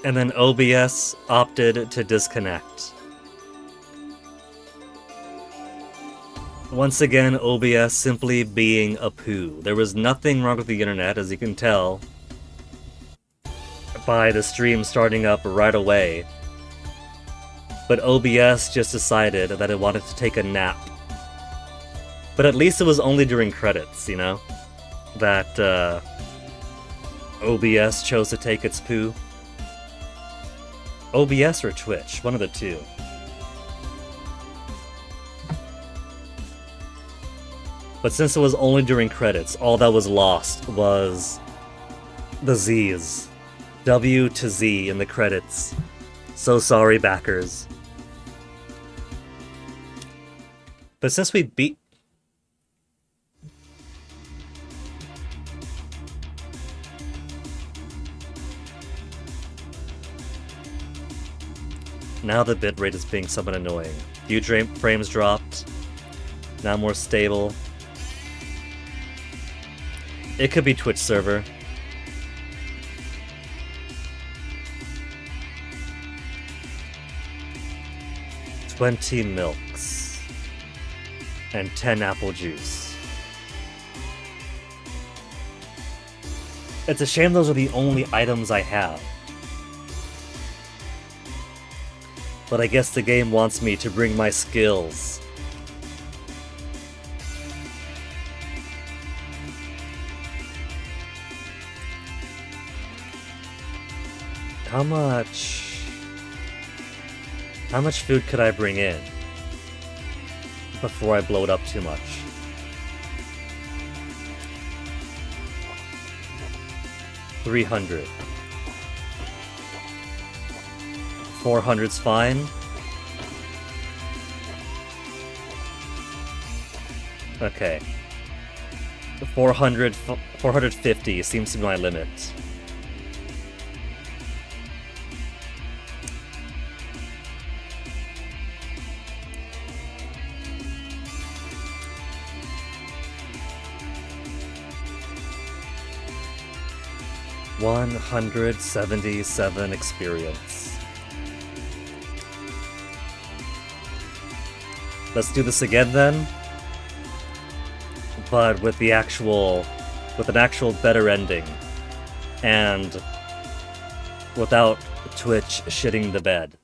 And then OBS opted to disconnect. Once again, OBS simply being a poo. There was nothing wrong with the internet, as you can tell by the stream starting up right away. But OBS just decided that it wanted to take a nap. But at least it was only during credits, you know? That OBS chose to take its poo. OBS or Twitch, one of the two. But since it was only during credits, all that was lost was the Z's. W to Z in the credits. So sorry, backers. But since we beat... Now the bitrate is being somewhat annoying. Few frames dropped. Now more stable. It could be Twitch server. $20 milks. And 10 apple juice. It's a shame those are the only items I have. But I guess the game wants me to bring my skills. How much food could I bring in before I blow it up too much? $300. 400's fine. Okay. 450 seems to be my limit. $177 experience. Let's do this again then, but with an actual better ending, and without Twitch shitting the bed.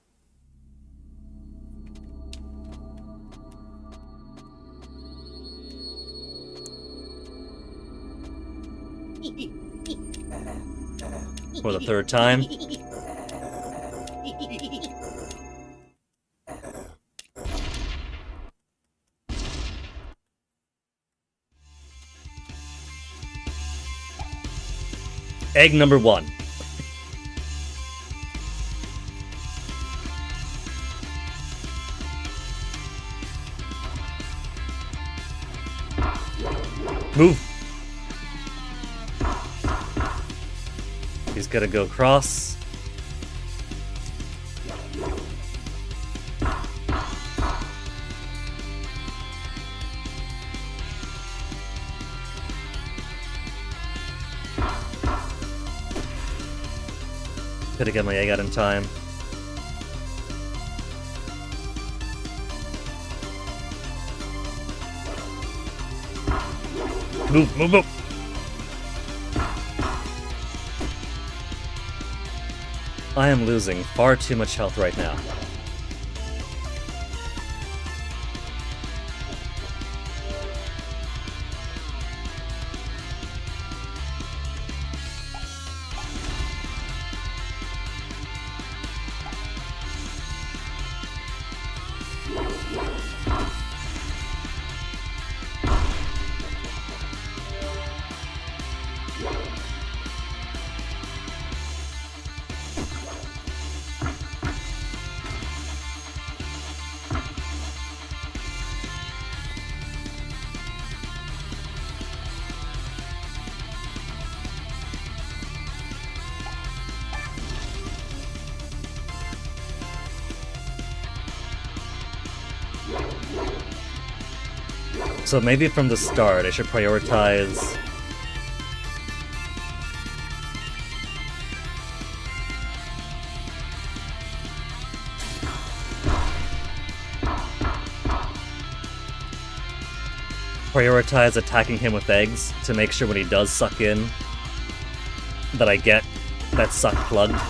For the third time. Egg number 1. Move. He's gonna go across. Could've get my egg out in time. Move, move, move! I am losing far too much health right now. So maybe from the start I should prioritize prioritize attacking him with eggs to make sure when he does suck in that I get that suck plugged.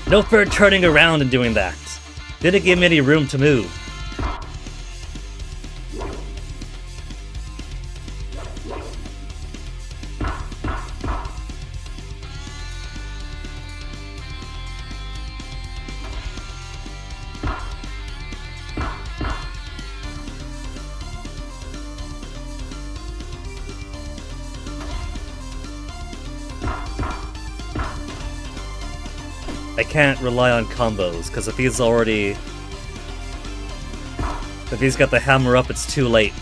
No fair turning around and doing that. Didn't give me any room to move. I can't rely on combos, because if he's got the hammer up, it's too late.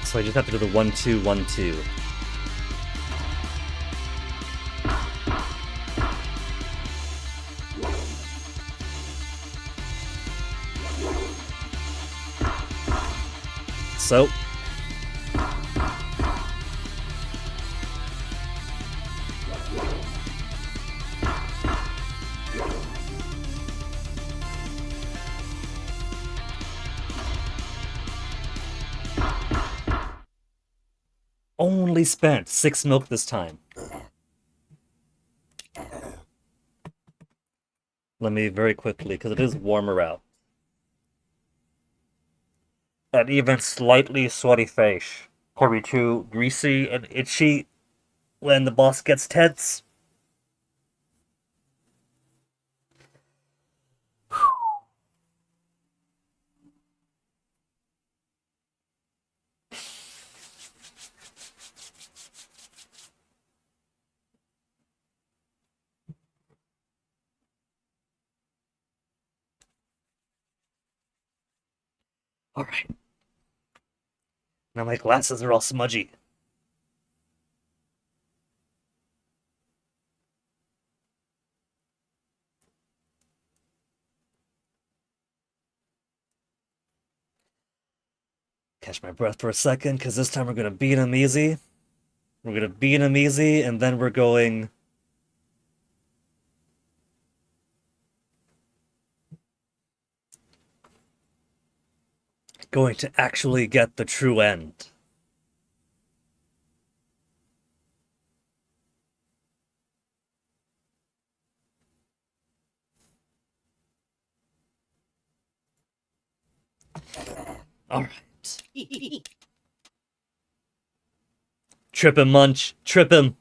So I just have to do the 1-2, 1-2. So only spent 6 milk this time. Let me very quickly, because it is warmer out. An even slightly sweaty face can be too greasy and itchy when the boss gets tense. Alright. Now my glasses are all smudgy. Catch my breath for a second, because this time we're going to beat him easy. We're going to beat him easy, and then we're going to actually get the true end. Alright. Trip him, Munch. Trip him.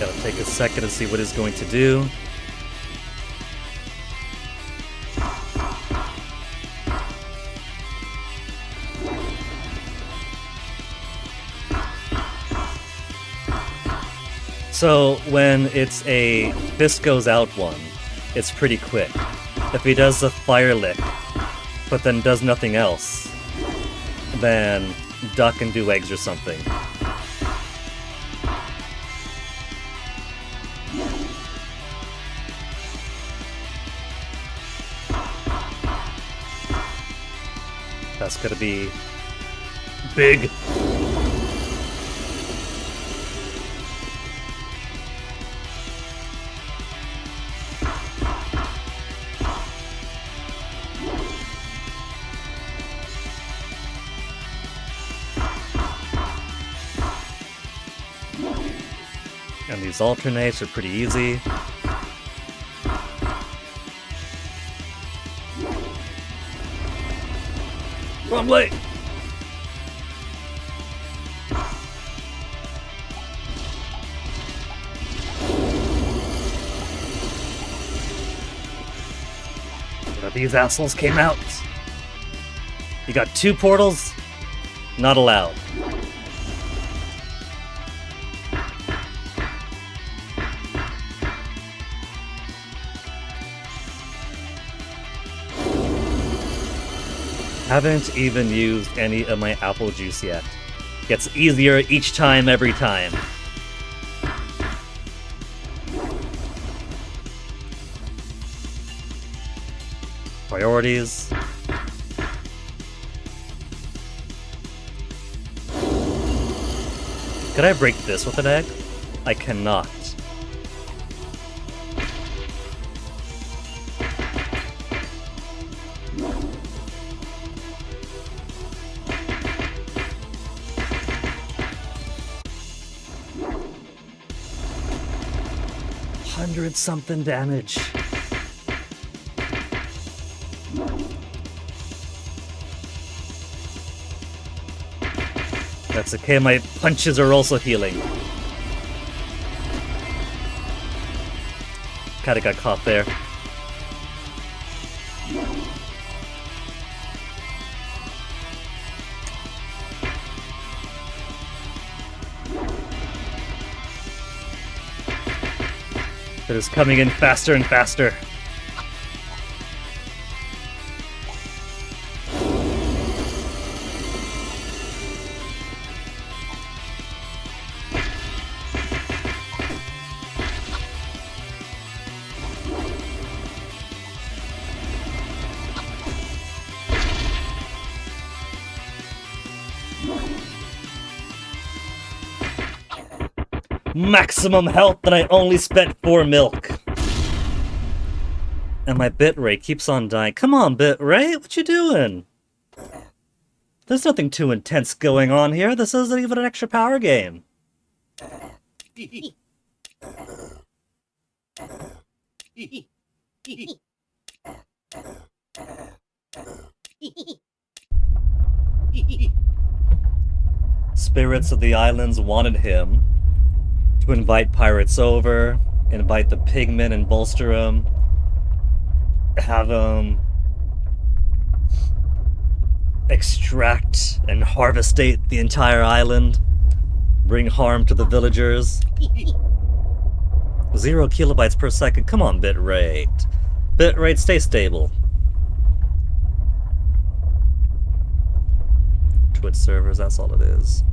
Gotta take a second to see what he's going to do. So when it's a fist goes out one, it's pretty quick. If he does the fire lick, but then does nothing else, then duck and do eggs or something. That's gonna be big. And these alternates are pretty easy. Wrong way! These assholes came out. You got 2 portals? Not allowed. Haven't even used any of my apple juice yet. Gets easier each time, every time. Priorities. Could I break this with an egg? I cannot. Something damage. That's okay, my punches are also healing. Kinda got caught there. It is coming in faster and faster. Maximum health, and I only spent 4 milk. And my bitrate keeps on dying. Come on, bitrate, what you doing? There's nothing too intense going on here. This isn't even an extra power game. Spirits of the islands wanted him to invite pirates over, invite the pigmen and bolster them, have them extract and harvestate the entire island, bring harm to the villagers. 0 kilobytes per second. Come on, bitrate. Bitrate, stay stable. Twitch servers, that's all it is.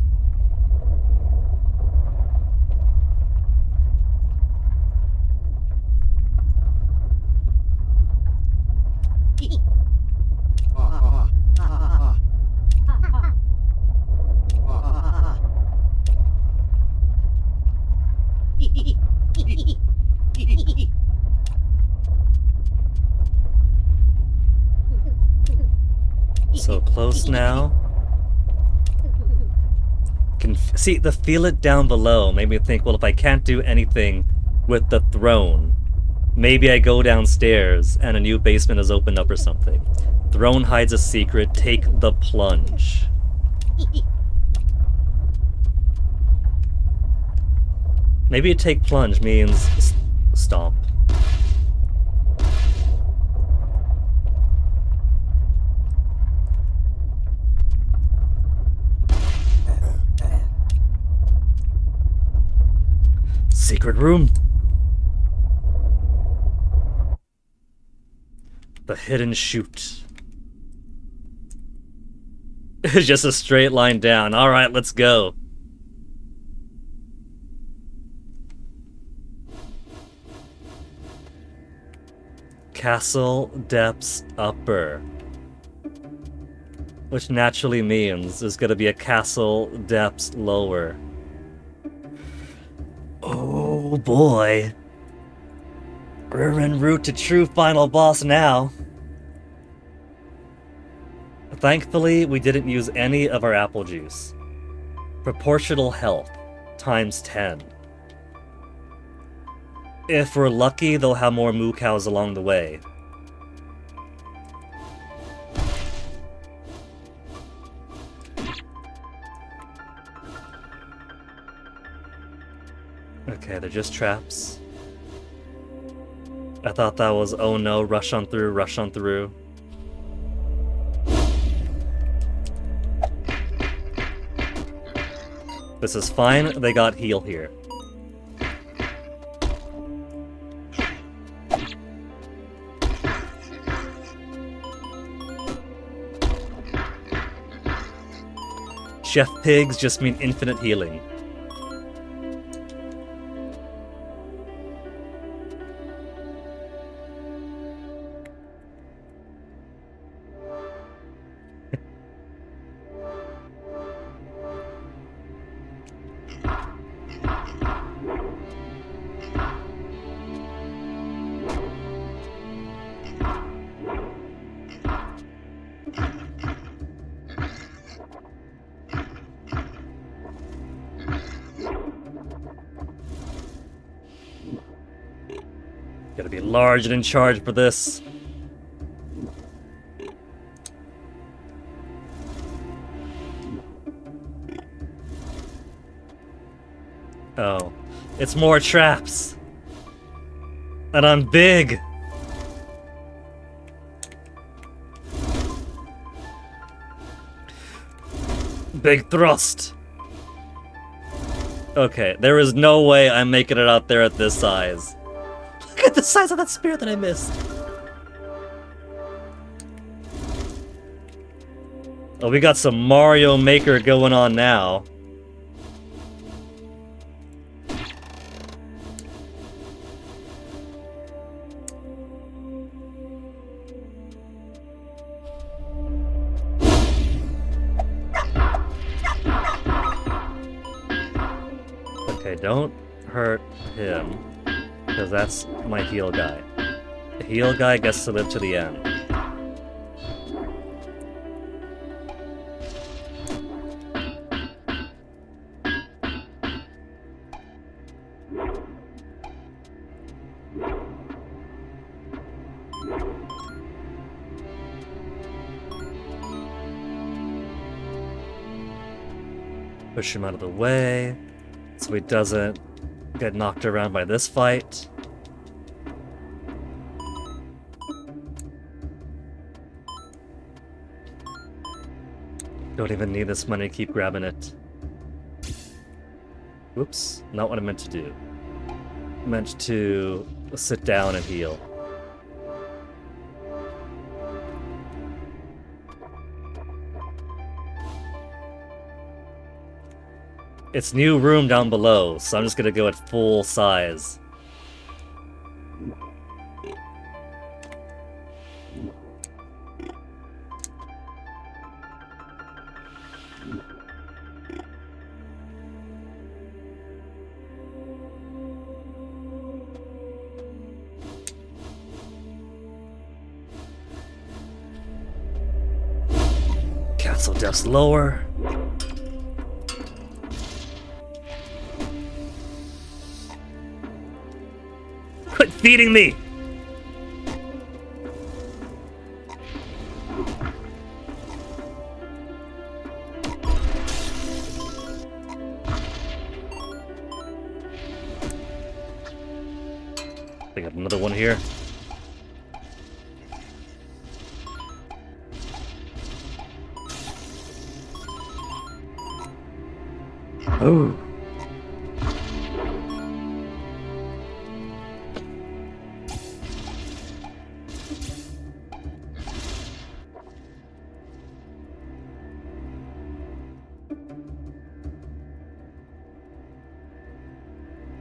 So close now. Can see the feel it down below made me think, well, if I can't do anything with the throne, maybe I go downstairs and a new basement is opened up or something. Throne hides a secret, take the plunge. Maybe take plunge means stomp. Secret room. The hidden chute. It's just a straight line down. Alright, let's go. Castle Depths Upper. Which naturally means there's gonna be a castle depths lower. Oh boy. We're en route to true final boss now. Thankfully, we didn't use any of our apple juice. Proportional health, times 10. If we're lucky, they'll have more moo cows along the way. Okay, they're just traps. I thought that was, oh no, rush on through, rush on through. This is fine, they got heal here. Chef pigs just mean infinite healing. Gotta be large and in charge for this. Oh, it's more traps. And I'm big. Big thrust. Okay, there is no way I'm making it out there at this size. Look at the size of that spear that I missed. Oh, we got some Mario Maker going on now. Okay, don't hurt him. Because that's my heal guy. The heal guy gets to live to the end. Push him out of the way so he doesn't get knocked around by this fight. Don't even need this money, keep grabbing it. Whoops, not what I meant to do. I meant to sit down and heal. It's new room down below, so I'm just gonna go at full size. Castle depths lower. Quit feeding me! I got another one here. Oh.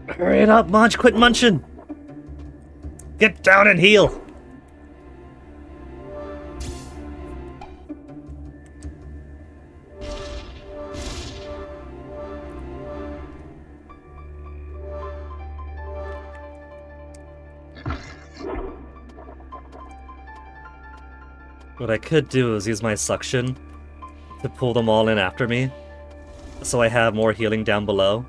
Hurry it up, Munch, quit munching! Get down and heal! What I could do is use my suction to pull them all in after me, so I have more healing down below.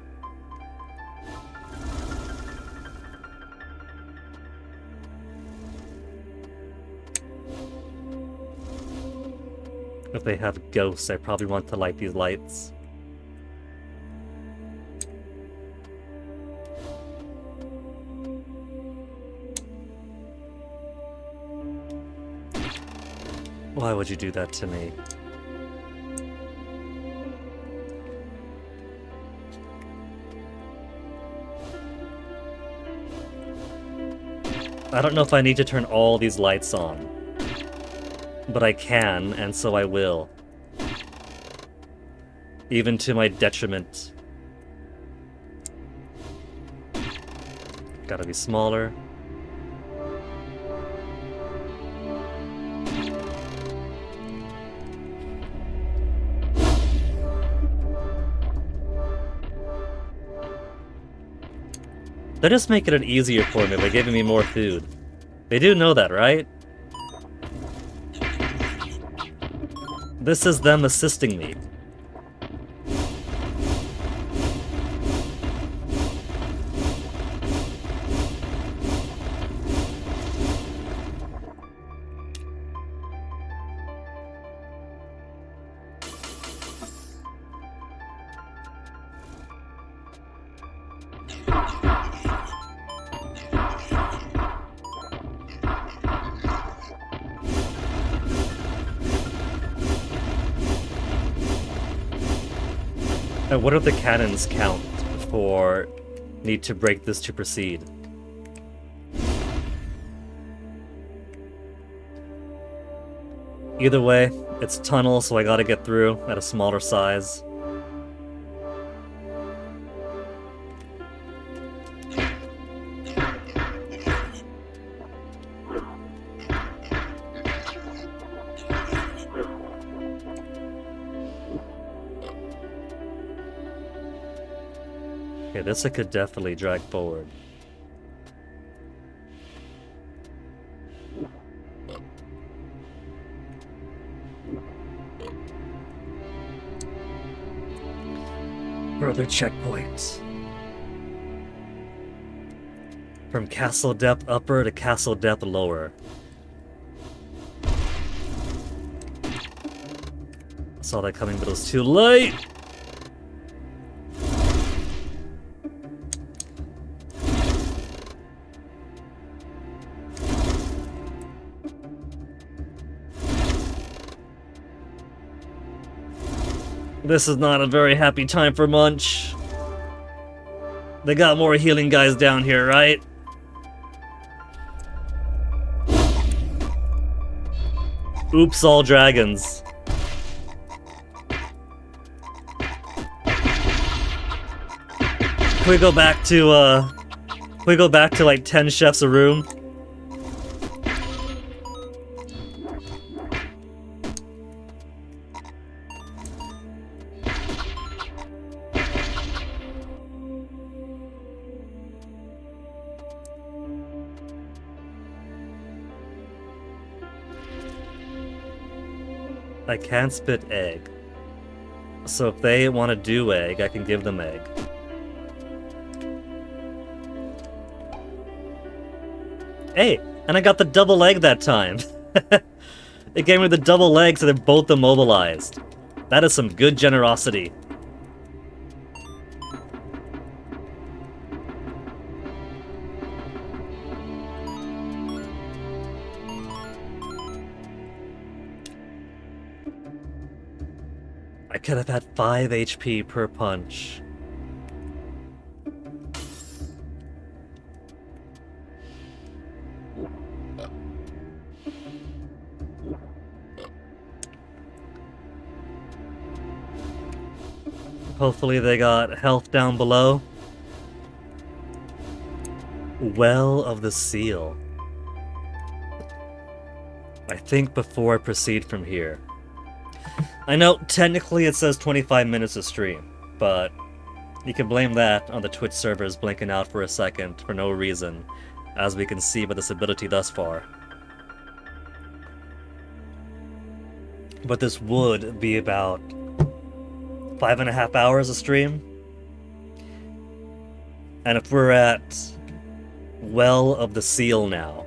If they have ghosts, I probably want to light these lights. Why would you do that to me? I don't know if I need to turn all these lights on, but I can, and so I will. Even to my detriment. Gotta be smaller. They're just making it easier for me by giving me more food. They do know that, right? This is them assisting me. And what do the cannons count for need to break this to proceed? Either way, it's tunnel, so I gotta get through at a smaller size. Okay, this I could definitely drag forward. Further checkpoints. From castle depth upper to castle depth lower. Saw that coming, but it was too late! This is not a very happy time for Munch. They got more healing guys down here, right? Oops, all dragons. Can we go back to, like 10 chefs a room? I can spit egg. So if they want to do egg, I can give them egg. Hey, and I got the double egg that time. It gave me the double egg so they're both immobilized. That is some good generosity. I could have had 5 HP per punch. Hopefully they got health down below. Well of the Seal. I think before I proceed from here. I know technically it says 25 minutes of stream, but you can blame that on the Twitch servers blinking out for a second for no reason, as we can see by this ability thus far. But this would be about 5.5 hours a stream. And if we're at Well of the Seal now,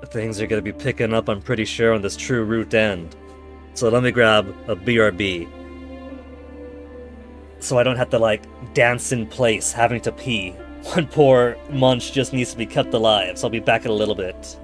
things are going to be picking up, I'm pretty sure, on this true root end. So let me grab a BRB. So I don't have to, like, dance in place having to pee when poor Munch just needs to be kept alive. So I'll be back in a little bit.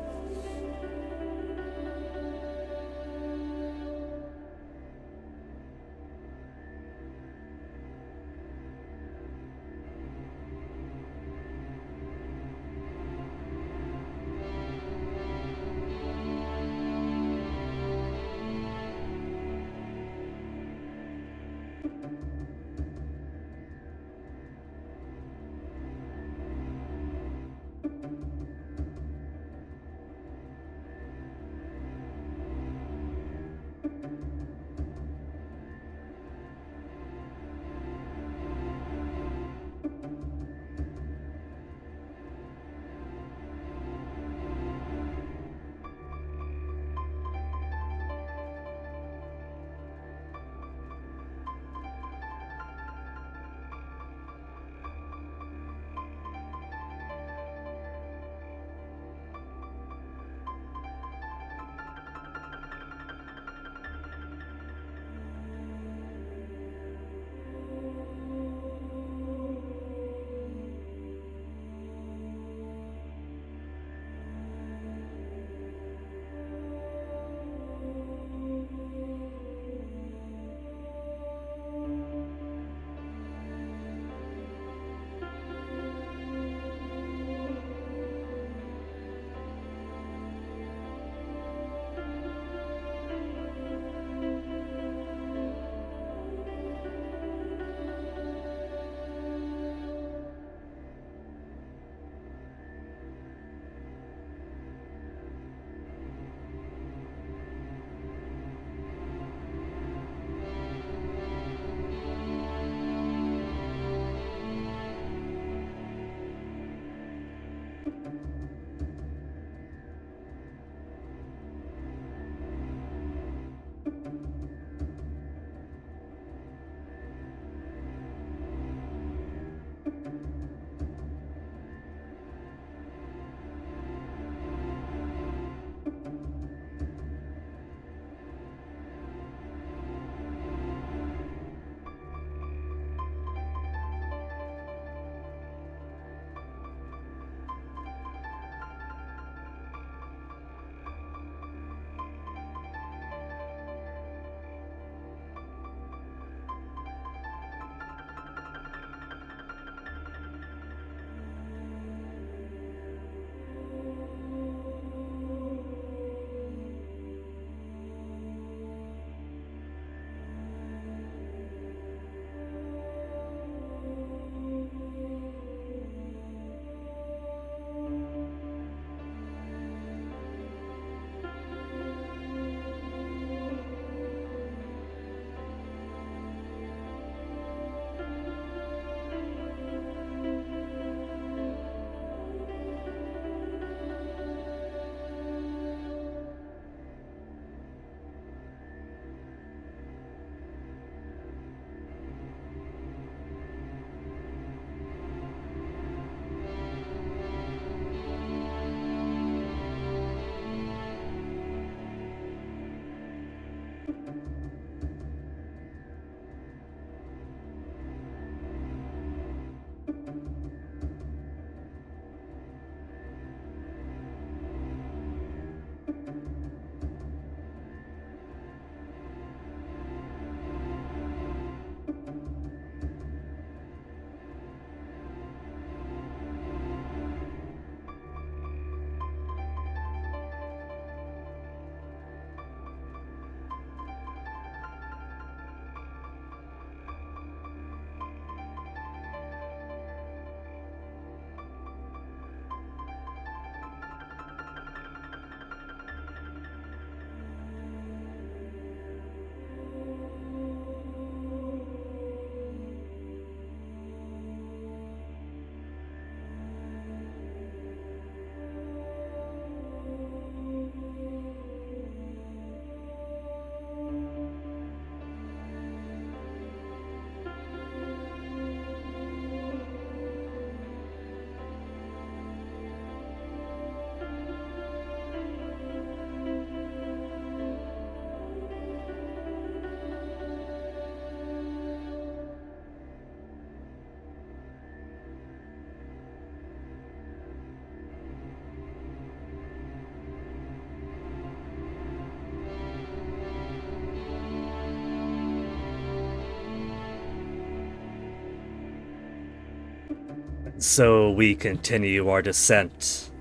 So we continue our descent.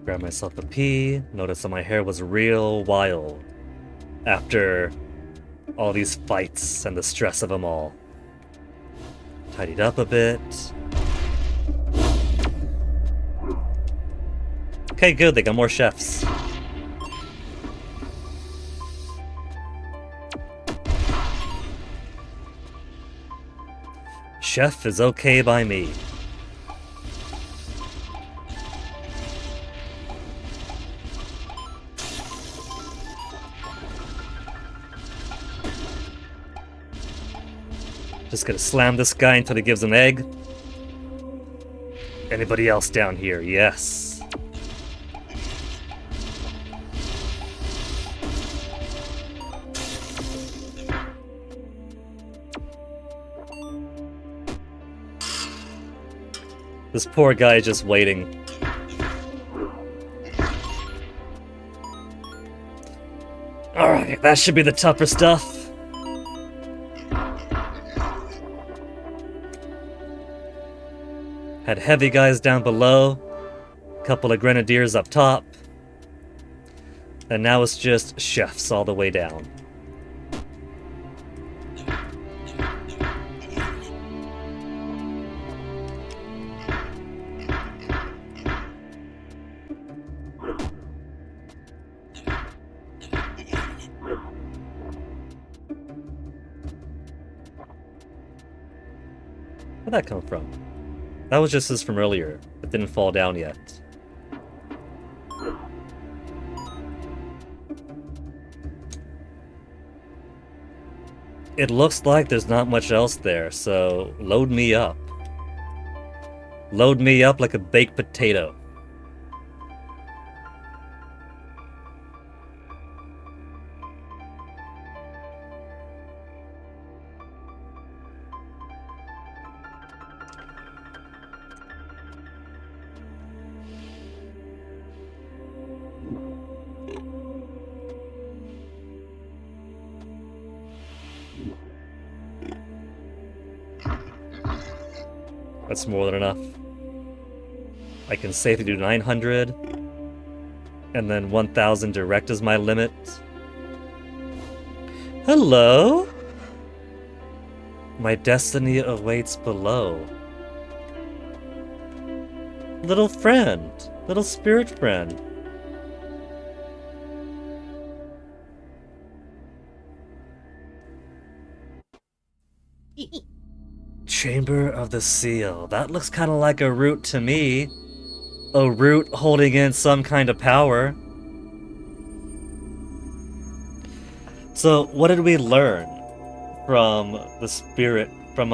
Grab myself a pee. Notice that my hair was real wild after all these fights and the stress of them all. Tidied up a bit. Okay, good, they got more chefs. Chef is okay by me. Just gonna slam this guy until he gives an egg. Anybody else down here? Yes. This poor guy is just waiting. Alright, that should be the tougher stuff. Had heavy guys down below, couple of grenadiers up top, and now it's just chefs all the way down. Where'd that come from? That was just this from earlier. It didn't fall down yet. It looks like there's not much else there, so load me up. Load me up like a baked potato. That's more than enough. I can safely do 900, and then 1000 direct is my limit. Hello? My destiny awaits below. Little friend, little spirit friend. Chamber of the Seal. That looks kind of like a root to me. A root holding in some kind of power. So, what did we learn from the spirit, from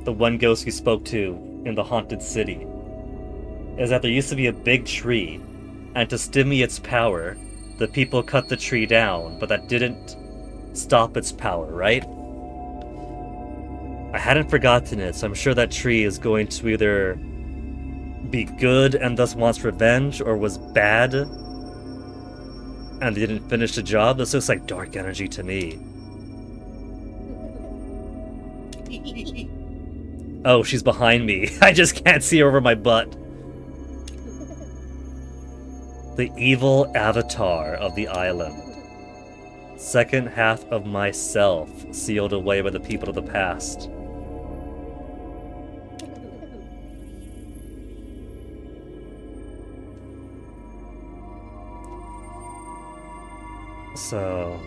the one ghost we spoke to in the haunted city? Is that there used to be a big tree, and to stimulate its power, the people cut the tree down, but that didn't stop its power, right? I hadn't forgotten it, so I'm sure that tree is going to either be good and thus wants revenge, or was bad and they didn't finish the job. This looks like dark energy to me. Oh, she's behind me. I just can't see her over my butt. The evil avatar of the island. Second half of myself sealed away by the people of the past. So,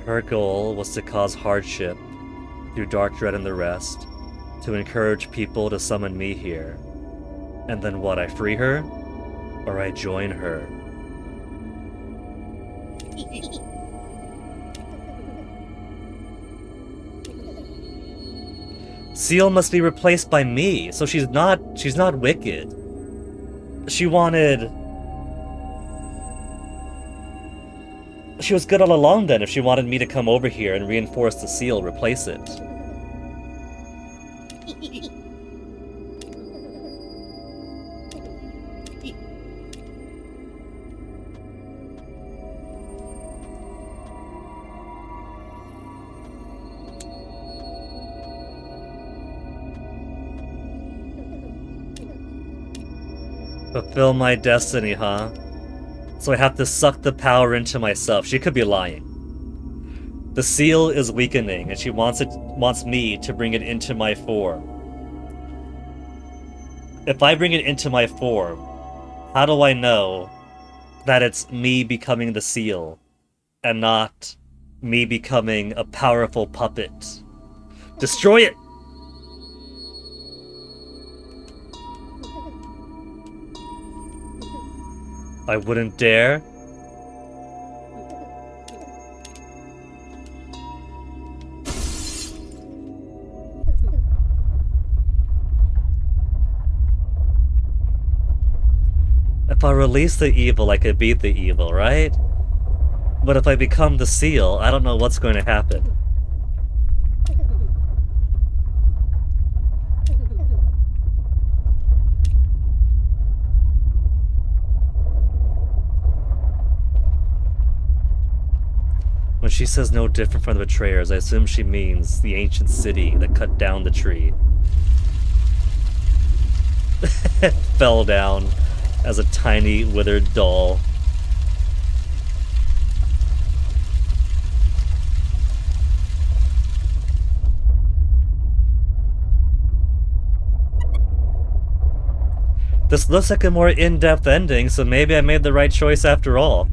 her goal was to cause hardship through Dark Dread and the rest, to encourage people to summon me here. And then what, I free her? Or I join her? Seal must be replaced by me, so she's not wicked. She was good all along then if she wanted me to come over here and reinforce the seal, replace it. Fulfill my destiny, huh? So I have to suck the power into myself. She could be lying. The seal is weakening, and she wants me to bring it into my form. If I bring it into my form, how do I know that it's me becoming the seal and not me becoming a powerful puppet? Destroy it! I wouldn't dare. If I release the evil, I could beat the evil, right? But if I become the seal, I don't know what's going to happen. When she says no different from the betrayers, I assume she means the ancient city that cut down the tree. It fell down as a tiny, withered doll. This looks like a more in-depth ending, so maybe I made the right choice after all.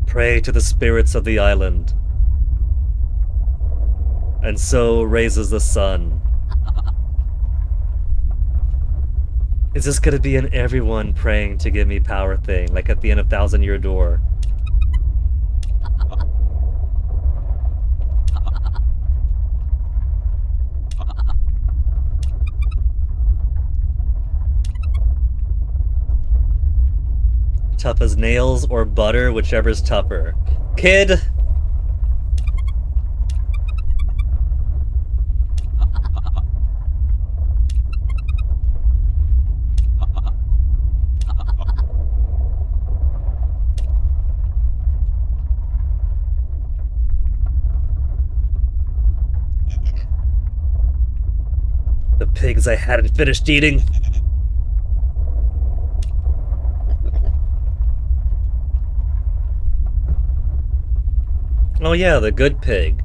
Pray to the spirits of the island, and so raises the sun. Is this gonna be an everyone praying to give me power thing, like at the end of Thousand Year Door? Tough as nails or butter, whichever's tougher. Kid! The pigs I hadn't finished eating. Oh yeah, the good pig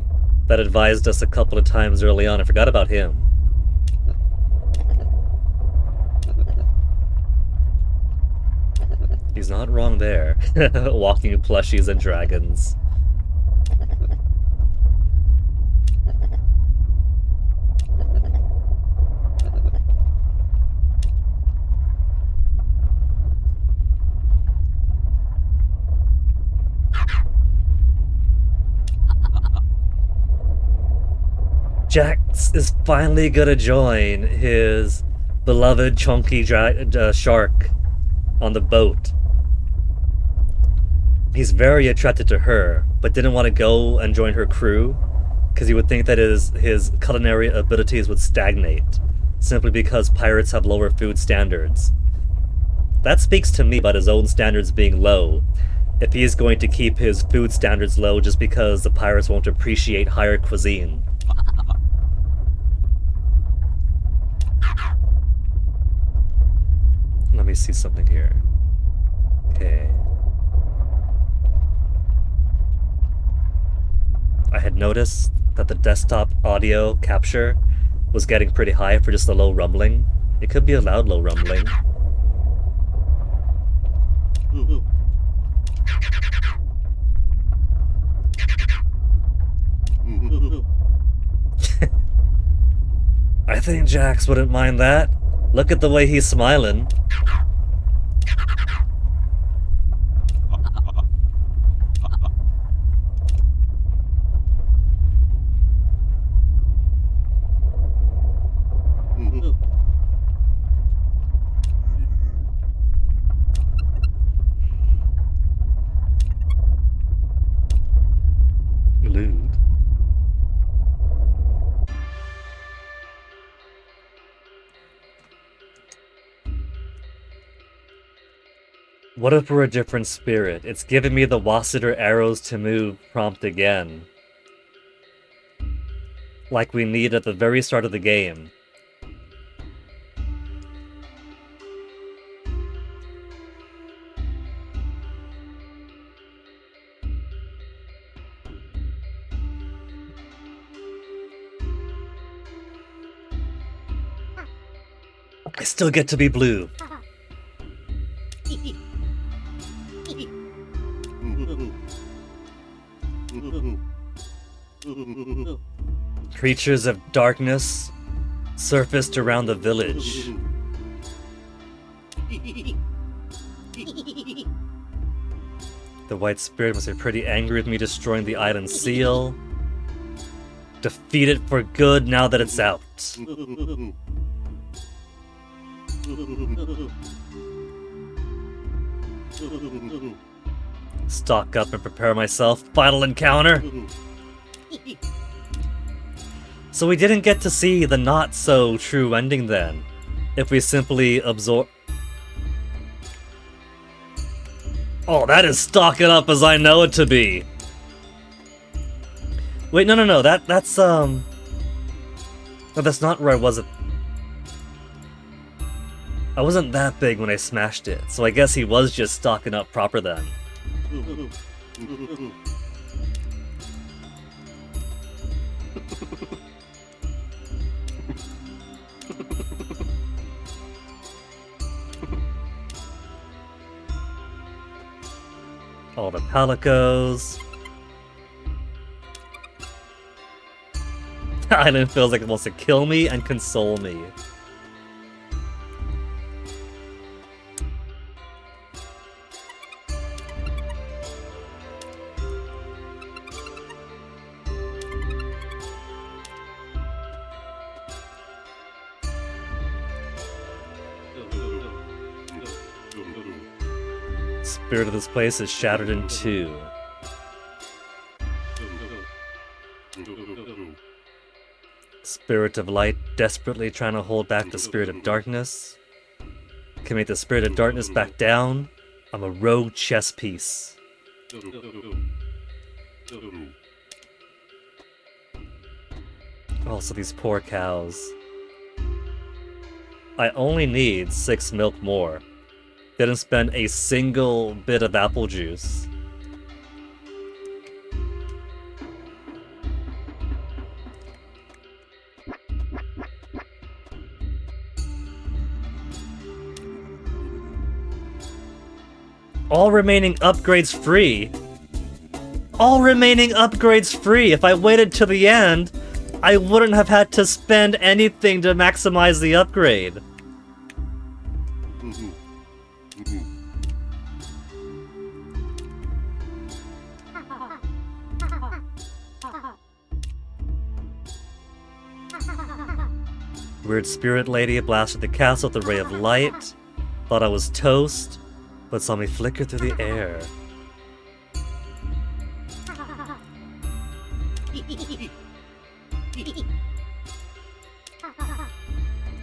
that advised us a couple of times early on. I forgot about him. He's not wrong there. Walking plushies and dragons. Jax is finally gonna join his beloved chunky shark on the boat. He's very attracted to her, but didn't want to go and join her crew because he would think that his culinary abilities would stagnate, simply because pirates have lower food standards. That speaks to me about his own standards being low, if he is going to keep his food standards low just because the pirates won't appreciate higher cuisine. Let me see something here. Okay. I had noticed that the desktop audio capture was getting pretty high for just a low rumbling. It could be a loud low rumbling. I think Jax wouldn't mind that. Look at the way he's smiling. Lewd. What if we're a different spirit? It's giving me the Wasseter arrows to move prompt again. Like we need at the very start of the game. I still get to be blue. Creatures of darkness surfaced around the village. The white spirit must be pretty angry with me destroying the island seal. Defeat it for good now that it's out. Stock up and prepare myself. Final encounter! So we didn't get to see the not-so-true ending then. If we simply absorb... Oh, that is stocking up as I know it to be! Wait, no, that's, No, that's not where I was I wasn't that big when I smashed it, so I guess he was just stocking up proper then. All the palicos. The island feels like it wants to kill me and console me. Spirit of this place is shattered in two. Spirit of light desperately trying to hold back the spirit of darkness. Can make the spirit of darkness back down. I'm a rogue chess piece. Also, these poor cows. I only need 6 milk more. Didn't spend a single bit of apple juice. All remaining upgrades free. All remaining upgrades free. If I waited till the end, I wouldn't have had to spend anything to maximize the upgrade. Weird spirit lady blasted the castle with a ray of light. Thought I was toast, but saw me flicker through the air.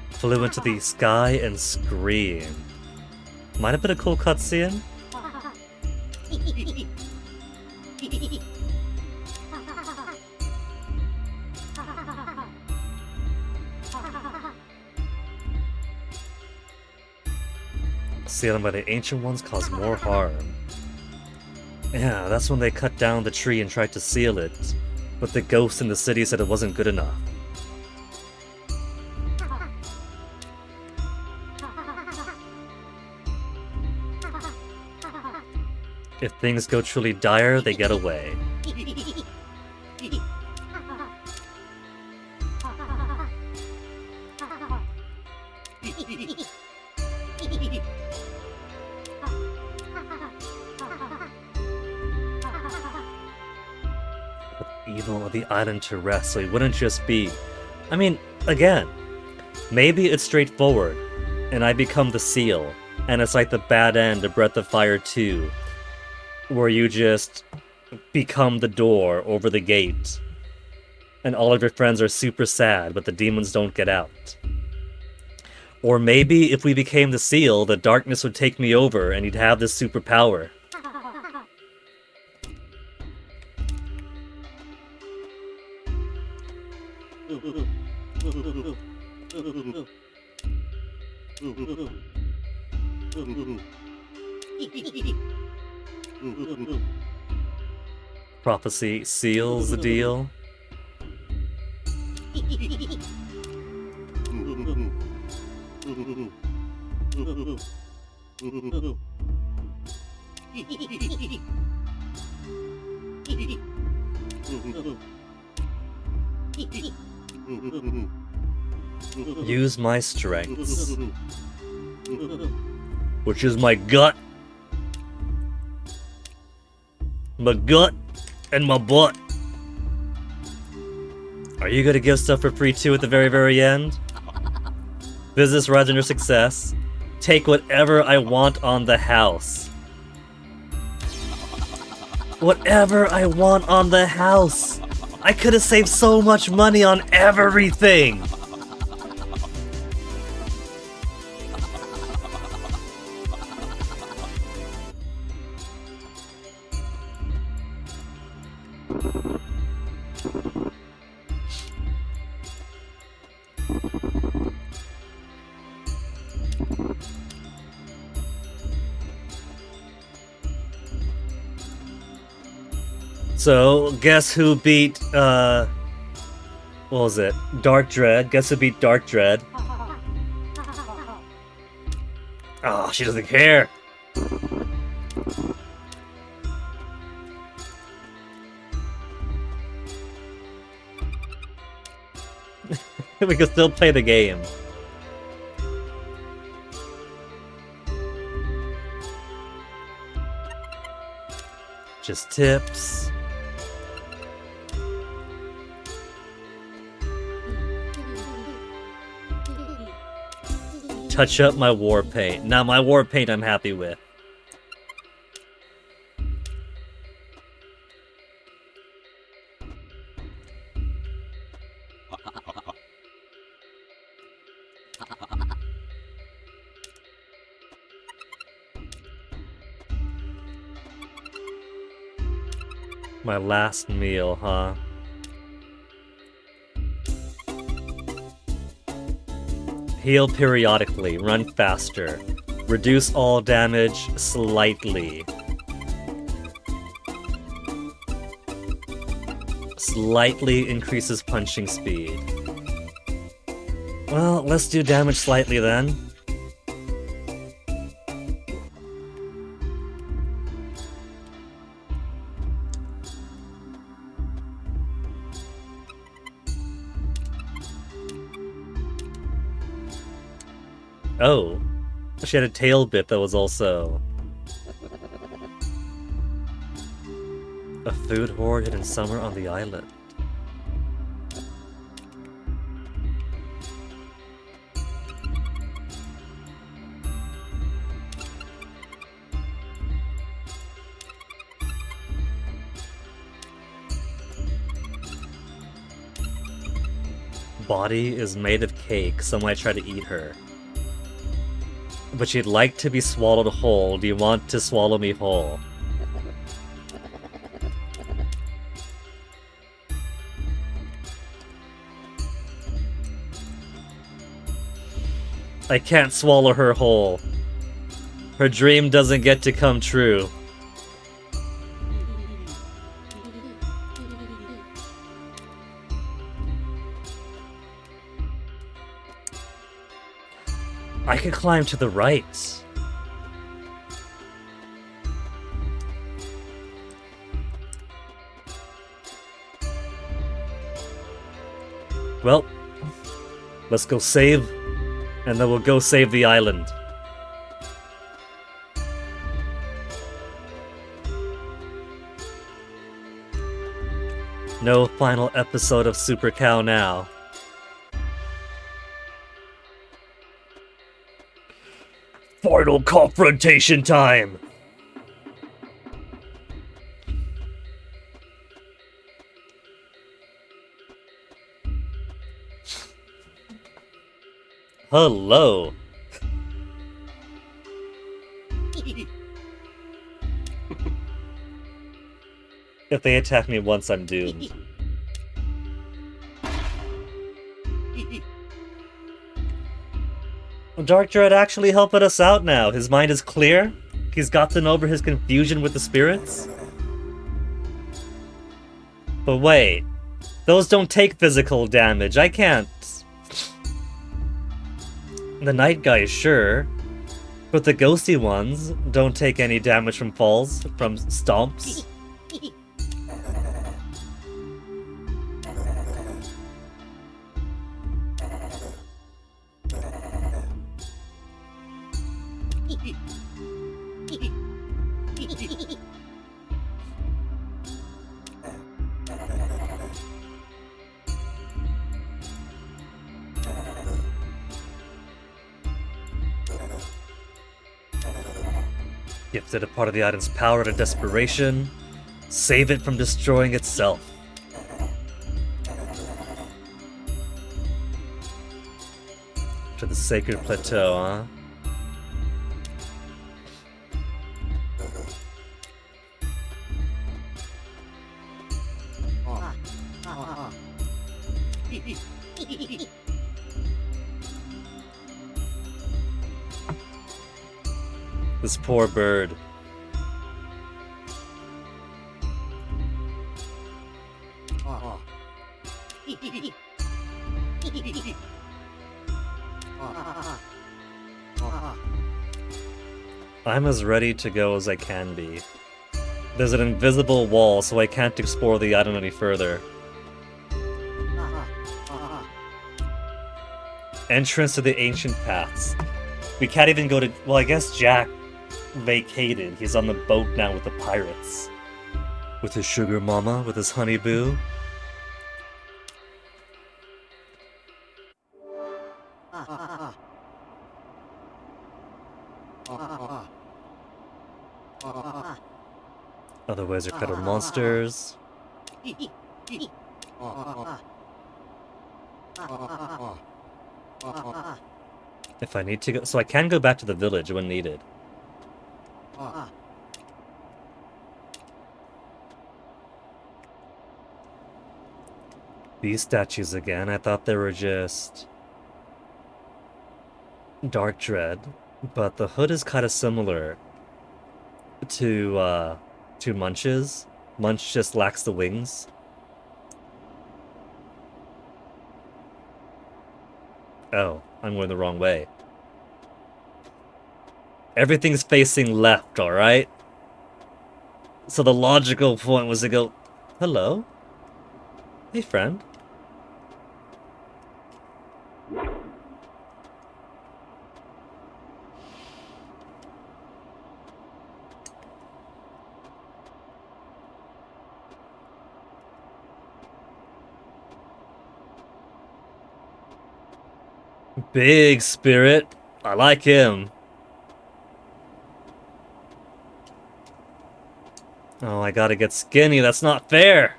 Flew into the sky and screamed. Might have been a cool cutscene. Sealing by the Ancient Ones caused more harm. Yeah, that's when they cut down the tree and tried to seal it, but the ghosts in the city said it wasn't good enough. If things go truly dire, they get away. Evil of the island to rest, so he wouldn't just be... I mean, again, maybe it's straightforward, and I become the seal, and it's like the bad end of Breath of Fire 2, where you just become the door over the gate, and all of your friends are super sad, but the demons don't get out. Or maybe if we became the seal, the darkness would take me over and he'd have this superpower. Prophecy seals the deal. Use my strengths, which is my gut and my butt. Are you gonna give stuff for free too at the very, very end? Business runs under success. Take whatever I want on the house. Whatever I want on the house. I could have saved so much money on everything. So, guess who beat, what was it? Dark Dread. Guess who beat Dark Dread? Oh, she doesn't care. We can still play the game. Just tips. Touch up my war paint. Now my war paint I'm happy with. My last meal, huh? Heal periodically, run faster. Reduce all damage slightly. Slightly increases punching speed. Well, let's do damage slightly then. Oh, she had a tail bit that was also a food hoard hidden somewhere on the island. Body is made of cake, so might try to eat her. But she'd like to be swallowed whole. Do you want to swallow me whole? I can't swallow her whole. Her dream doesn't get to come true. I could climb to the right. Well, let's go save, and then we'll go save the island. No final episode of Super Cow now. Final confrontation time! Hello. If they attack me once, I'm doomed. Dark Dread actually helping us out now. His mind is clear. He's gotten over his confusion with the spirits. But wait, those don't take physical damage. I can't. The night guys, sure. But the ghosty ones don't take any damage from falls, from stomps. Gifted a part of the item's power to desperation. Save it from destroying itself. To the sacred plateau, huh? This poor bird. I'm as ready to go as I can be. There's an invisible wall, so I can't explore the island any further. Entrance to the ancient paths. We can't even go to... Well, I guess Jack vacated. He's on the boat now with the pirates. With his sugar mama, with his honey boo. Otherwise, they're fed monsters. If I need to go... So I can go back to the village when needed. These statues again, I thought they were just... Dark Dread. But the hood is kind of similar to Munch's. Munch just lacks the wings. Oh, I'm going the wrong way. Everything's facing left, alright? So the logical point was to go, hello? Hey, friend. Big spirit. I like him. Oh, I gotta get skinny. That's not fair.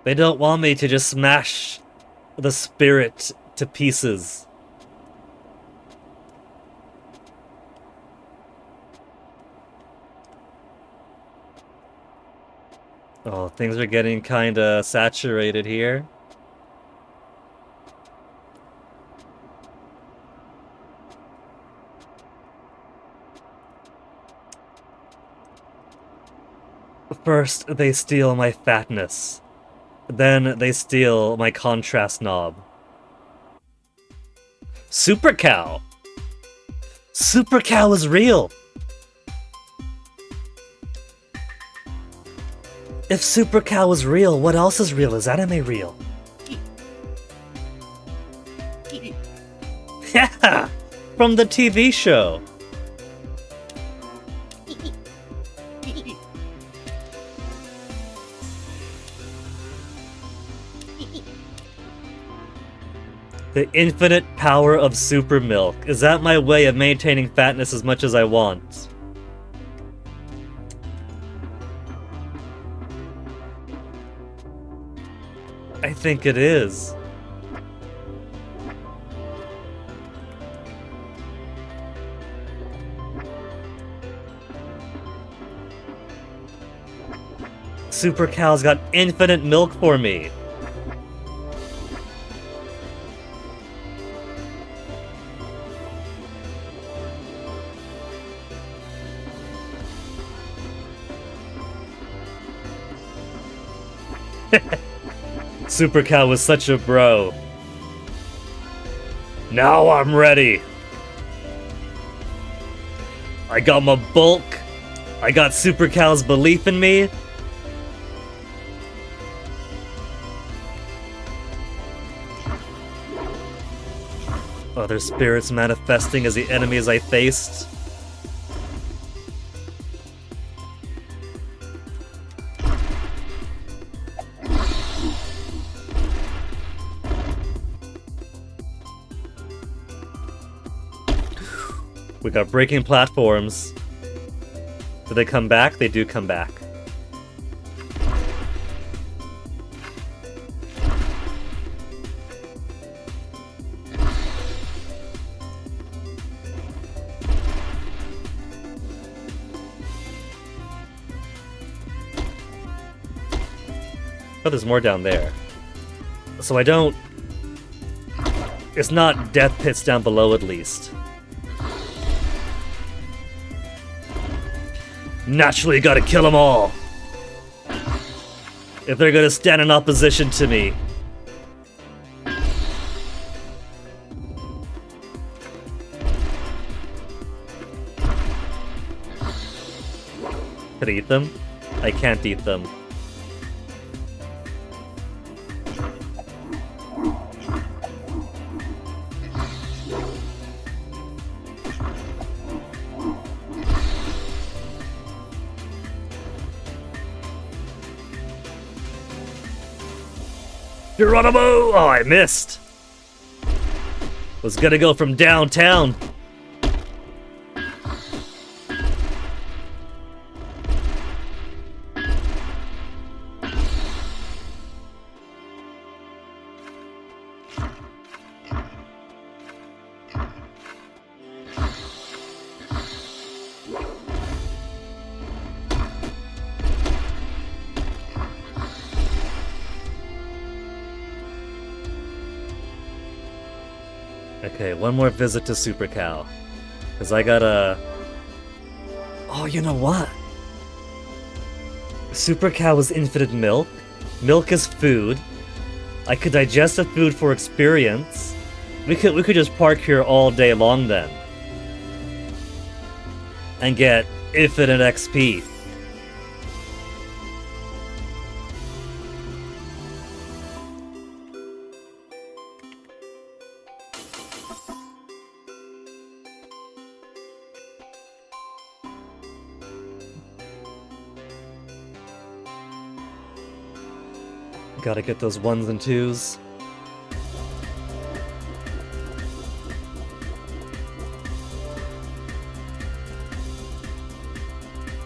They don't want me to just smash the spirit to pieces. Oh, things are getting kinda saturated here. First, they steal my fatness. Then, they steal my contrast knob. Super Cow! Super Cow is real! If Super Cow is real, what else is real? Is anime real? Yeah! From the TV show! The infinite power of super milk. Is that my way of maintaining fatness as much as I want? think it is. Super Cow's got infinite milk for me. Super Cow was such a bro. Now I'm ready. I got my bulk. I got Super Cow's belief in me. Other spirits manifesting as the enemies I faced. We got breaking platforms. Do they come back? They do come back. Oh, there's more down there. So I don't... It's not death pits down below, at least. Naturally, gotta kill them all. If they're gonna stand in opposition to me. Could I eat them? I can't eat them. Geronimo! Oh, I missed. Was gonna go from downtown. Okay, one more visit to Super Cow. Because I gotta... Oh, you know what? Super Cow is infinite milk. Milk is food. I could digest the food for experience. We could just park here all day long then. And get infinite XP. Gotta get those 1s and 2s.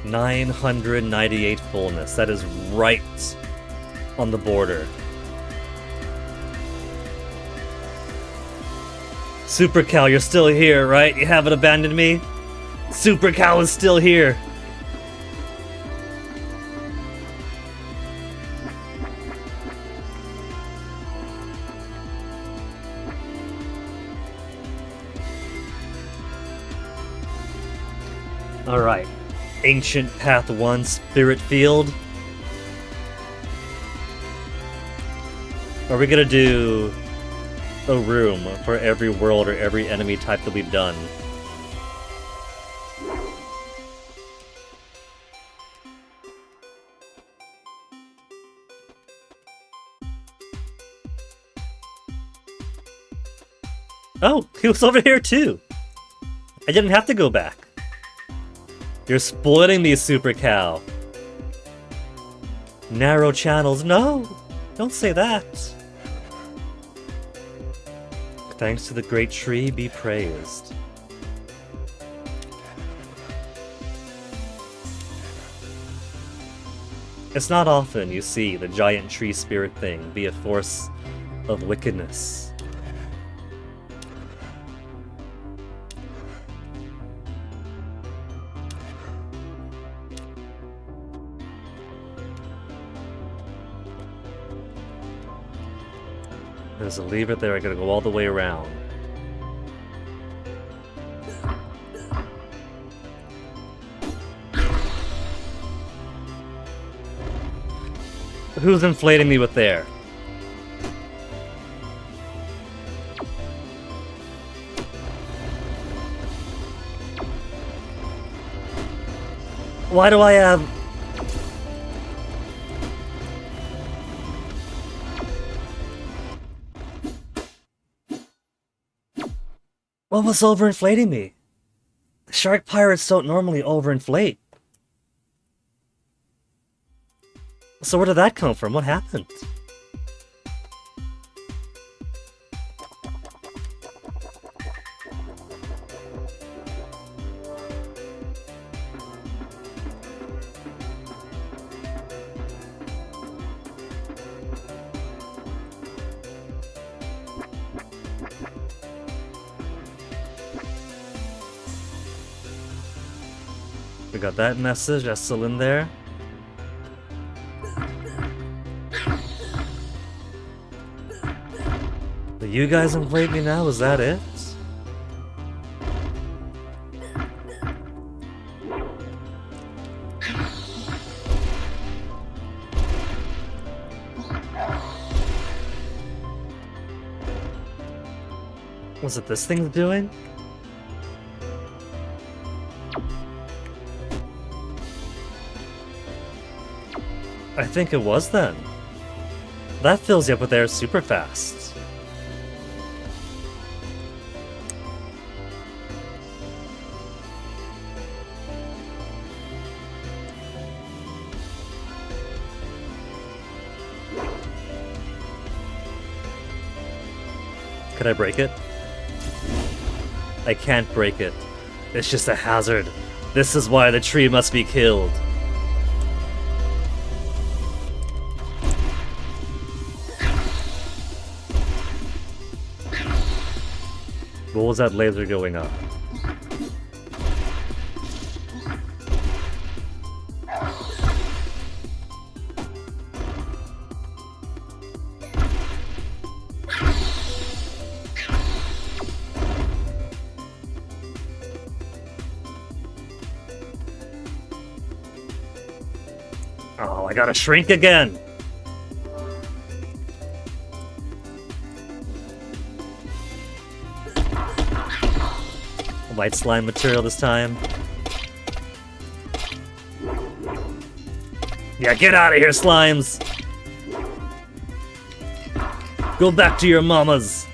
$998 fullness. That is right on the border. Super Cow, you're still here, right? You haven't abandoned me? Super Cow is still here. Alright. Ancient Path 1 Spirit Field. Are we gonna do a room for every world or every enemy type that we've done? Oh, he was over here too! I didn't have to go back. You're spoiling me, Super Cow. Narrow channels, no! Don't say that. Thanks to the great tree be praised. It's not often you see the giant tree spirit thing be a force of wickedness. There's a lever there, I gotta go all the way around. Who's inflating me with air? Why do I have... What was overinflating me? Shark pirates don't normally overinflate. So where did that come from? What happened? We got that message, that's still in there. Do you guys inflate me now? Is that it? Was it this thing doing? I think it was then. That fills you up with air super fast. Could I break it? I can't break it. It's just a hazard. This is why the tree must be killed. What was that laser going up? Oh, I gotta shrink again! White slime material this time. Yeah, get out of here, slimes! Go back to your mamas!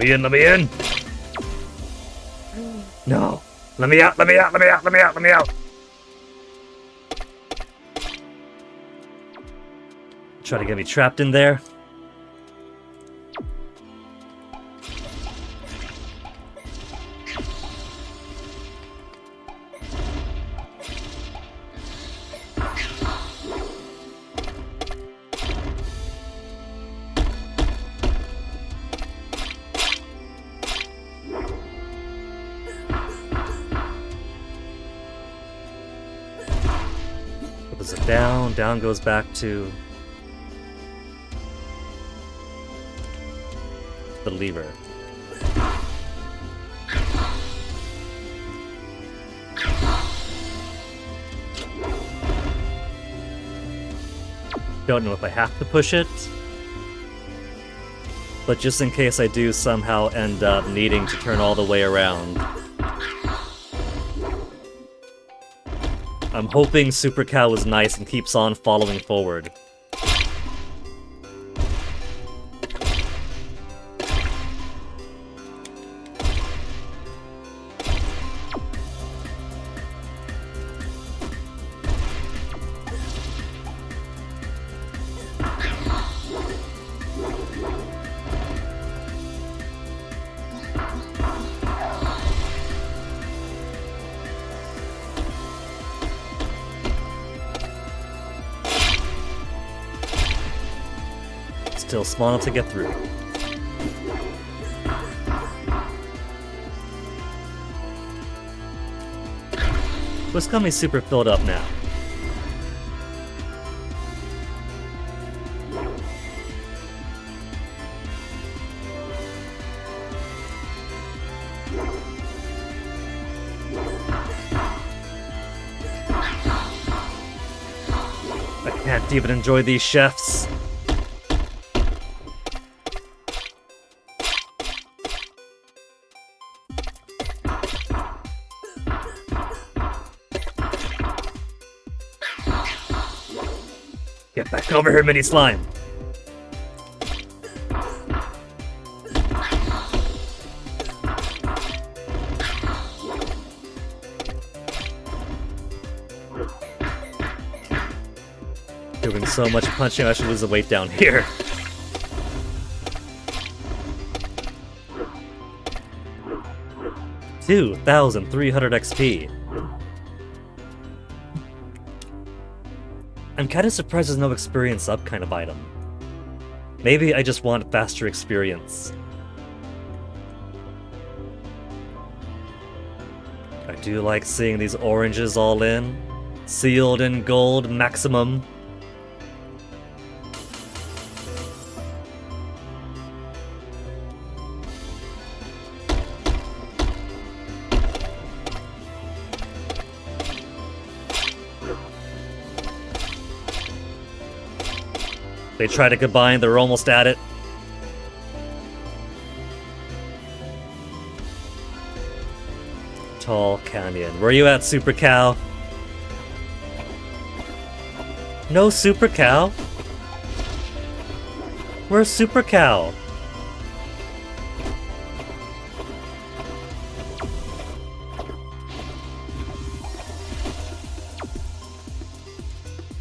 Let me in! No! Let me out, let me out, let me out, let me out, let me out! Try to get me trapped in there. Down goes back to the lever. Don't know if I have to push it, but just in case I do somehow end up needing to turn all the way around. I'm hoping Super Cow is nice and keeps on following forward. Still small enough to get through. What's got me super filled up now? I can't even enjoy these chefs. Get back over here, mini slime! Doing so much punching, I should lose the weight down here. $2,300 XP. I'm kinda surprised there's no experience up kind of item. Maybe I just want faster experience. I do like seeing these oranges all in. Sealed in gold, maximum. They try to combine, they're almost at it. Tall Canyon. Where you at, Super Cow? No Super Cow? Where's Super Cow?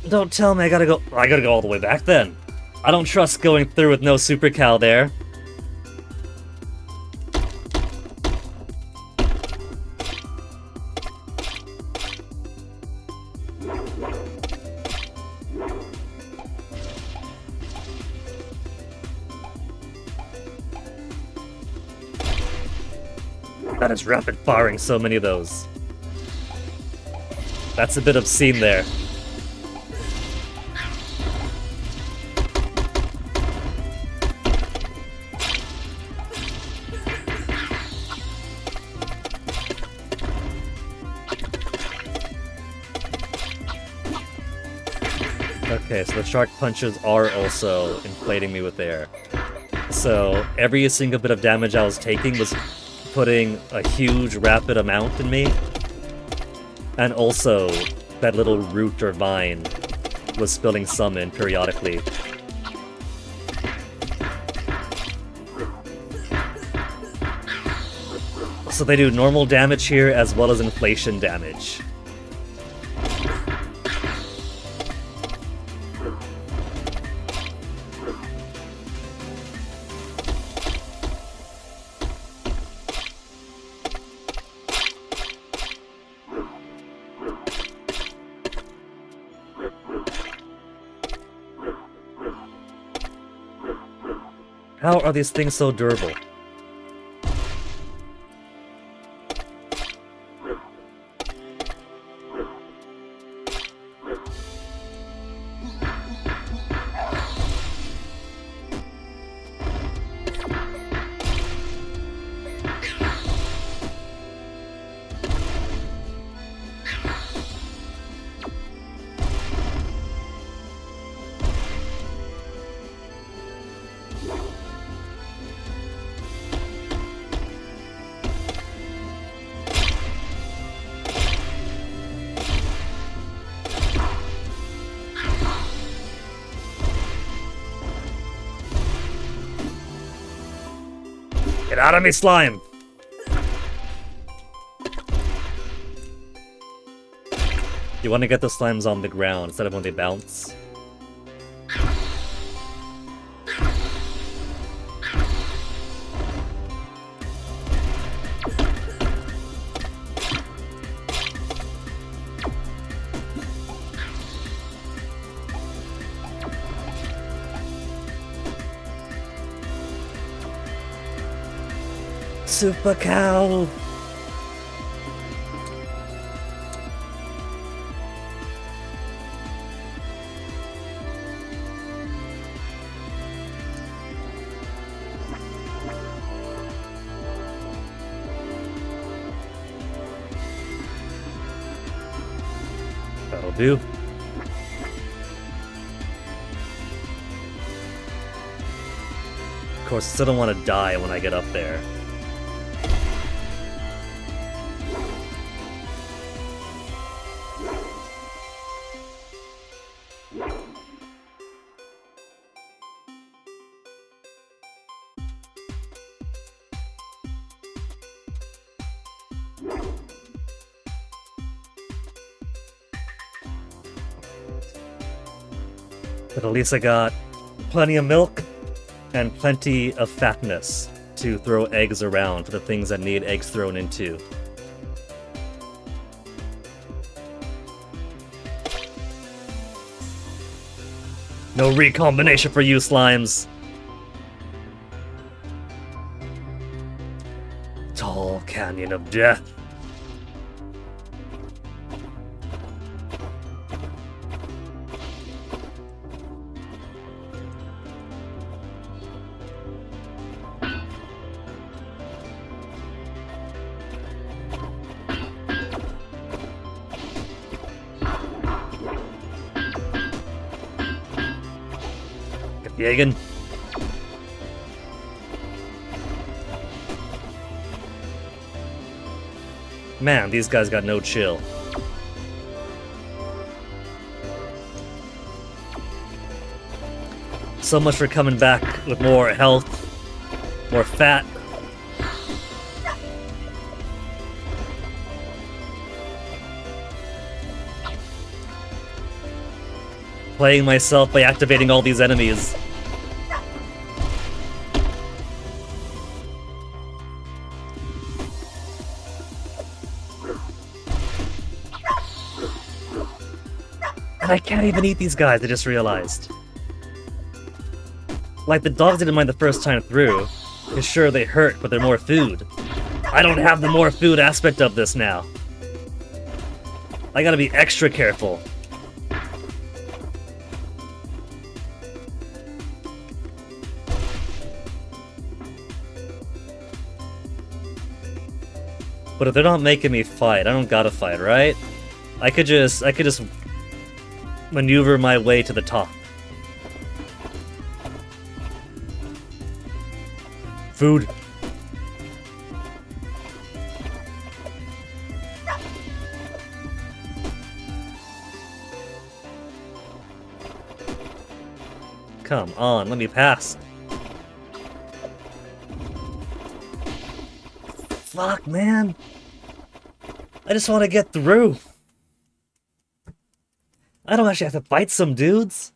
Don't tell me I gotta go all the way back then. I don't trust going through with no Super Cow there. That is rapid firing so many of those. That's a bit obscene there. Okay, so the shark punches are also inflating me with air. So every single bit of damage I was taking was putting a huge rapid amount in me. And also, that little root or vine was spilling some in periodically. So they do normal damage here as well as inflation damage. How are these things so durable? Get out of me, slime! You want to get the slimes on the ground instead of when they bounce. Super cow! That'll do. Of course, I still don't want to die when I get up there. But at least I got plenty of milk and plenty of fatness to throw eggs around for the things that need eggs thrown into. No recombination for you, slimes! Tall Canyon of Death. Jagen. Man, these guys got no chill. So much for coming back with more health, more fat. Playing myself by activating all these enemies. And I can't even eat these guys, I just realized. Like, the dogs didn't mind the first time through. Cause sure, they hurt, but they're more food. I don't have the more food aspect of this now. I gotta be extra careful. But if they're not making me fight, I don't gotta fight, right? I could just maneuver my way to the top. Food. Come on, let me pass. Fuck, man. I just want to get through. I don't actually have to fight some dudes.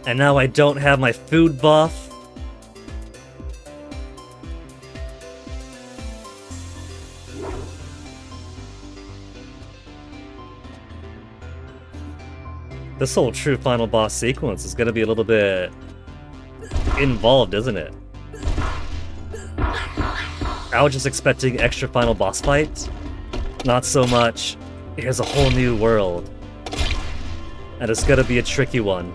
And now I don't have my food buff. This whole true final boss sequence is gonna be a little bit involved, isn't it? I was just expecting extra final boss fight. Not so much, here's a whole new world. And it's gonna be a tricky one.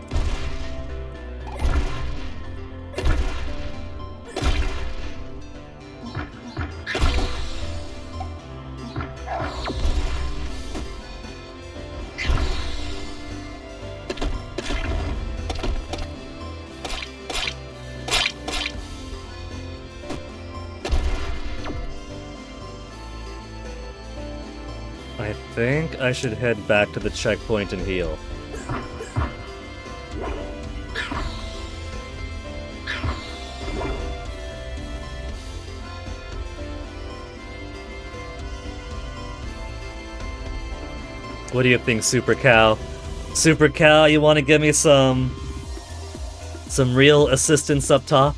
I think I should head back to the checkpoint and heal. What do you think, Super Cow? Super Cow, you want to give me some real assistance up top?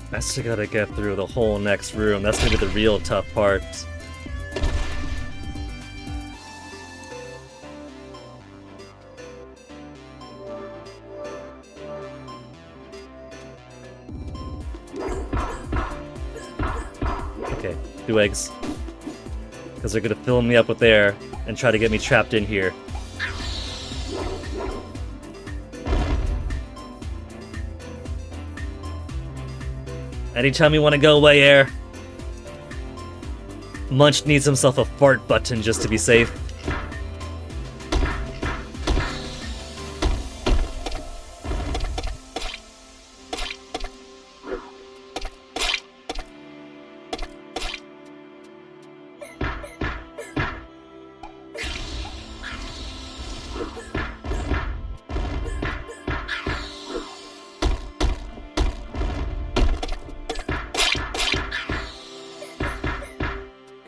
I still gotta get through the whole next room. That's gonna be the real tough part. Okay, 2 eggs. Because they're gonna fill me up with air and try to get me trapped in here. Anytime you want to go away, air. Munch needs himself a fart button just to be safe.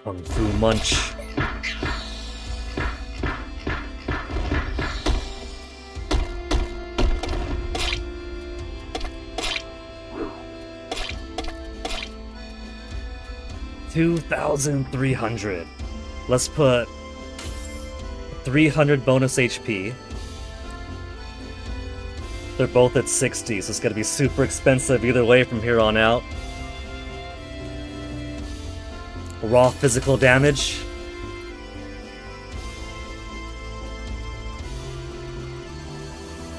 Kung Fu Munch. $2,300. Let's put 300 bonus HP. They're both at 60, so it's gonna be super expensive either way from here on out. Raw physical damage.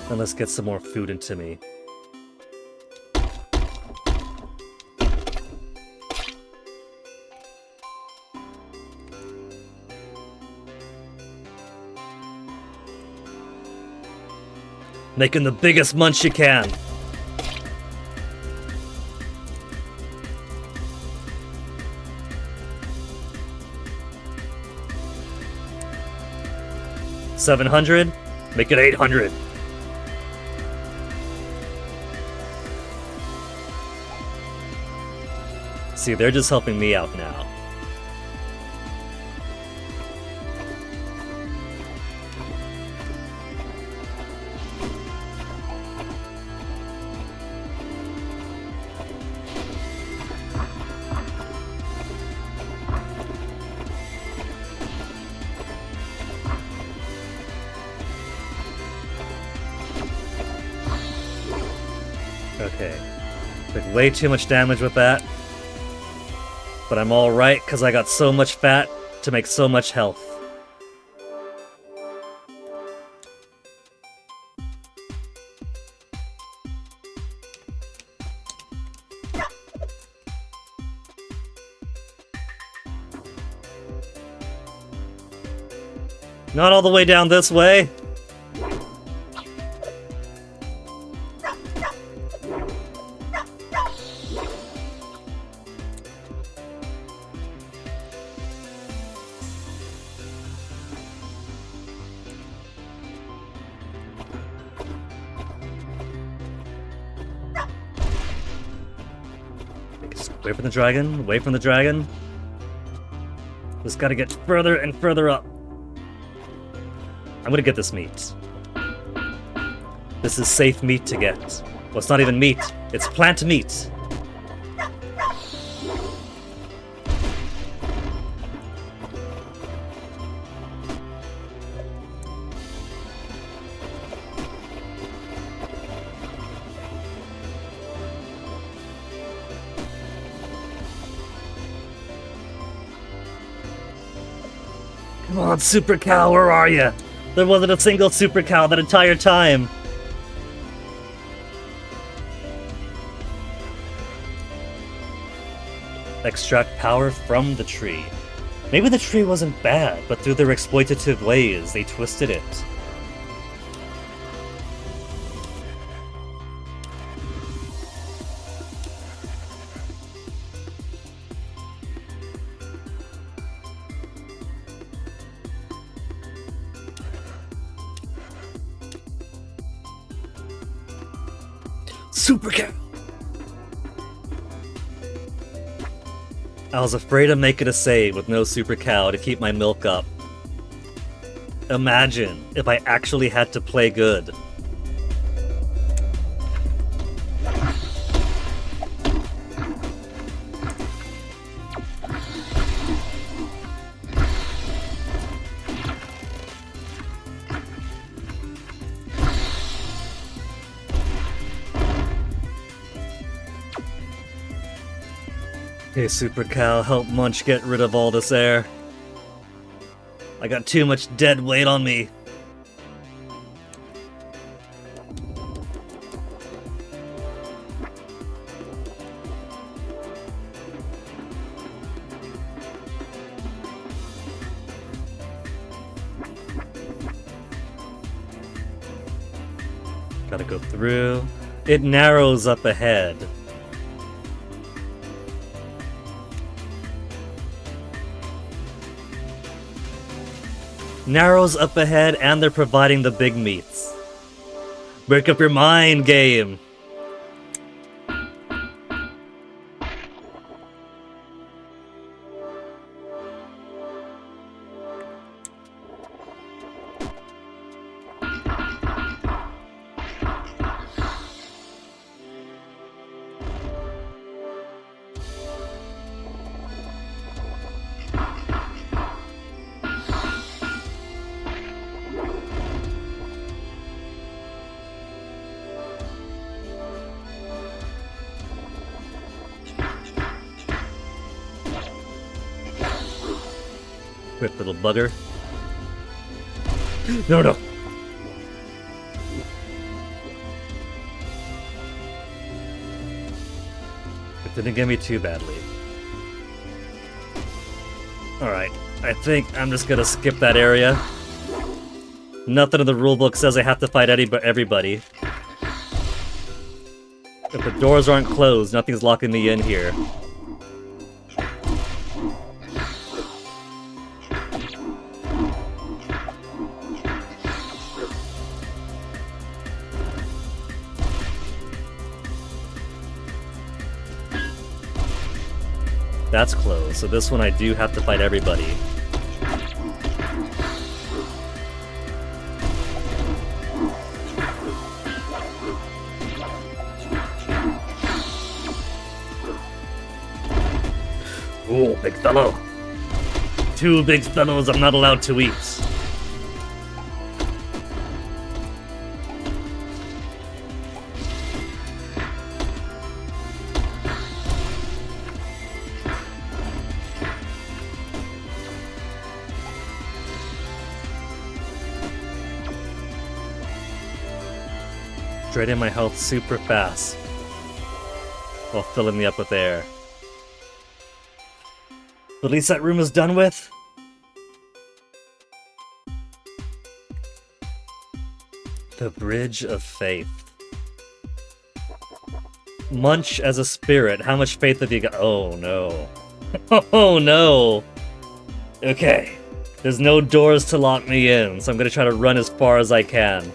And let's get some more food into me. Making the biggest munch you can. $700, make it $800. See, they're just helping me out now. Okay, took way too much damage with that, but I'm alright because I got so much fat to make so much health. Not all the way down this way. Wait for the dragon, wait for the dragon. Just gotta get further and further up. I'm gonna get this meat. This is safe meat to get. Well, it's not even meat, it's plant meat. Come on, Super Cow, where are you? There wasn't a single Super Cow that entire time. Extract power from the tree. Maybe the tree wasn't bad, but through their exploitative ways, they twisted it. Super Cow! I was afraid of making a save with no Super Cow to keep my milk up. Imagine if I actually had to play good. Hey, Super Cow, help Munch get rid of all this air. I got too much dead weight on me. Gotta go through. It narrows up ahead. Narrows up ahead, and they're providing the big meats. Break up your mind, game! Quick little bugger. No, no. It didn't get me too badly. Alright, I think I'm just gonna skip that area. Nothing in the rulebook says I have to fight everybody. If the doors aren't closed, nothing's locking me in here. That's closed, so this one I do have to fight everybody. Ooh, big fellow. Two big fellows I'm not allowed to eat. Draining my health super fast while filling me up with air. At least that room is done with. The Bridge of Faith. Munch as a spirit. How much faith have you got? Oh no. Oh no. Okay. There's no doors to lock me in, so I'm gonna try to run as far as I can.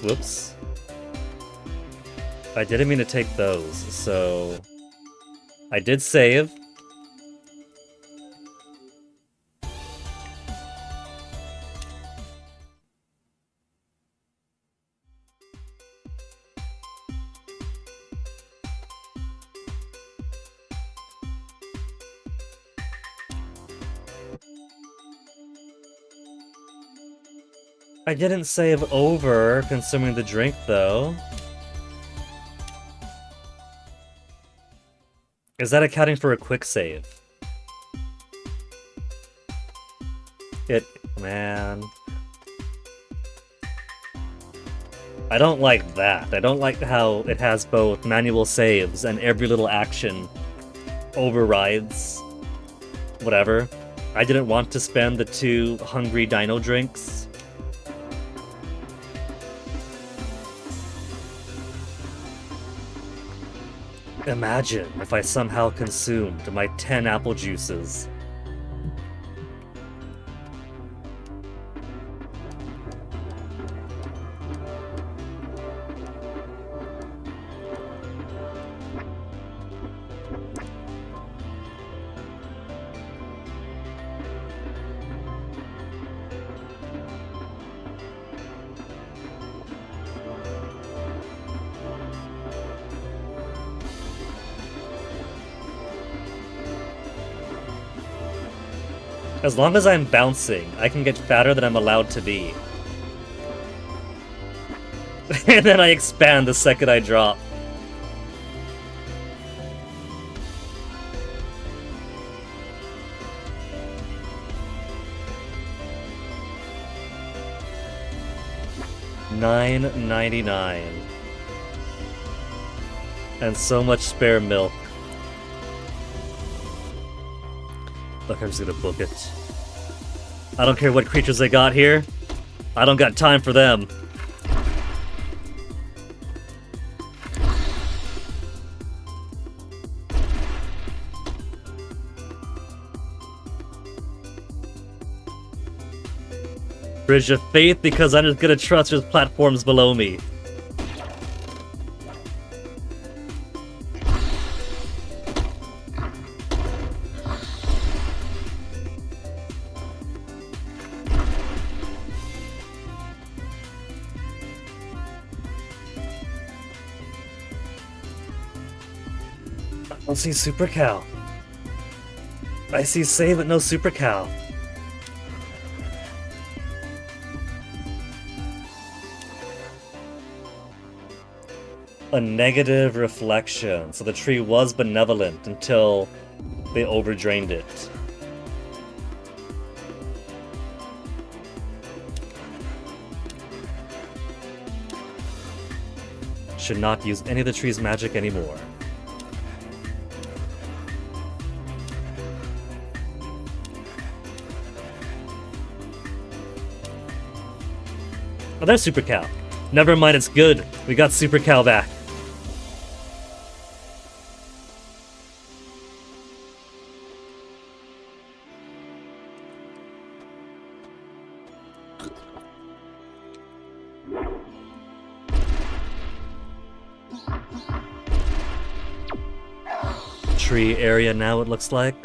Whoops. I didn't mean to take those, so... I did save. I didn't save over consuming the drink, though. Is that accounting for a quick save? Man. I don't like that. I don't like how it has both manual saves and every little action overrides whatever. I didn't want to spend the 2 hungry dino drinks. Imagine if I somehow consumed my 10 apple juices. As long as I'm bouncing, I can get fatter than I'm allowed to be. And then I expand the second I drop. $9.99. And so much spare milk. Look, I'm just gonna book it. I don't care what creatures they got here. I don't got time for them. Bridge of faith, because I'm just gonna trust there's platforms below me. I don't see Super Cow. I see save but no Super Cow. A negative reflection. So the tree was benevolent until they overdrained it. Should not use any of the tree's magic anymore. Oh, there's Super Cow. Never mind, it's good. We got Super Cow back. Tree area now, it looks like.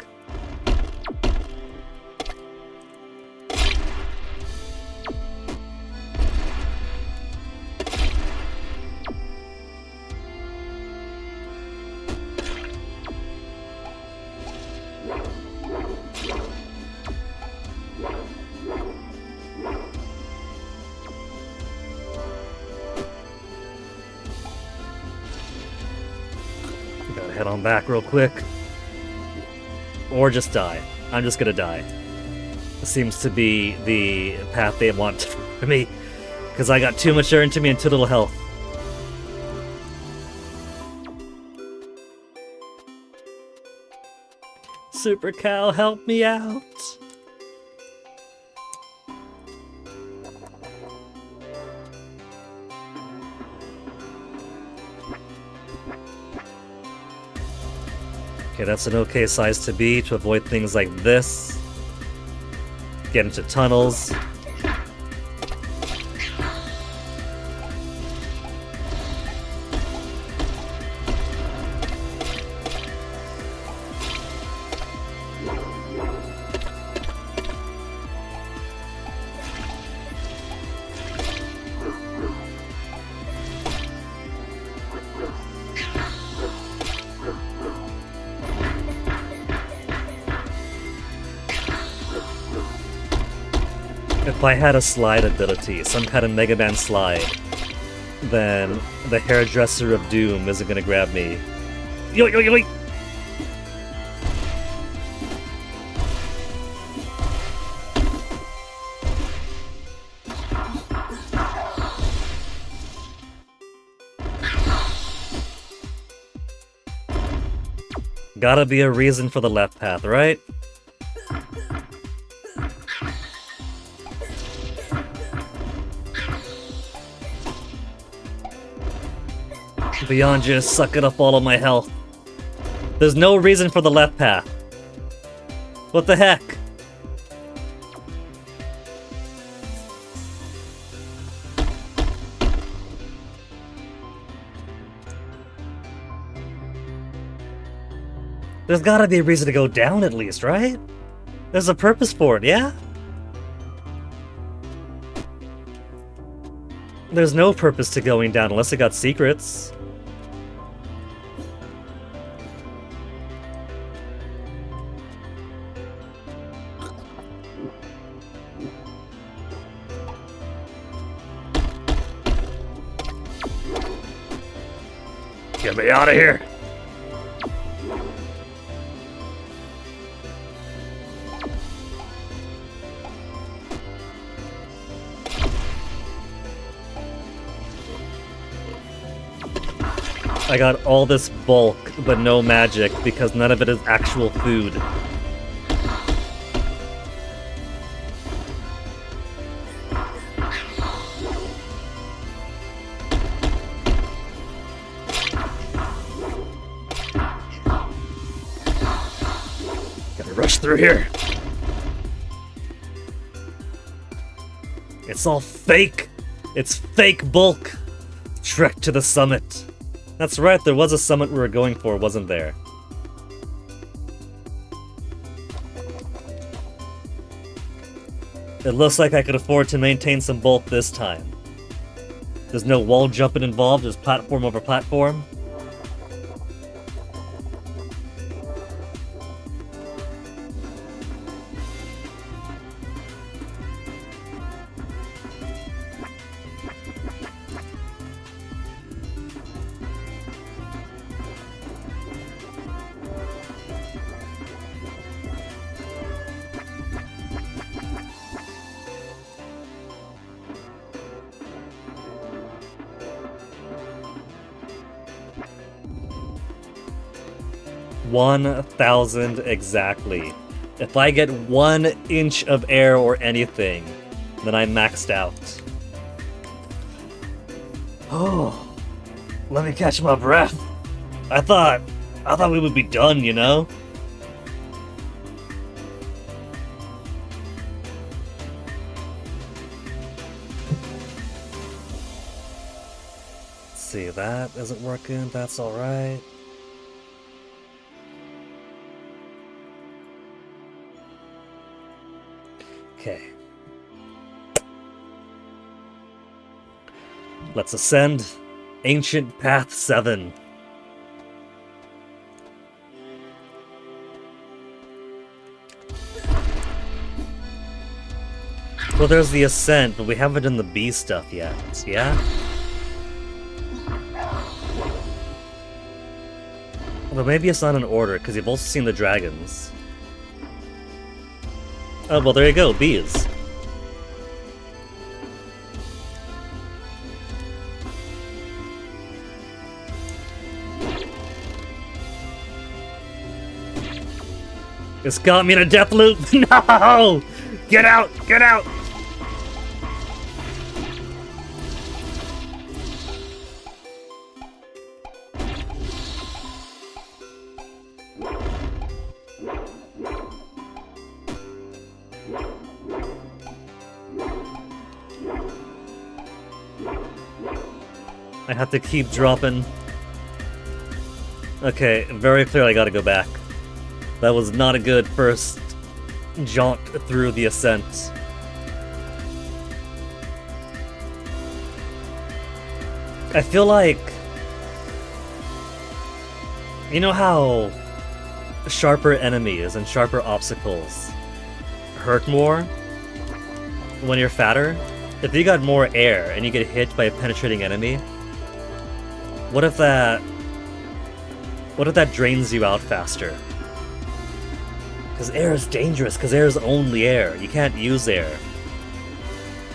Head on back real quick. Or just die. I'm just gonna die. This seems to be the path they want for me. Because I got too much air into me and too little health. Super Cow, help me out! Okay, that's an okay size to be to avoid things like this. Get into tunnels. If I had a slide ability, some kind of Mega Man slide, then the Hairdresser of Doom isn't gonna grab me. Yo, yo, yo, yo. Gotta be a reason for the left path, right? Beyond just sucking up all of my health. There's no reason for the left path. What the heck? There's gotta be a reason to go down at least, right? There's a purpose for it, yeah? There's no purpose to going down unless it got secrets. Get me out of here! I got all this bulk, but no magic, because none of it is actual food. Gotta rush through here. It's all fake! It's fake bulk! Trek to the summit. That's right, there was a summit we were going for, wasn't there? It looks like I could afford to maintain some bulk this time. There's no wall jumping involved, there's platform over platform. $1,000 exactly. If I get 1 inch of air or anything, then I'm maxed out. Oh, let me catch my breath. I thought we would be done, you know? Let's see, that isn't working, that's alright. Okay. Let's ascend Ancient Path 7. Well, there's the ascent, but we haven't done the bee stuff yet, yeah? But maybe it's not in order, because you've also seen the dragons. Oh, well, there you go, bees. It's got me in a death loop! No! Get out! Get out! I have to keep dropping. Okay, very clearly I gotta go back. That was not a good first jaunt through the ascent. I feel like... You know how sharper enemies and sharper obstacles hurt more when you're fatter? If you got more air and you get hit by a penetrating enemy, what if that drains you out faster? Because air is dangerous, because air is only air. You can't use air.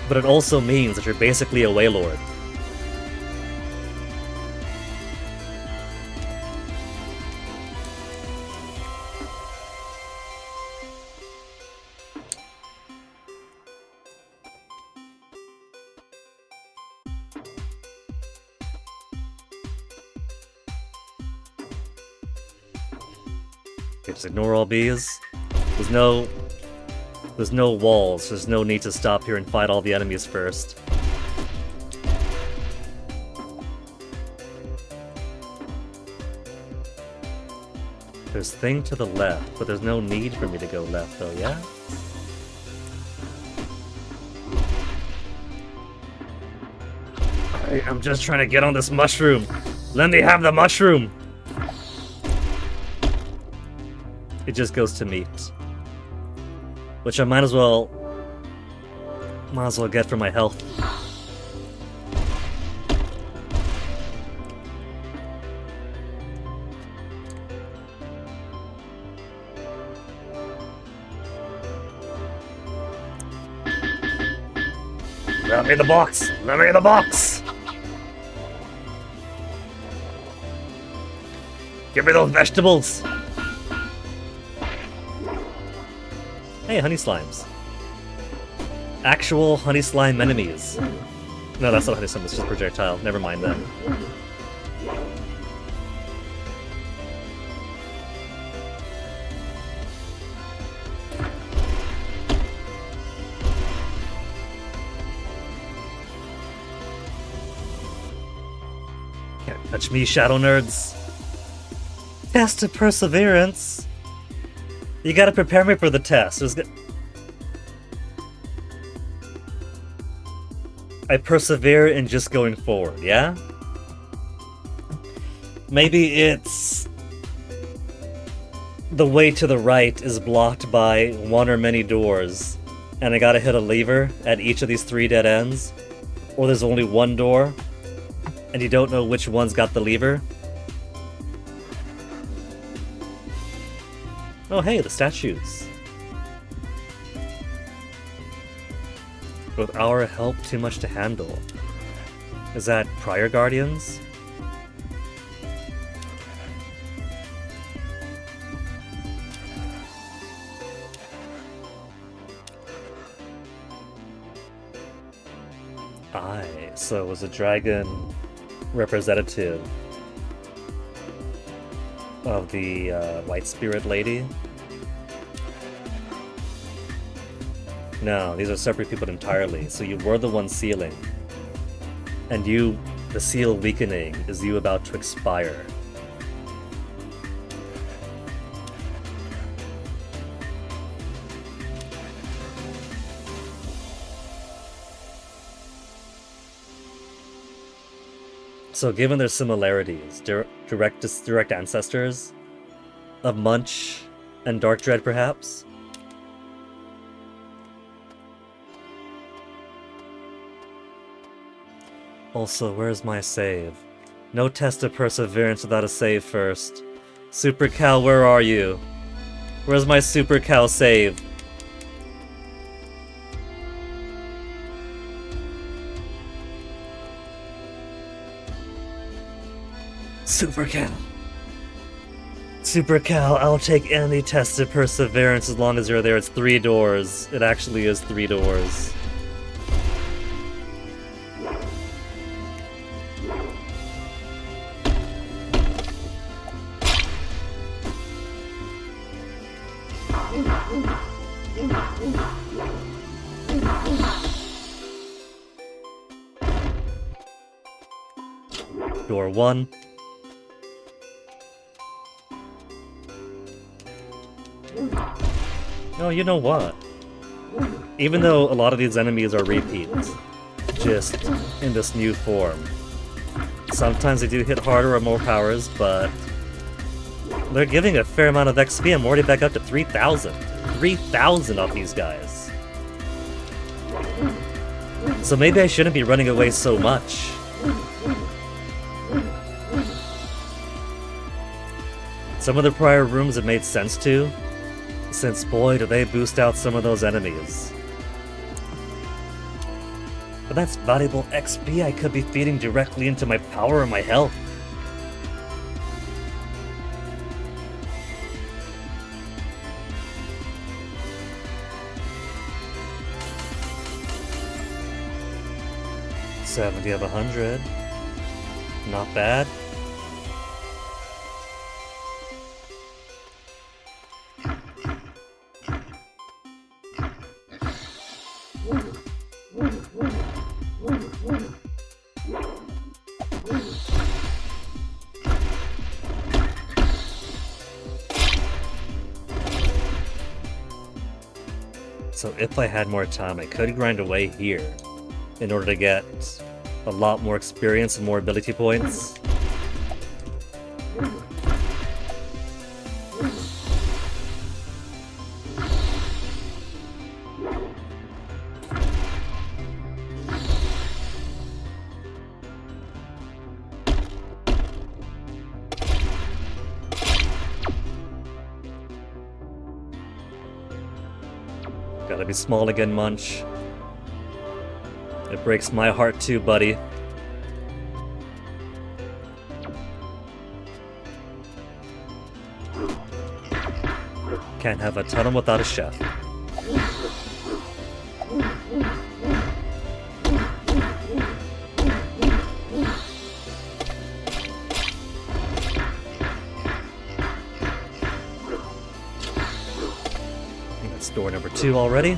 But it also means that you're basically a Waylord. Okay, just ignore all bees. There's no walls. There's no need to stop here and fight all the enemies first. There's thing to the left, but there's no need for me to go left, though, yeah? I'm just trying to get on this mushroom. Let me have the mushroom! It just goes to meat. Which I might as well get for my health. Let me the box! Let me the box! Give me those vegetables! Hey, honey slimes. Actual honey slime enemies. No, that's not honey slime, it's just projectile. Never mind that. Can't touch me, shadow nerds. Test of perseverance. You gotta prepare me for the test. I persevere in just going forward, yeah? Maybe it's the way to the right is blocked by one or many doors, and I gotta hit a lever at each of these 3 dead ends, or there's only one door, and you don't know which one's got the lever. Oh hey, the statues. With our help, too much to handle. Is that prior guardians? Aye, so it was a dragon representative of the White Spirit Lady? No, these are separate people entirely. So you were the one sealing. And you, the seal weakening, is you about to expire. So given their similarities, direct ancestors of Munch and Dark Dread perhaps? Also, where's my save? No test of perseverance without a save first. Super Cow, where are you? Where's my Super Cow save? Super Cow. Super Cow, I'll take any test of perseverance as long as you're there. It's 3 doors. It actually is 3 doors. Door 1. No, you know what? Even though a lot of these enemies are repeats, just in this new form, sometimes they do hit harder or more powers, but they're giving a fair amount of XP. I'm already back up to 3,000. 3,000 off these guys. So maybe I shouldn't be running away so much. Some of the prior rooms it made sense to, since boy do they boost out some of those enemies. But that's valuable XP I could be feeding directly into my power and my health. $70 of 100. Not bad. So if I had more time, I could grind away here in order to get a lot more experience and more ability points. Gotta be small again, Munch. It breaks my heart too, buddy. Can't have a tunnel without a chef. That's door number 2 already.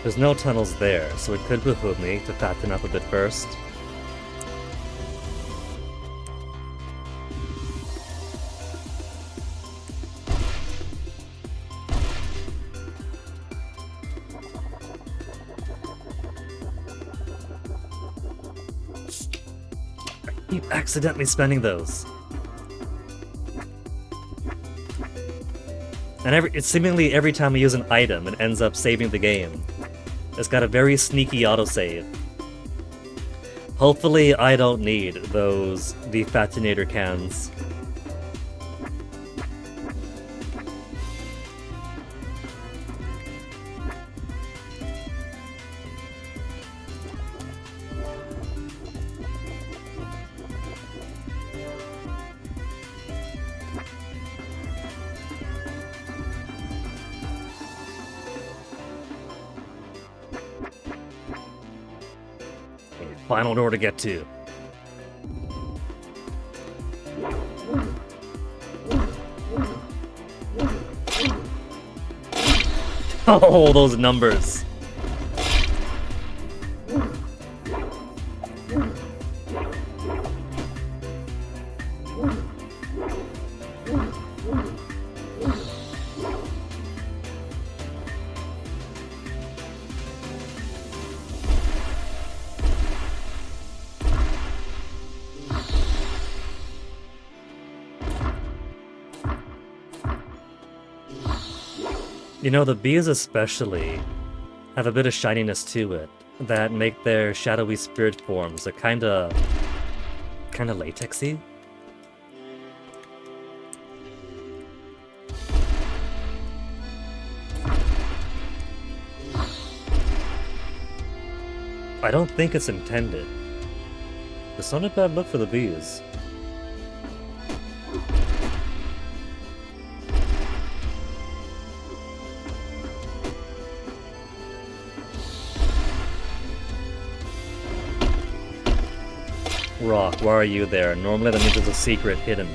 There's no tunnels there, so it could behoove me to fatten up a bit first. I keep accidentally spending those. And it's seemingly every time I use an item, it ends up saving the game. It's got a very sneaky autosave. Hopefully I don't need those defatinator cans. Final door to get to. Oh, those numbers. You know, the bees especially have a bit of shininess to it that make their shadowy spirit forms a kinda latexy. I don't think it's intended. It's not a bad look for the bees. Rock, why are you there? Normally that means there's a secret hidden.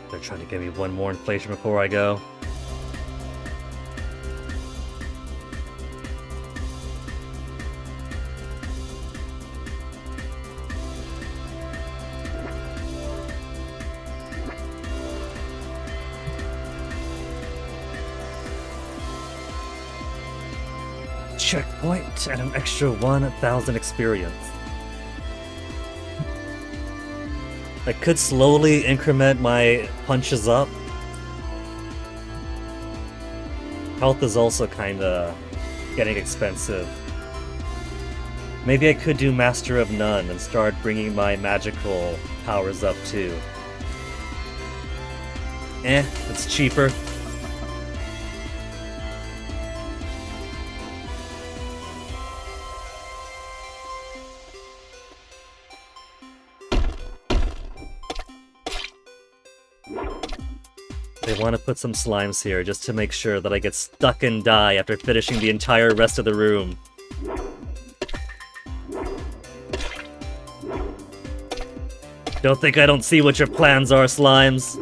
They're trying to give me one more inflation before I go. Checkpoint and an extra 1,000 experience. I could slowly increment my punches up. Health is also kinda getting expensive. Maybe I could do Master of None and start bringing my magical powers up too. It's cheaper. They want to put some slimes here just to make sure that I get stuck and die after finishing the entire rest of the room. Don't think I don't see what your plans are, slimes.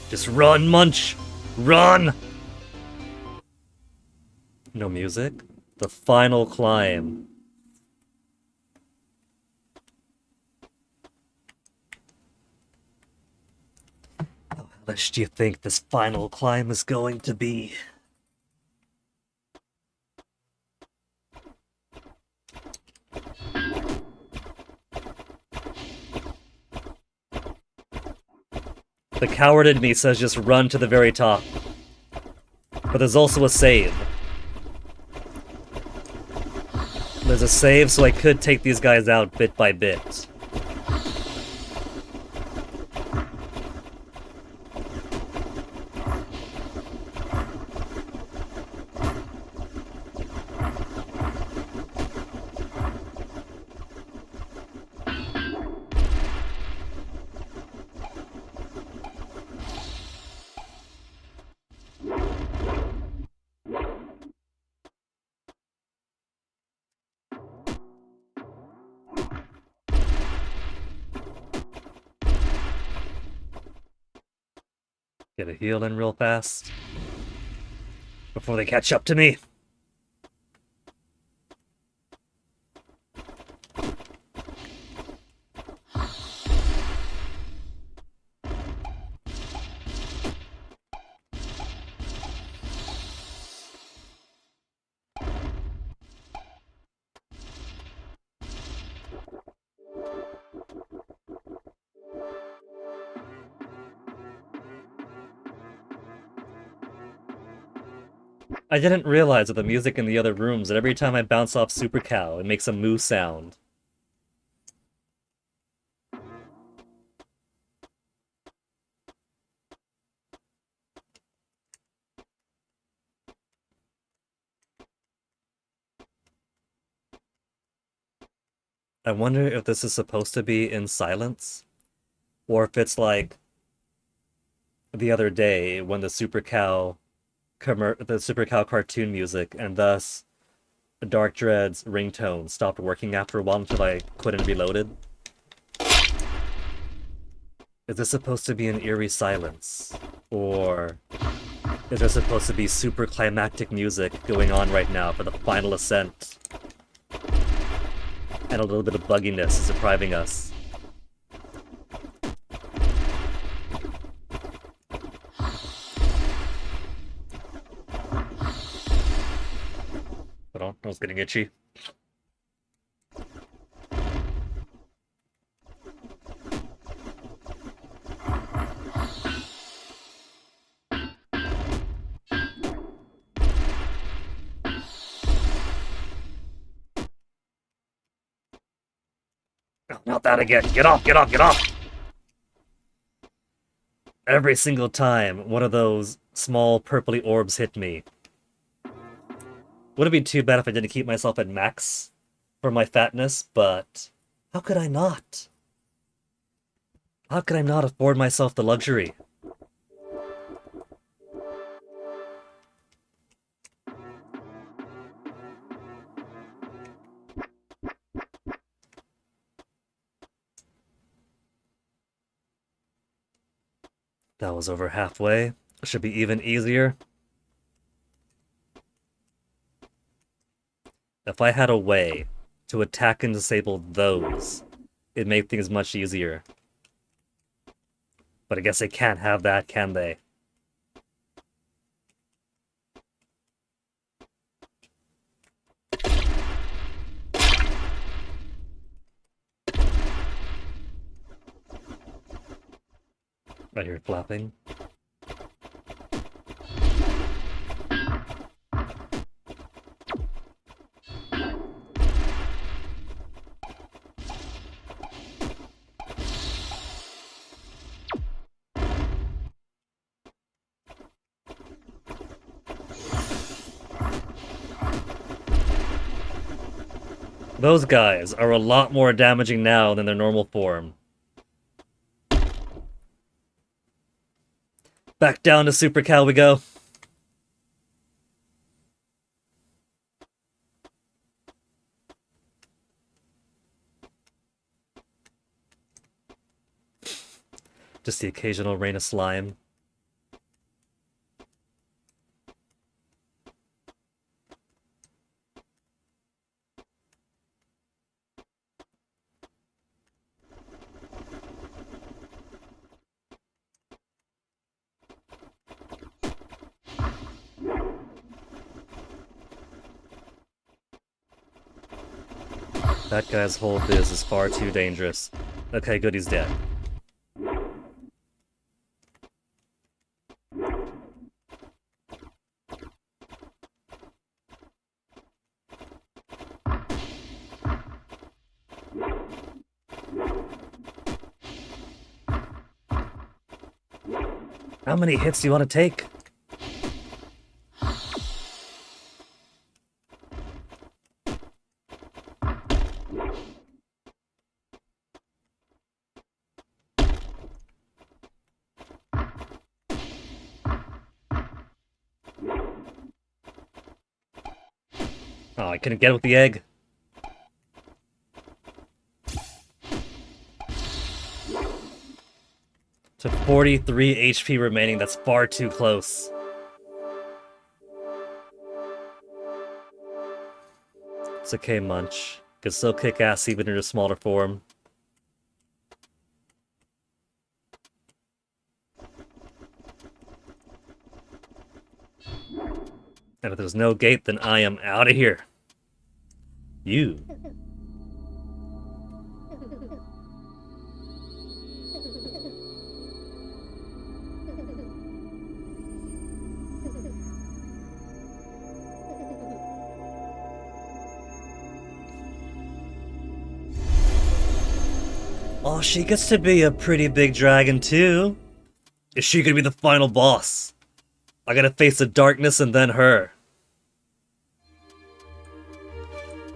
Just run, Munch! Run! No music? The final climb. How hellish do you think this final climb is going to be? The coward in me says just run to the very top. But there's also a save. There's a save, so I could take these guys out bit by bit. Get a heal in real fast before they catch up to me. I didn't realize with the music in the other rooms that every time I bounce off Super Cow, it makes a moo sound. I wonder if this is supposed to be in silence, or if it's like the other day when the Super Cow cartoon music, and thus Dark Dread's ringtone stopped working after a while until I quit and reloaded. Is this supposed to be an eerie silence? Or is there supposed to be super climactic music going on right now for the final ascent? And a little bit of bugginess is depriving us. Hold on, I was getting itchy. Oh, not that again. Get off, get off, get off! Every single time one of those small purpley orbs hit me. Wouldn't be too bad if I didn't keep myself at max for my fatness, but how could I not? How could I not afford myself the luxury? That was over halfway. Should be even easier. If I had a way to attack and disable those, it'd make things much easier. But I guess they can't have that, can they? Right here, flapping. Those guys are a lot more damaging now than their normal form. Back down to Super Cal we go. Just the occasional rain of slime. That guy's whole biz is far too dangerous. Okay, good, he's dead. How many hits do you want to take? Oh, I couldn't get it with the egg. To 43 HP remaining, that's far too close. It's okay, Munch. Can still kick ass even in a smaller form. And if there's no gate, then I am out of here. You. Oh, she gets to be a pretty big dragon too. Is she gonna be the final boss? I gotta face the darkness and then her.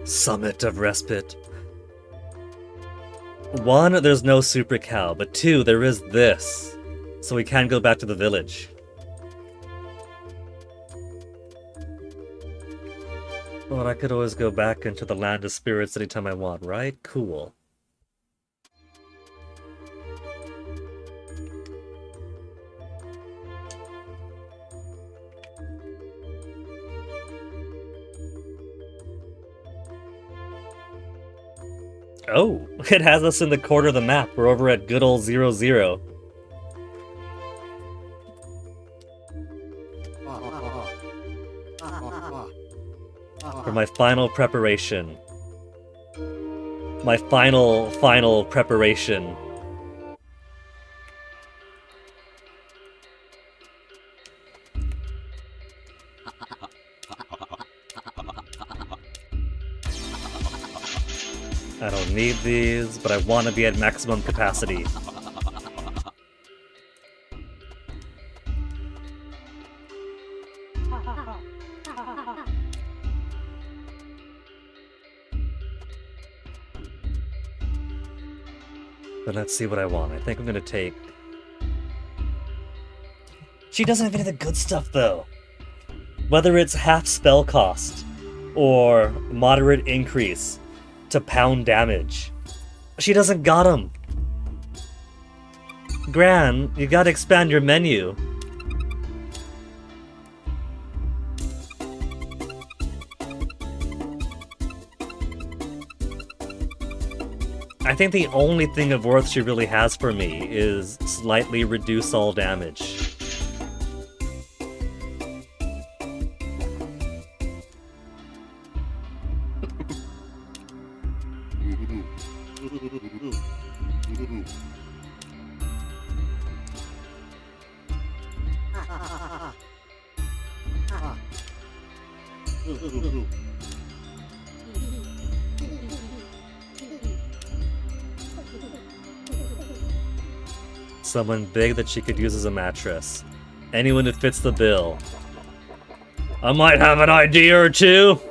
Summit of Respite. 1, there's no Super Cow, but 2, there is this. So we can go back to the village. But I could always go back into the Land of Spirits anytime I want, right? Cool. Oh, it has us in the corner of the map. We're over at good old 0-0. For my final preparation. My final preparation. I don't need these, but I want to be at maximum capacity. But let's see what I want. I think I'm gonna take... She doesn't have any of the good stuff, though. Whether it's half spell cost, or moderate increase to pound damage. She doesn't got them. Gran, you gotta expand your menu. I think the only thing of worth she really has for me is slightly reduce all damage. Someone big that she could use as a mattress. Anyone who fits the bill. I might have an idea or two.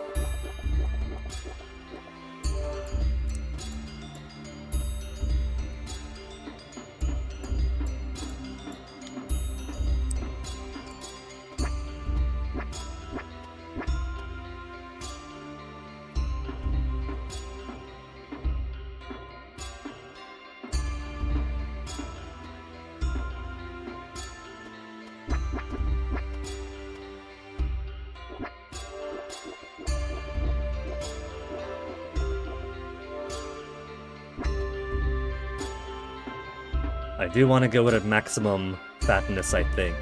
I do want to go with a maximum fatness, I think.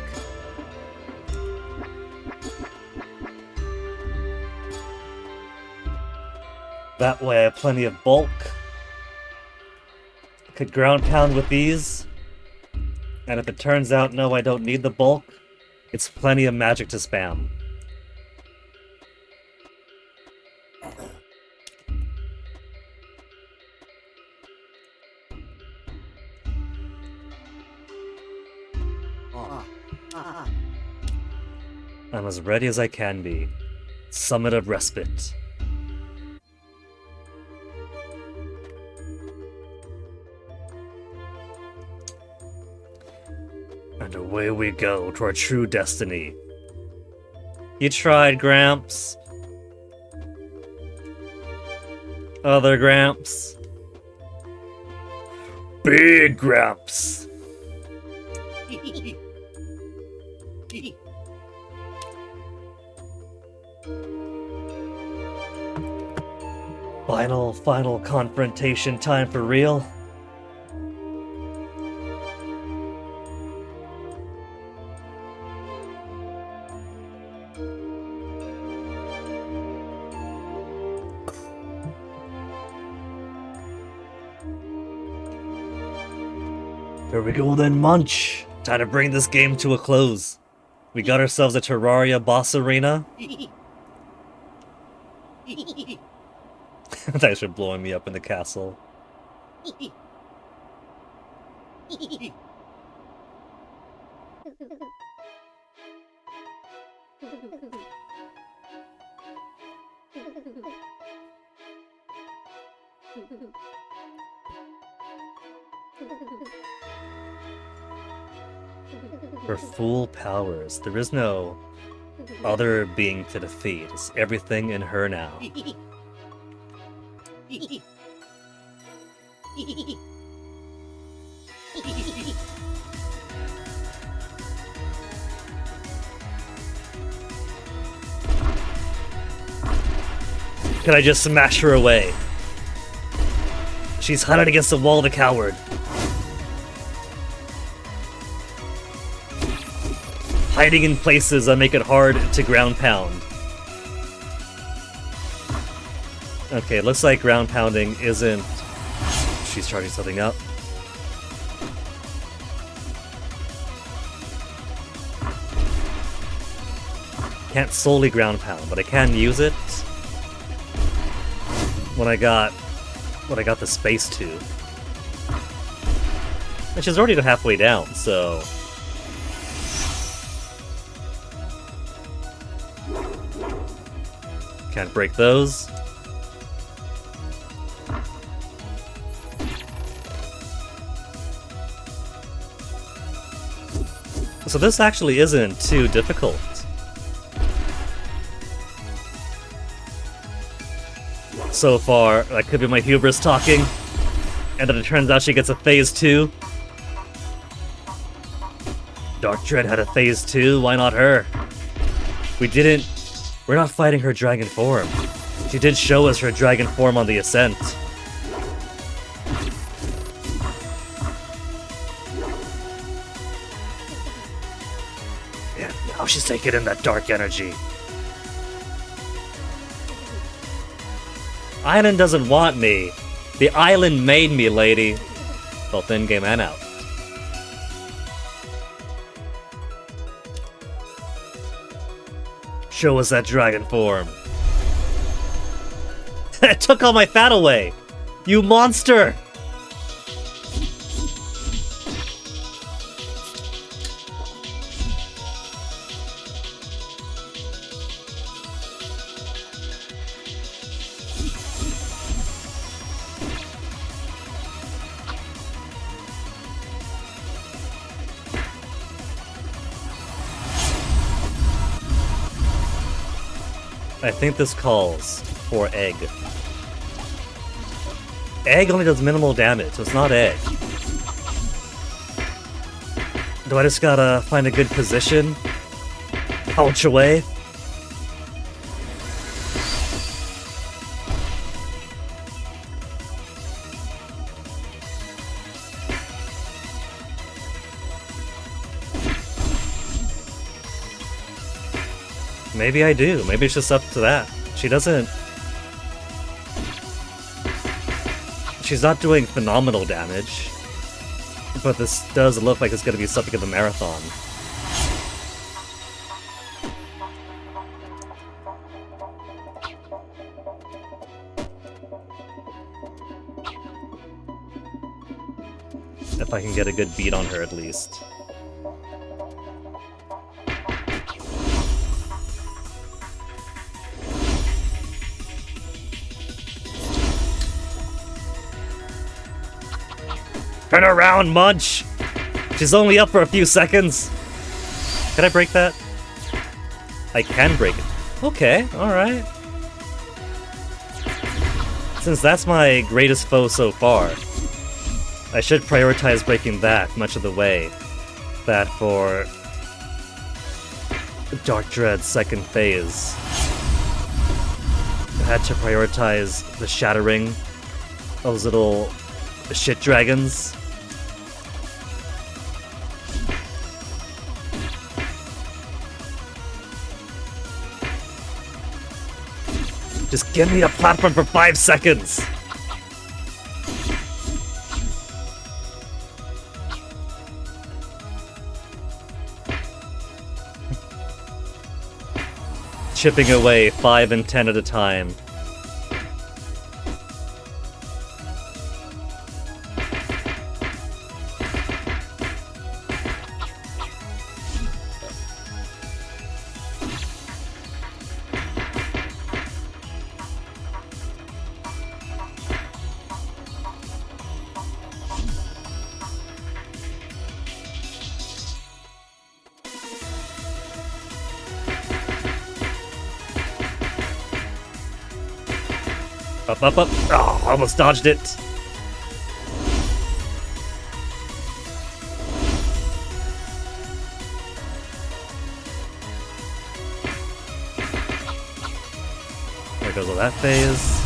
That way I have plenty of bulk. Could ground pound with these. And if it turns out, no, I don't need the bulk, it's plenty of magic to spam. I'm as ready as I can be. Summit of Respite. And away we go to our true destiny. You tried, Gramps. Other Gramps. Big Gramps. Final confrontation time for real. Here we go then, Munch. Time to bring this game to a close. We got ourselves a Terraria boss arena. Thanks for blowing me up in the castle. Her full powers. There is no other being to defeat. It's everything in her now. Can I just smash her away? She's hiding against the wall, the coward. Hiding in places that make it hard to ground pound. Okay, it looks like ground pounding isn't... She's charging something up. Can't solely ground pound, but I can use it when I got the space to. And she's already halfway down, so... Can't break those. So this actually isn't too difficult. So far, that could be my hubris talking. And then it turns out she gets a phase 2. Dark Dread had a phase 2, why not her? We're not fighting her dragon form. She did show us her dragon form on the Ascent. Yeah, now she's taking in that dark energy. Island doesn't want me. The island made me, lady. Both in-game and out. Show us that dragon form. It took all my fat away! You monster! I think this calls for egg. Egg only does minimal damage, so it's not egg. Do I just gotta find a good position? Pouch away? Maybe I do. Maybe it's just up to that. She doesn't... She's not doing phenomenal damage. But this does look like it's going to be something of a marathon. If I can get a good beat on her at least. Turn around, Munch! She's only up for a few seconds. Can I break that? I can break it. Okay, alright. Since that's my greatest foe so far, I should prioritize breaking that much of the way. That for Dark Dread's second phase. I had to prioritize the shattering of those little shit dragons. Just give me a platform for 5 seconds! Chipping away 5 and 10 at a time. Up, up, up. Oh, almost dodged it. There goes all that phase.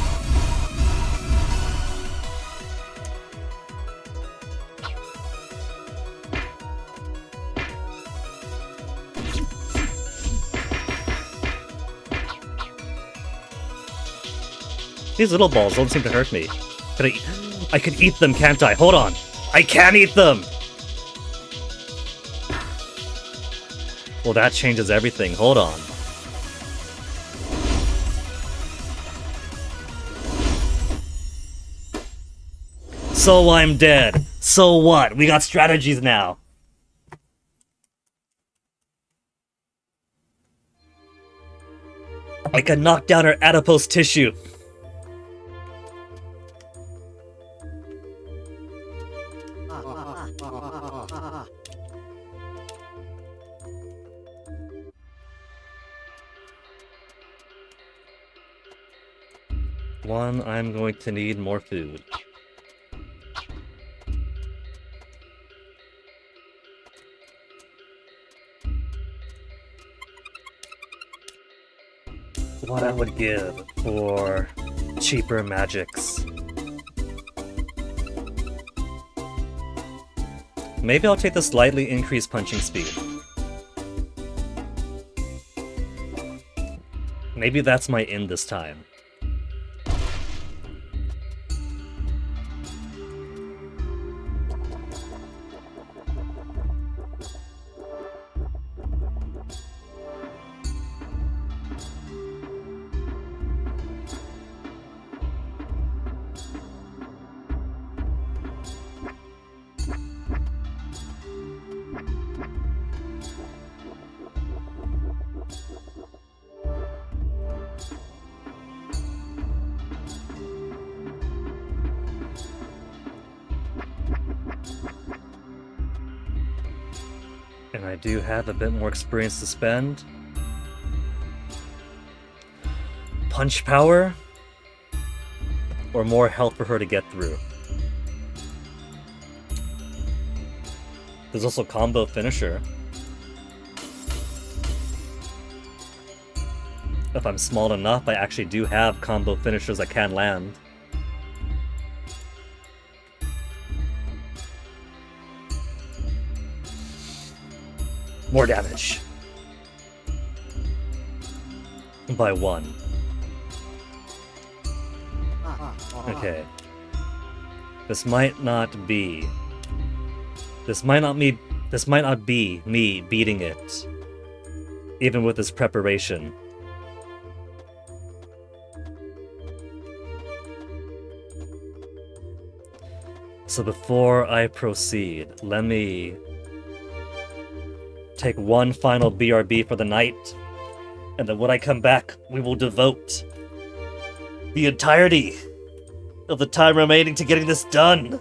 These little balls don't seem to hurt me. I can eat them, can't I? Hold on. I can eat them! Well, that changes everything. Hold on. So I'm dead. So what? We got strategies now. I can knock down her adipose tissue. One, I'm going to need more food. What I would give for cheaper magics. Maybe I'll take the slightly increased punching speed. Maybe that's my in this time. And I do have a bit more experience to spend. Punch power, or more health for her to get through. There's also combo finisher. If I'm small enough, I actually do have combo finishers that can land. More damage. by 1. Okay. This might not be... This might not be me beating it, even with this preparation. So before I proceed, let me take one final BRB for the night, and then when I come back, we will devote the entirety of the time remaining to getting this done.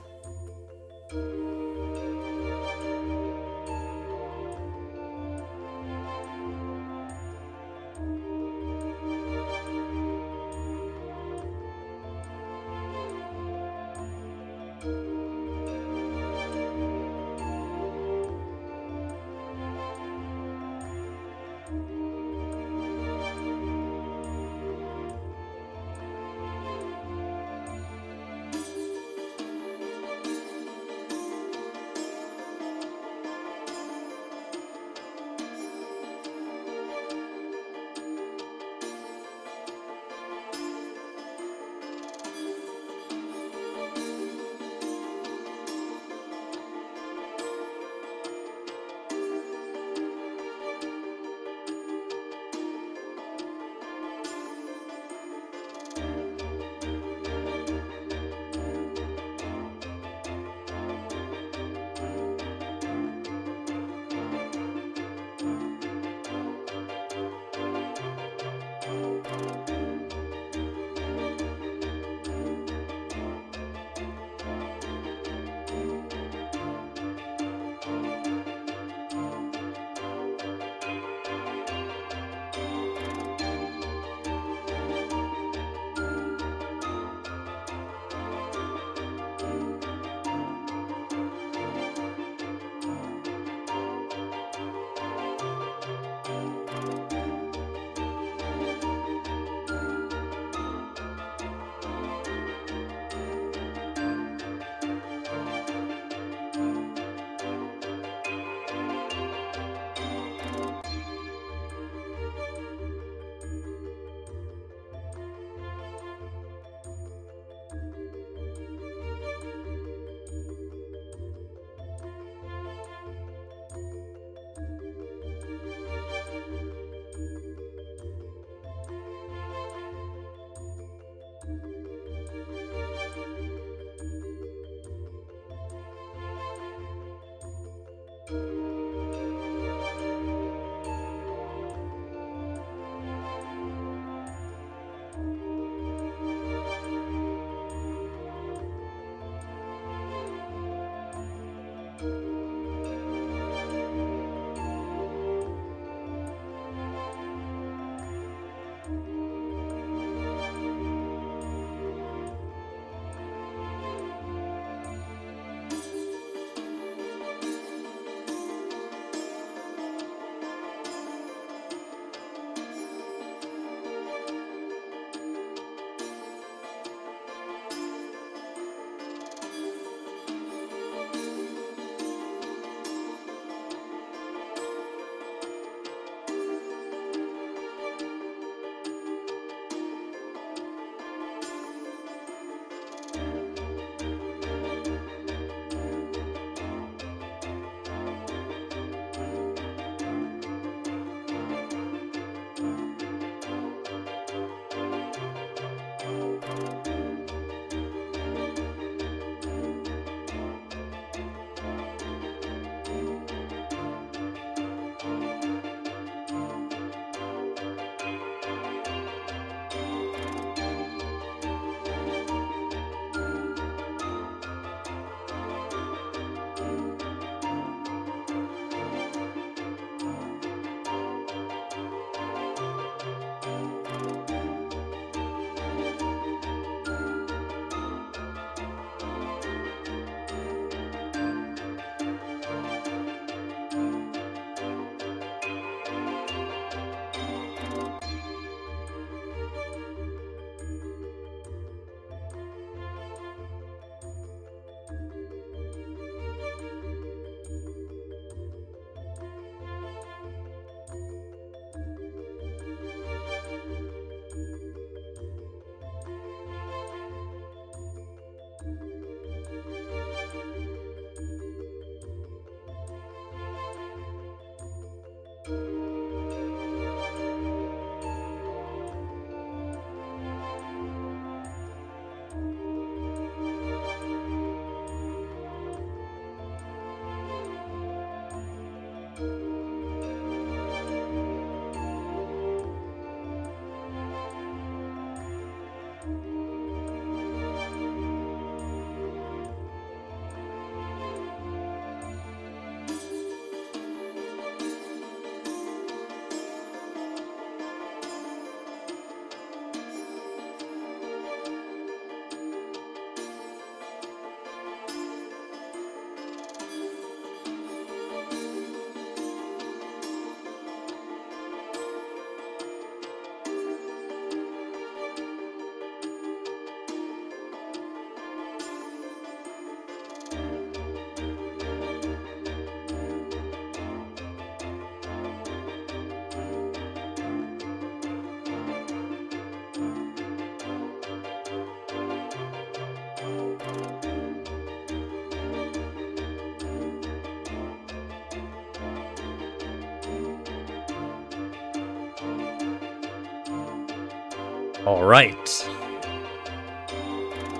Alright.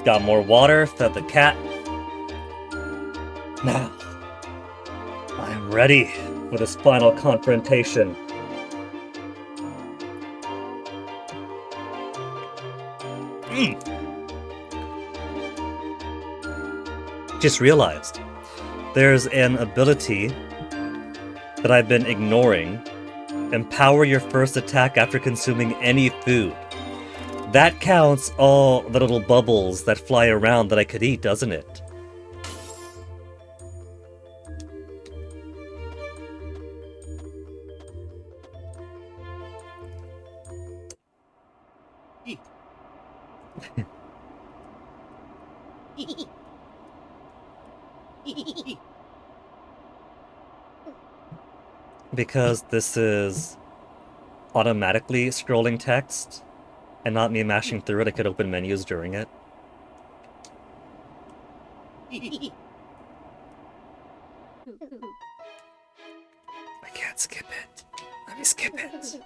Got more water, fed the cat. Now, I'm ready for this final confrontation. Just realized there's an ability that I've been ignoring. Empower your first attack after consuming any food. That counts all the little bubbles that fly around that I could eat, doesn't it? Because this is automatically scrolling text and not me mashing through it, I could open menus during it. I can't skip it. Let me skip it.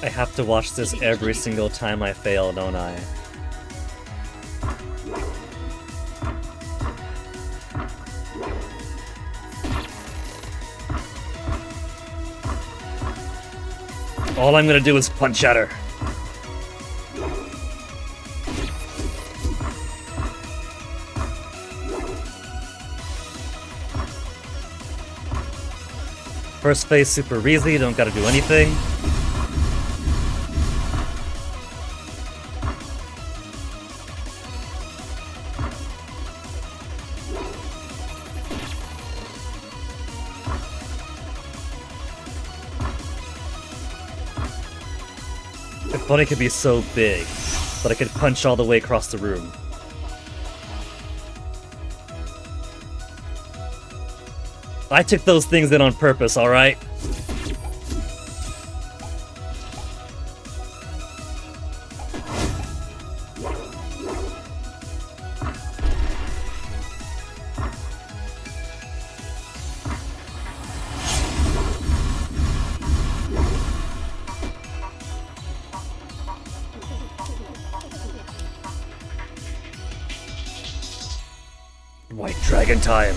I have to watch this every single time I fail, don't I? All I'm gonna do is punch at her. First phase super easy, don't gotta do anything. If only it could be so big that I could punch all the way across the room. I took those things in on purpose, alright? White Dragon time.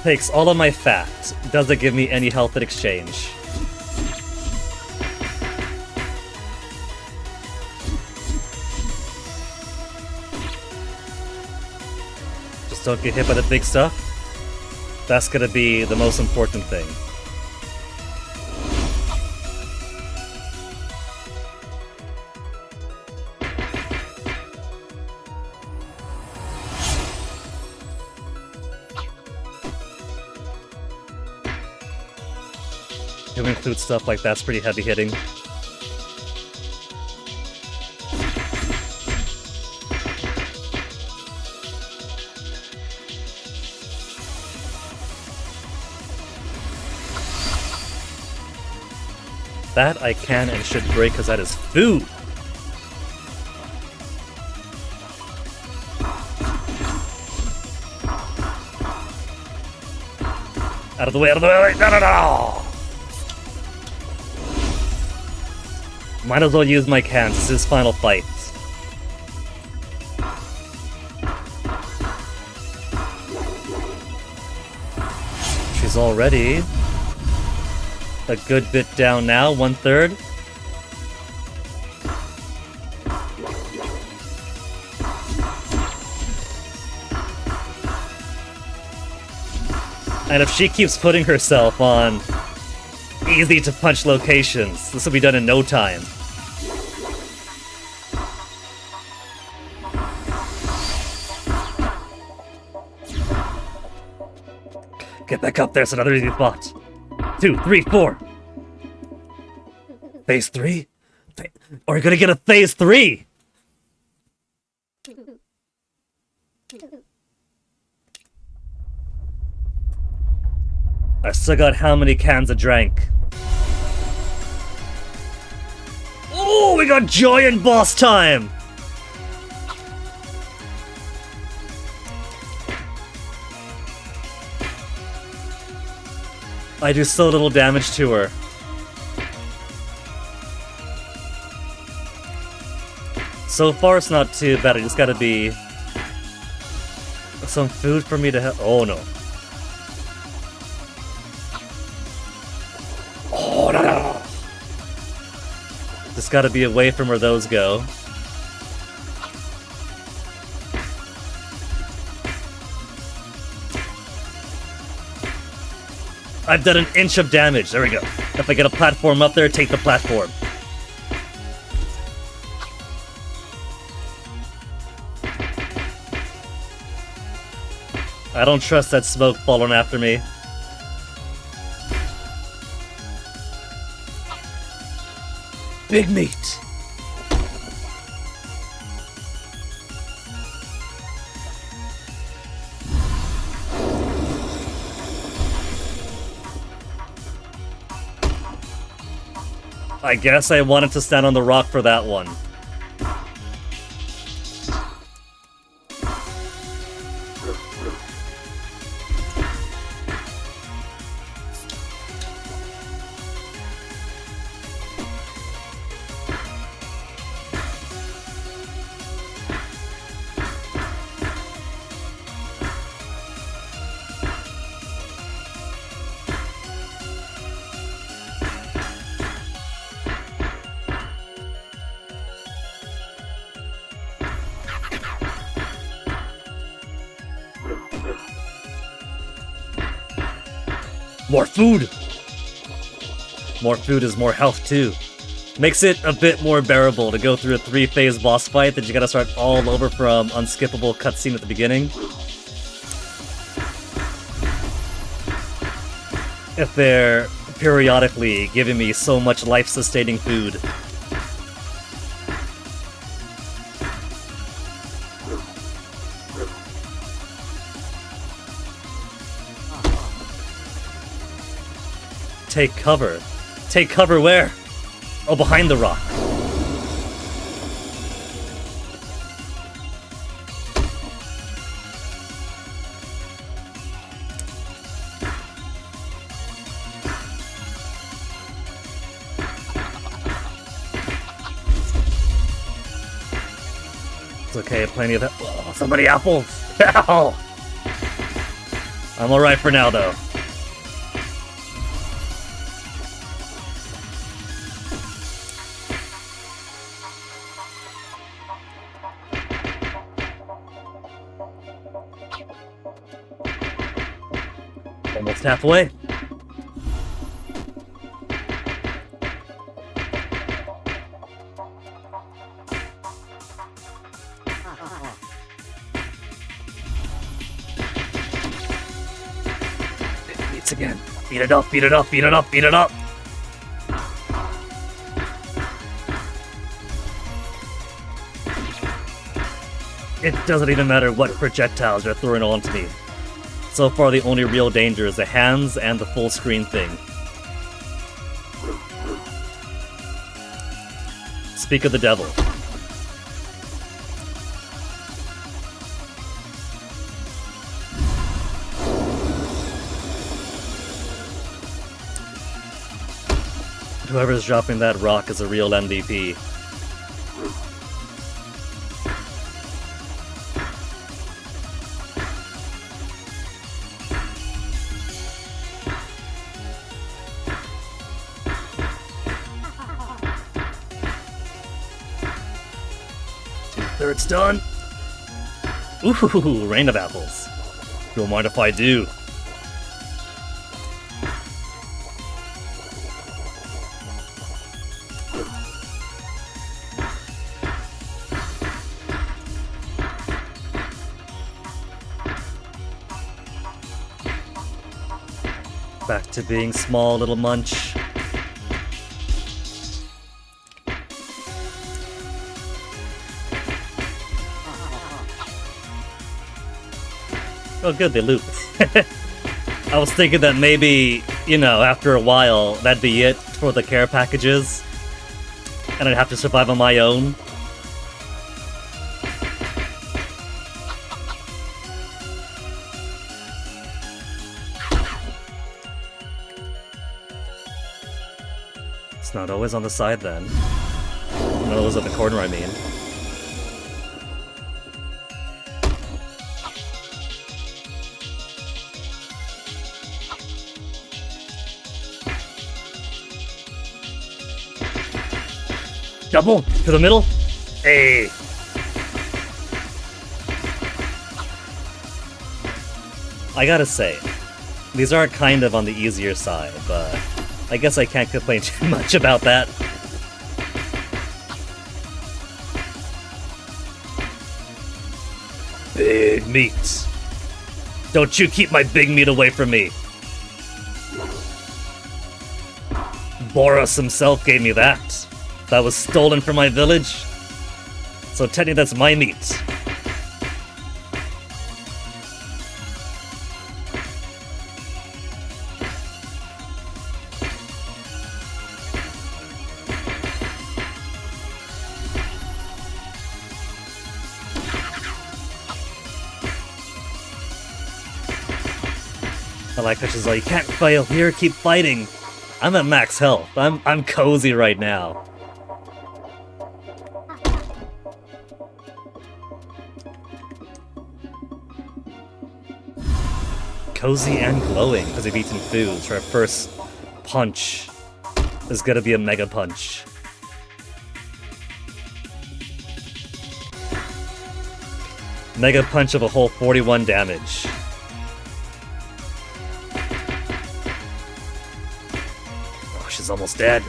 Takes all of my fat. Doesn't give me any health in exchange. Just don't get hit by the big stuff. That's gonna be the most important thing. To include stuff like that's pretty heavy hitting. That I can and should break because that is food. Out of the way, out of the way, no, no, no! Might as well use my cans. This is his final fight. She's already a good bit down now, 1/3. And if she keeps putting herself on easy to punch locations, this will be done in no time. Get back up there, it's another easy spot. 2, 3, 4. Phase 3? Are we gonna get a phase 3? I still got how many cans of drink? Oh, we got giant boss time! I do so little damage to her. So far, it's not too bad. I just gotta be some food for me to have. Oh no. Oh no. Just gotta be away from where those go. I've done an inch of damage. There we go. If I get a platform up there, take the platform. I don't trust that smoke following after me. Big meat. I guess I wanted to stand on the rock for that one. More food! More food is more health too. Makes it a bit more bearable to go through a 3-phase boss fight that you gotta start all over from unskippable cutscene at the beginning. If they're periodically giving me so much life-sustaining food. Take cover. Take cover where? Oh, behind the rock. It's okay, plenty of that. Oh, so many apples! Ow! I'm alright for now, though. Almost halfway. It beats again. Beat it up, beat it up, beat it up, beat it up. It doesn't even matter what projectiles you're throwing onto me. So far, the only real danger is the hands and the full screen thing. Speak of the devil. Whoever's dropping that rock is a real MVP. It's done. Ooh, rain of apples. Don't mind if I do. Back to being small little Munch. Oh good, they loop. I was thinking that maybe, you know, after a while, that'd be it for the care packages. And I'd have to survive on my own. It's not always on the side then. Not always at the corner, I mean. Double to the middle. Hey. I gotta say, these are kind of on the easier side, but I guess I can't complain too much about that. Big meat. Don't you keep my big meat away from me. Boris himself gave me that. That was stolen from my village. So technically that's my meat. I like how she's like, you can't fail here, keep fighting. I'm at max health. I'm cozy right now. Cozy and glowing because we've eaten food, so our first punch is gonna be a mega punch. Mega punch of a whole 41 damage. Oh, she's almost dead.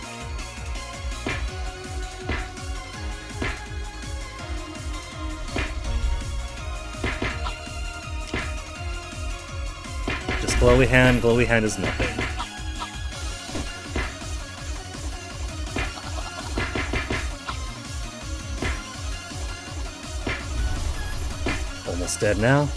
Glowy hand is nothing. Almost dead now.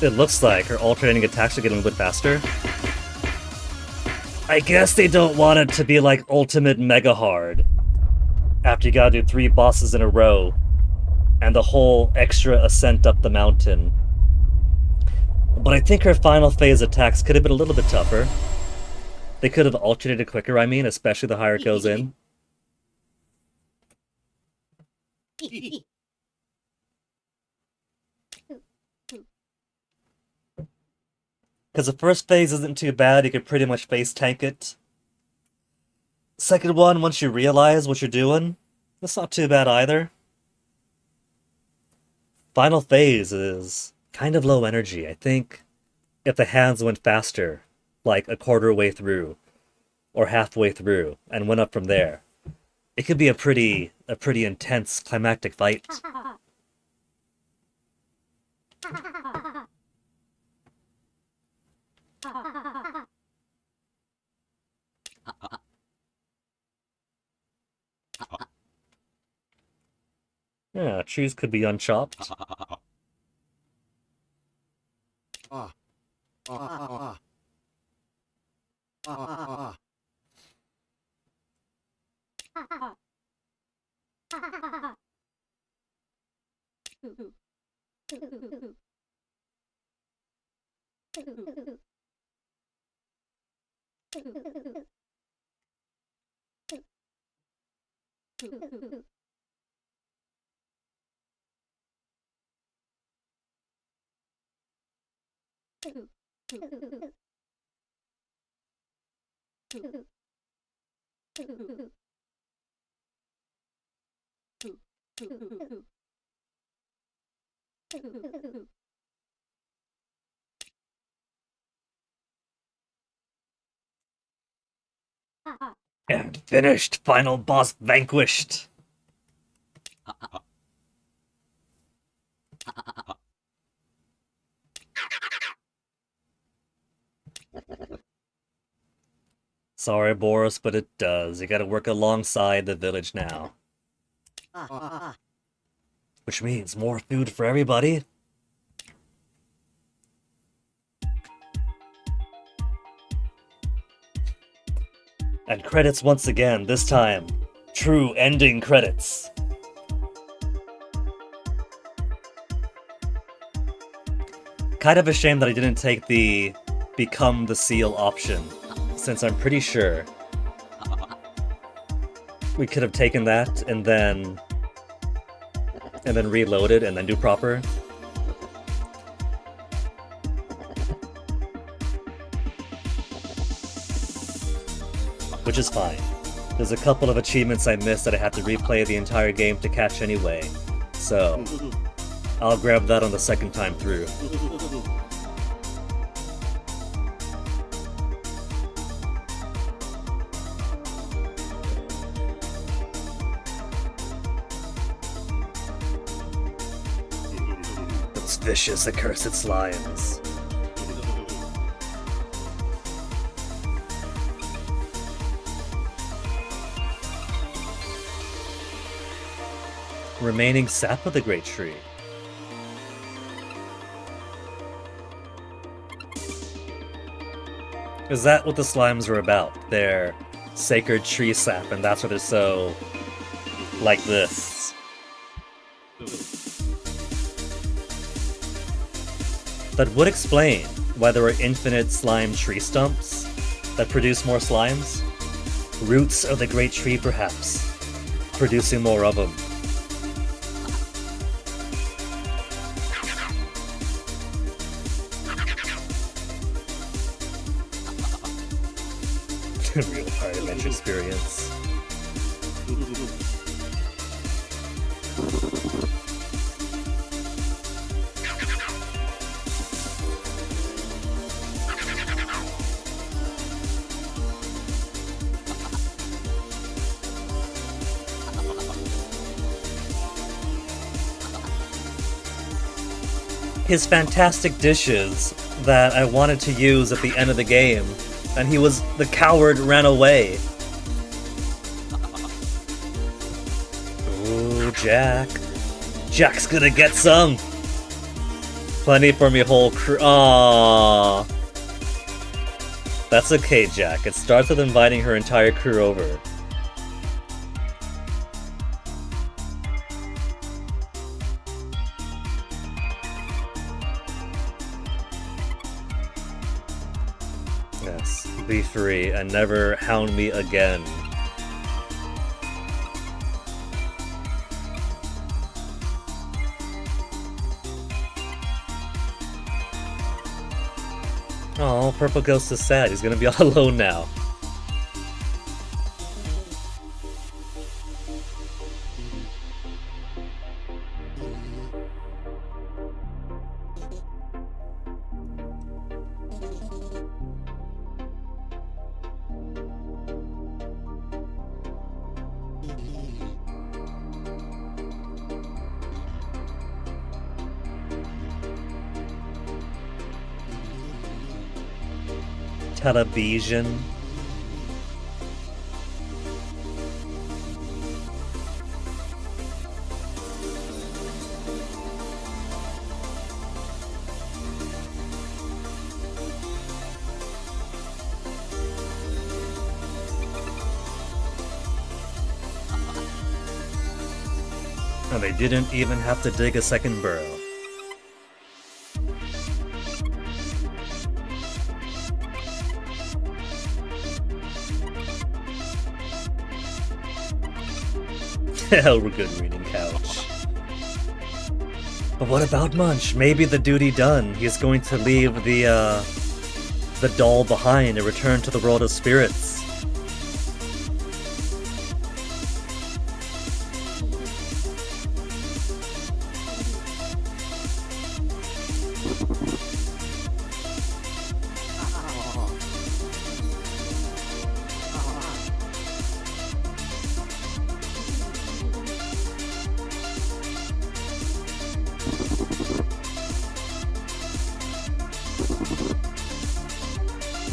It looks like her alternating attacks are getting a bit faster. I guess they don't want it to be like ultimate mega hard. After you gotta do 3 bosses in a row. And the whole extra ascent up the mountain. But I think her final phase attacks could have been a little bit tougher. They could have alternated quicker, I mean, especially the higher it goes in. Because the first phase isn't too bad, you could pretty much face tank it. Second one, once you realize what you're doing, that's not too bad either. Final phase is kind of low energy. I think if the hands went faster, like a quarter way through, or halfway through, and went up from there, it could be a pretty intense climactic fight. Yeah, trees could be unchopped. And finished! Final boss vanquished! Sorry, Boris, but it does. You gotta work alongside the village now. Which means more food for everybody. And credits once again, this time. True ending credits. Kind of a shame that I didn't take the Become the Seal option, since I'm pretty sure we could have taken that and then reloaded and then do proper. Which is fine. There's a couple of achievements I missed that I had to replay the entire game to catch anyway, so I'll grab that on the second time through. Those vicious, accursed slimes. Remaining sap of the great tree. Is that what the slimes were about? They're sacred tree sap, and that's why they're so like this. That would explain why there were infinite slime tree stumps that produce more slimes. Roots of the great tree, perhaps, producing more of them. Real Pirate Adventure experience. His fantastic dishes that I wanted to use at the end of the game, and the coward ran away. Ooh, Jack. Jack's gonna get some! Plenty for me whole crew. Aww. That's okay, Jack. It starts with inviting her entire crew over. Yes, be free and never hound me again. Oh, Purple Ghost is sad. He's gonna be all alone now. Television. And they didn't even have to dig a second burrow. Hell, we're good reading couch. But what about Munch? Maybe the duty done. He's going to leave the doll behind and return to the world of spirits.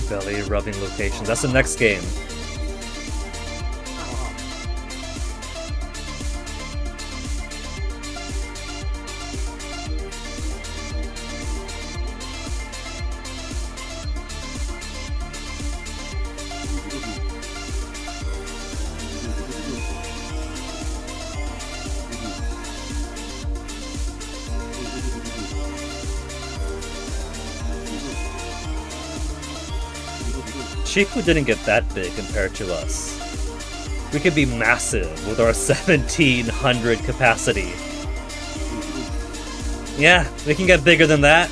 Belly rubbing location. That's the next game. Shifu didn't get that big compared to us. We could be massive with our 1700 capacity. Yeah, we can get bigger than that.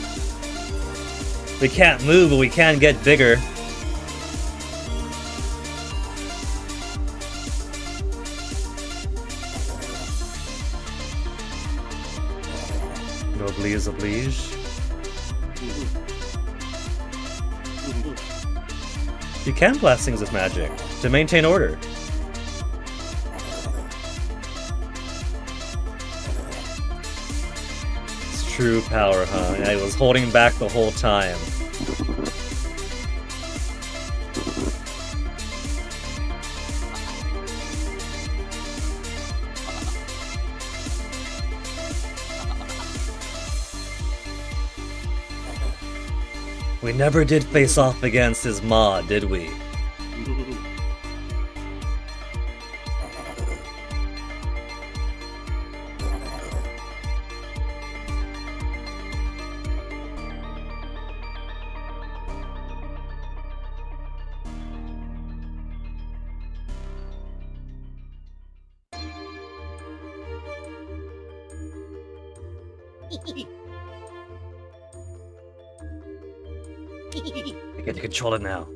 We can't move, but we can get bigger. Oblige, oblige. You can blast things with magic to maintain order. It's true power, huh? I was holding back the whole time. We never did face off against his ma, did we? I get to control it now.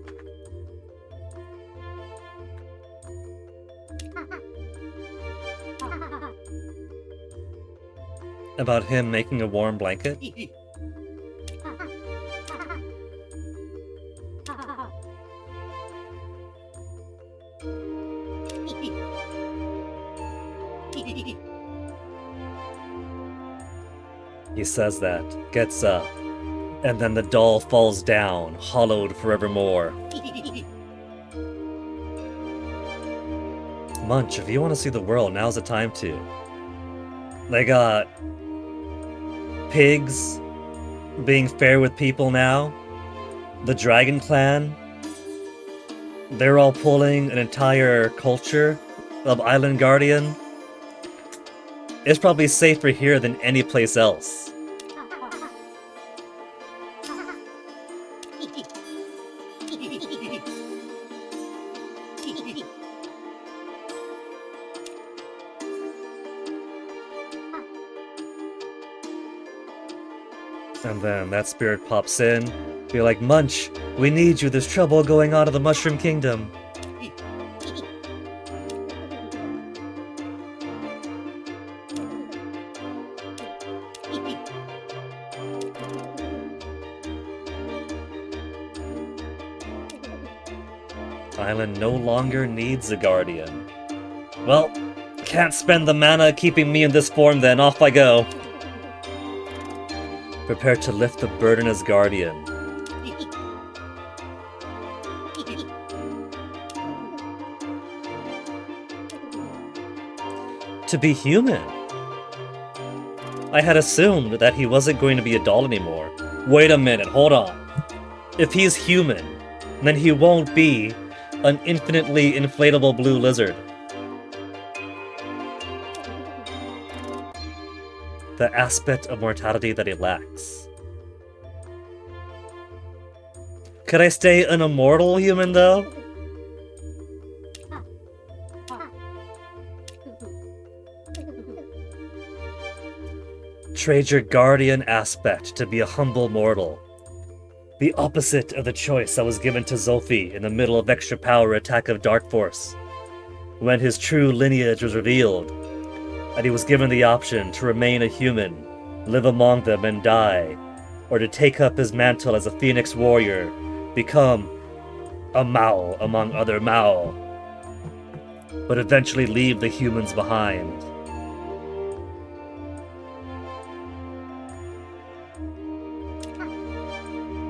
About him making a warm blanket? He says that, gets up, and then the doll falls down, hollowed forevermore. Munch, if you want to see the world, now's the time to. They got pigs being fair with people now. The Dragon Clan, they're all pulling an entire culture of Island Guardian. It's probably safer here than any place else. And then that spirit pops in, be like, Munch, we need you, there's trouble going on in the Mushroom Kingdom. Island no longer needs a guardian. Well, can't spend the mana keeping me in this form then, off I go. Prepare to lift the burden as guardian. To be human. I had assumed that he wasn't going to be a doll anymore. Wait a minute, hold on. If he's human, then he won't be an infinitely inflatable blue lizard. The aspect of mortality that he lacks. Could I stay an immortal human, though? Trade your guardian aspect to be a humble mortal. The opposite of the choice that was given to Zolfi in the middle of Extra Power Attack of Dark Force, when his true lineage was revealed, and he was given the option to remain a human, live among them and die, or to take up his mantle as a Phoenix warrior, become a Mao among other Mao, but eventually leave the humans behind.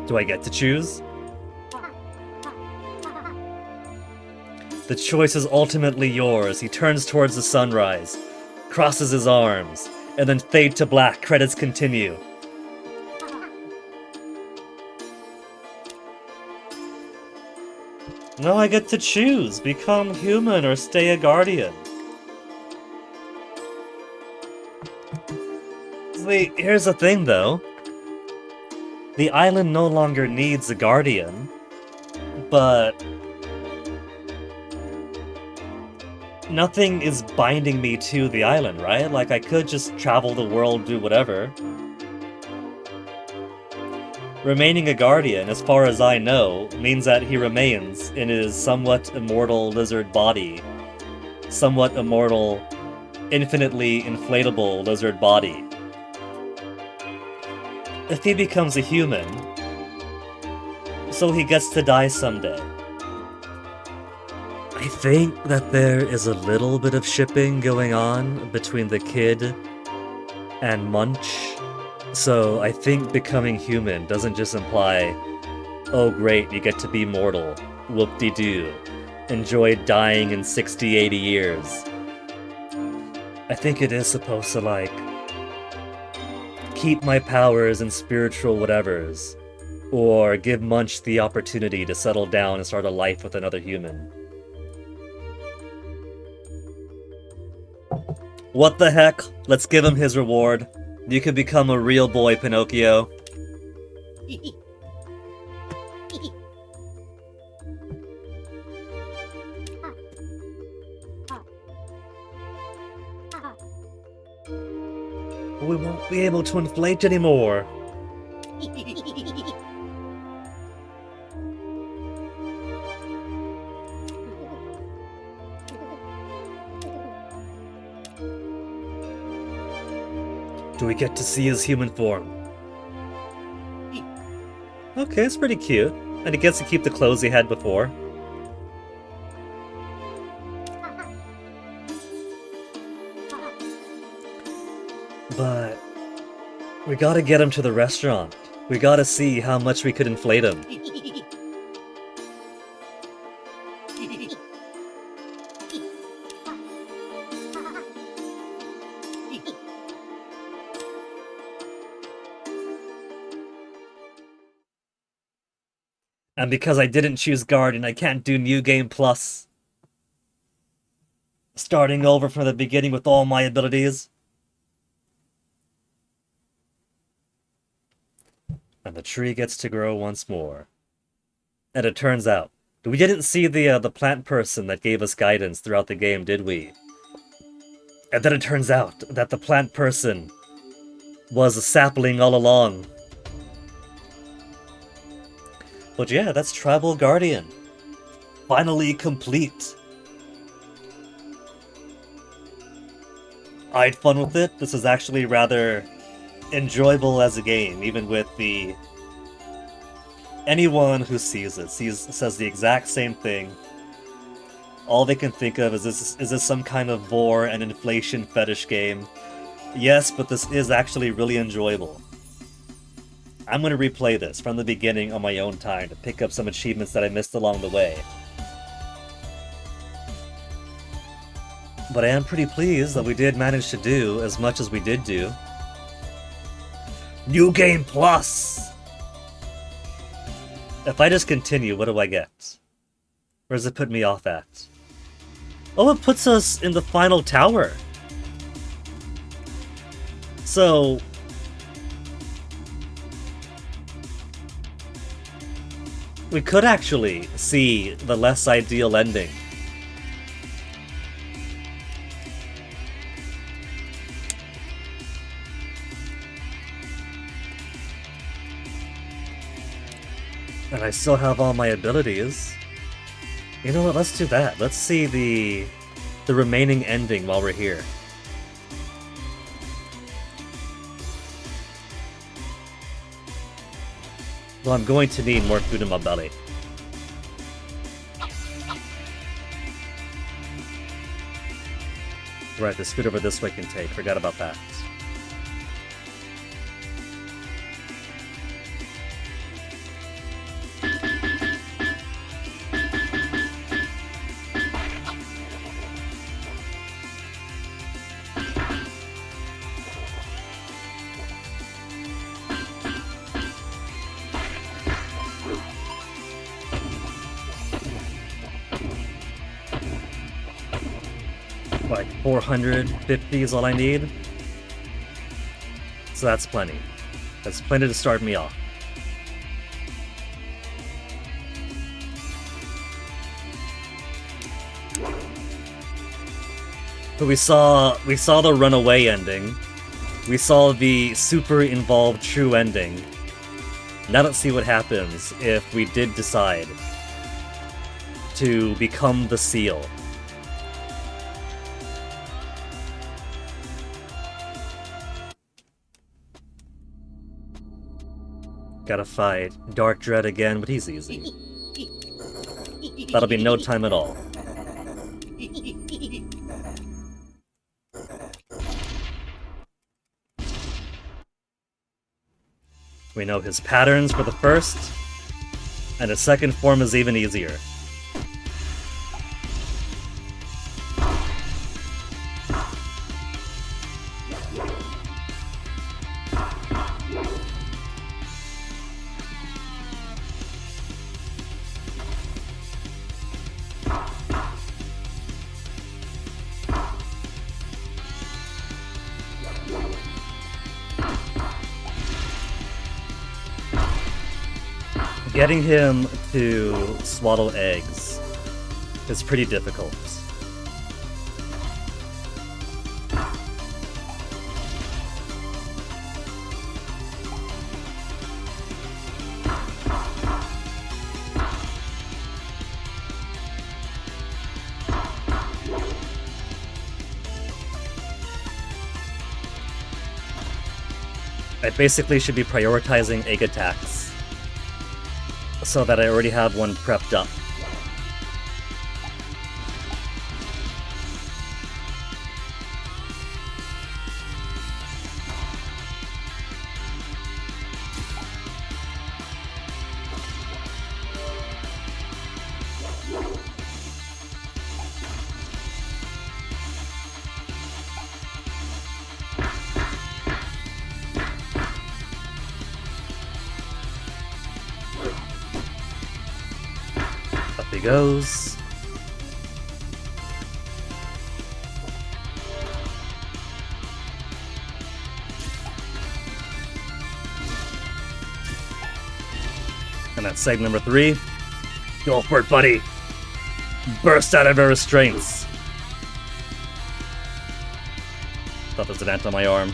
Do I get to choose? The choice is ultimately yours. He turns towards the sunrise, crosses his arms, and then fade to black. Credits continue. Now I get to choose. Become human or stay a guardian. See, here's the thing though. The island no longer needs a guardian, but nothing is binding me to the island, right? Like, I could just travel the world, do whatever. Remaining a guardian, as far as I know, means that he remains in his somewhat immortal lizard body. Somewhat immortal, infinitely inflatable lizard body. If he becomes a human, so he gets to die someday. I think that there is a little bit of shipping going on between the kid and Munch. So I think becoming human doesn't just imply, oh great, you get to be mortal, whoop-de-doo, enjoy dying in 60, 80 years. I think it is supposed to, like, keep my powers and spiritual whatevers, or give Munch the opportunity to settle down and start a life with another human. What the heck? Let's give him his reward. You can become a real boy, Pinocchio. We won't be able to inflate anymore. Do we get to see his human form? Okay, it's pretty cute. And he gets to keep the clothes he had before. But we gotta get him to the restaurant. We gotta see how much we could inflate him. And because I didn't choose Guardian, I can't do New Game Plus. Starting over from the beginning with all my abilities. And the tree gets to grow once more. And it turns out, we didn't see the plant person that gave us guidance throughout the game, did we? And then it turns out that the plant person was a sapling all along. But yeah, that's Tribal Guardian. Finally complete. I had fun with it. This is actually rather enjoyable as a game, even with the... Anyone who sees it says the exact same thing. All they can think of is this some kind of vor and inflation fetish game? Yes, but this is actually really enjoyable. I'm going to replay this from the beginning on my own time to pick up some achievements that I missed along the way. But I am pretty pleased that we did manage to do as much as we did do. New Game Plus! If I just continue, what do I get? Where does it put me off at? Oh, it puts us in the final tower! So... we could actually see the less ideal ending. And I still have all my abilities. You know what, let's do that. Let's see the remaining ending while we're here. Well, I'm going to need more food in my belly. Right, this food over this way can take. Forgot about that. Like 450 is all I need. So that's plenty. That's plenty to start me off. But we saw the runaway ending. We saw the super involved true ending. Now let's see what happens if we did decide to become the seal. Gotta fight Dark Dread again, but he's easy. That'll be no time at all. We know his patterns for the first, and his second form is even easier. Getting him to swaddle eggs is pretty difficult. I basically should be prioritizing egg attacks, so that I already have one prepped up. Goes. And that's seg number 3. Go for it, buddy! Burst out of her restraints! Thought there's an ant on my arm.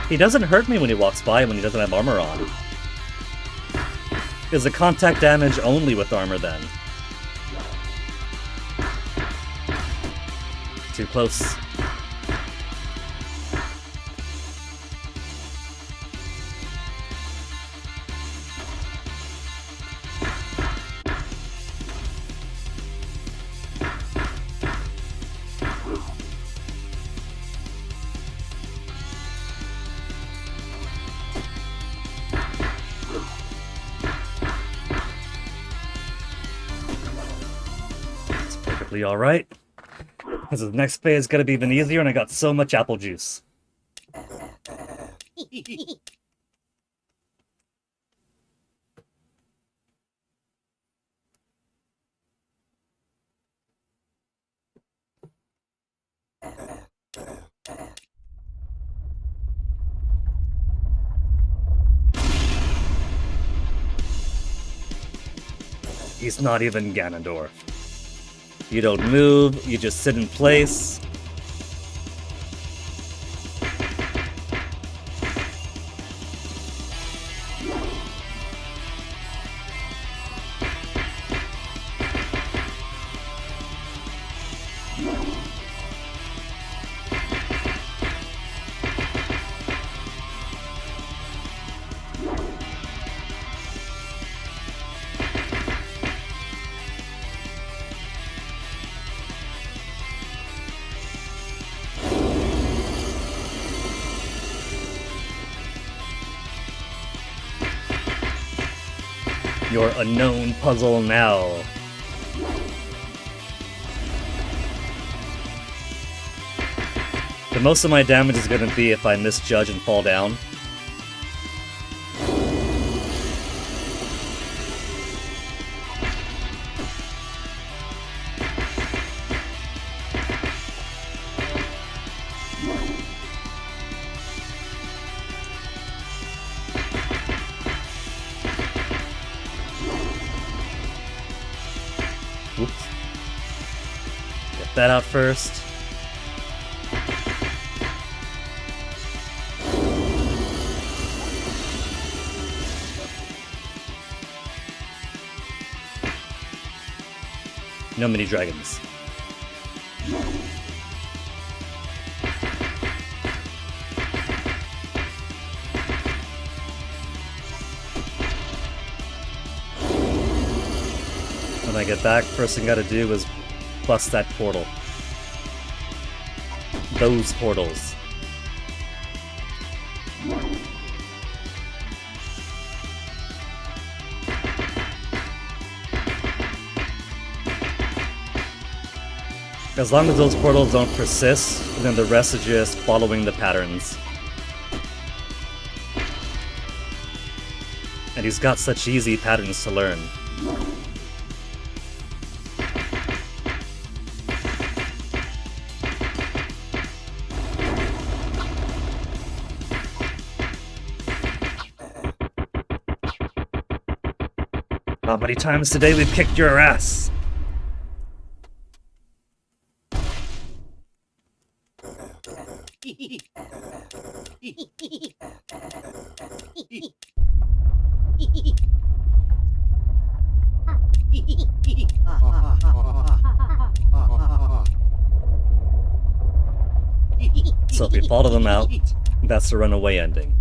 He doesn't hurt me when he walks by when he doesn't have armor on. Is the contact damage only with armor then? Too close. Alright. Because the next phase is going to be even easier, and I got so much apple juice. He's not even Ganondorf. You don't move, you just sit in place. Your unknown puzzle now. The most of my damage is going to be if I misjudge and fall down. that out first. No mini dragons. When I get back, first thing I gotta do is bust that portal. Those portals. As long as those portals don't persist, then the rest is just following the patterns. And he's got such easy patterns to learn. How many times today we've kicked your ass? So if we follow them out, that's the runaway ending.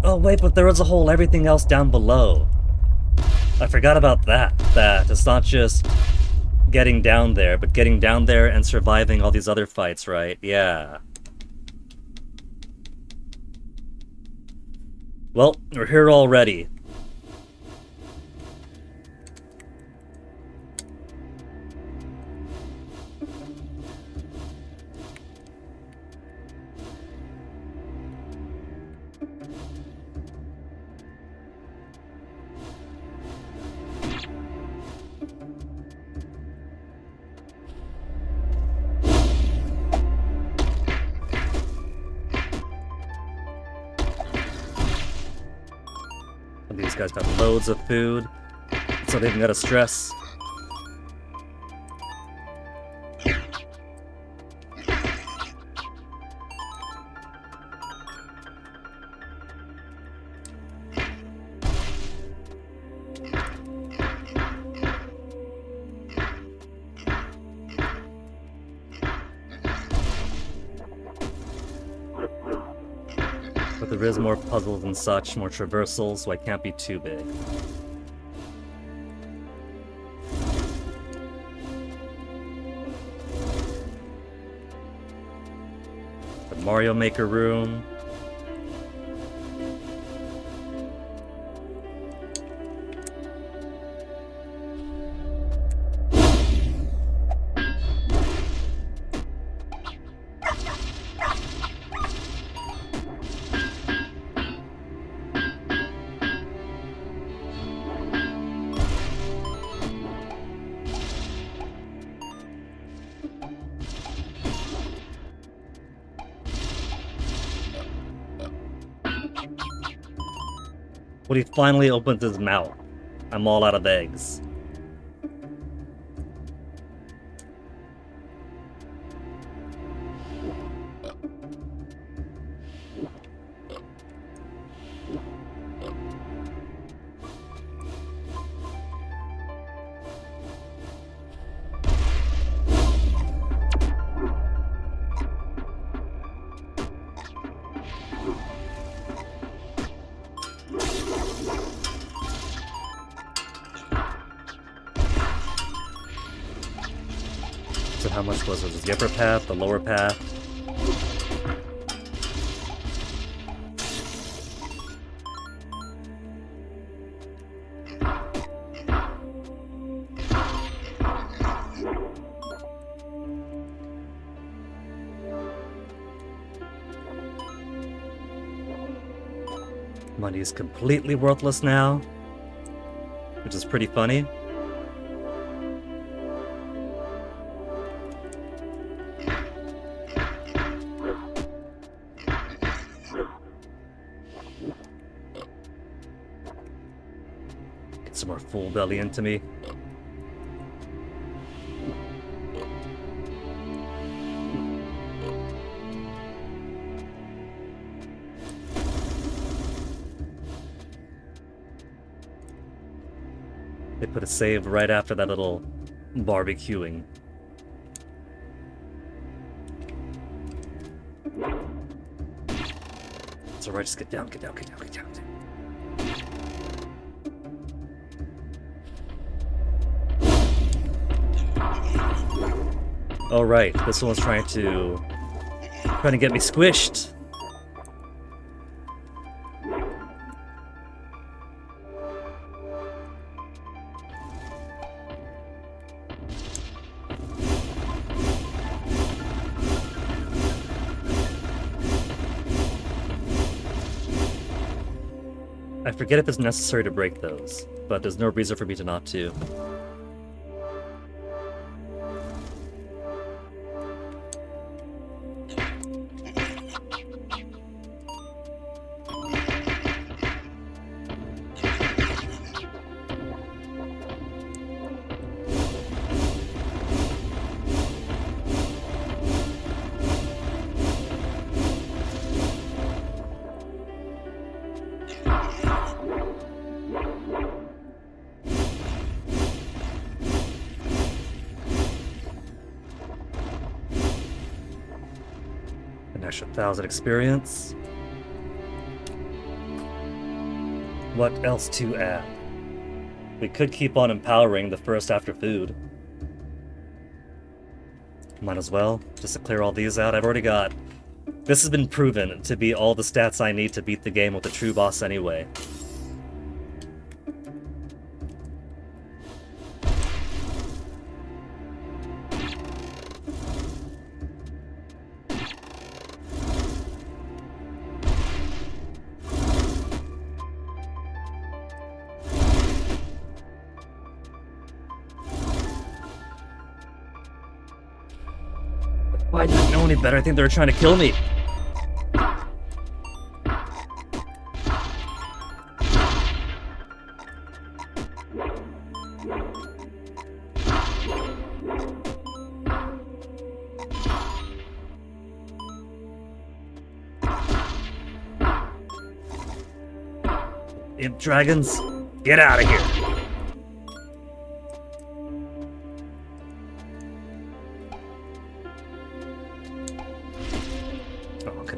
Oh wait, but there was a whole everything else down below. I forgot about that. That it's not just getting down there, but getting down there and surviving all these other fights, right? Yeah. Well, we're here already. These guys got loads of food, so they even gotta stress. But there is more puzzles and such, more traversals, so I can't be too big. The Mario Maker room. When he finally opens his mouth, I'm all out of eggs. So how much was it? The upper path, the lower path? Money's completely worthless now, which is pretty funny. Get some more full belly into me. They put a save right after that little barbecuing. It's alright, just get down, get down, get down, get down. Oh right, this one's trying to get me squished. I forget if it's necessary to break those, but there's no reason for me to not to. An extra 1,000 experience. What else to add? We could keep on empowering the first after food. Might as well, just to clear all these out. I've already got... This has been proven to be all the stats I need to beat the game with the true boss anyway. Why didn't I know any better? I think they were trying to kill me. Imp dragons, get out of here.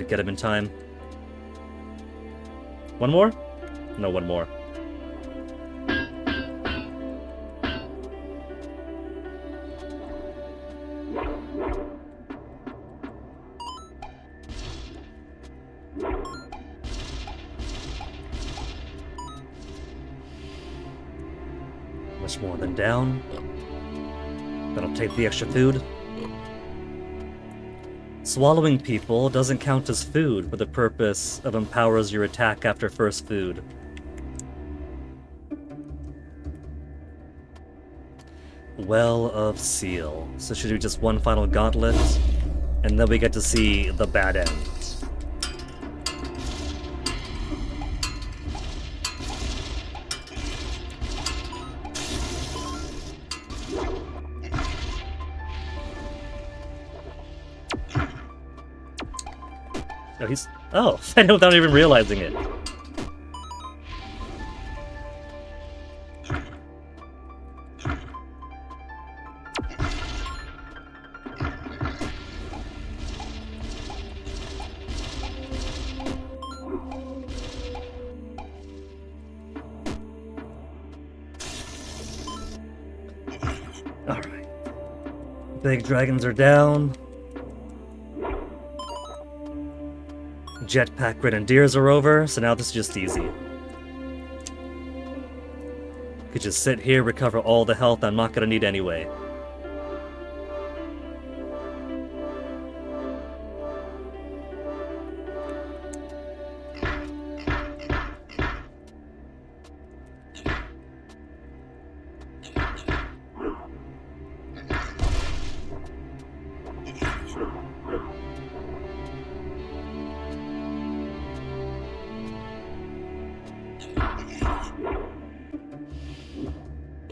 Get him in time. One more? No, one more. Much more than down. That'll take the extra food. Swallowing people doesn't count as food for the purpose of empowers your attack after first food. Well of Seal. So should we do just one final gauntlet? And then we get to see the bad end. Oh, he's... Oh, I know without even realizing it. Alright. Big dragons are down. Jetpack Grenadiers are over, so now this is just easy. Could just sit here, recover all the health I'm not gonna need anyway.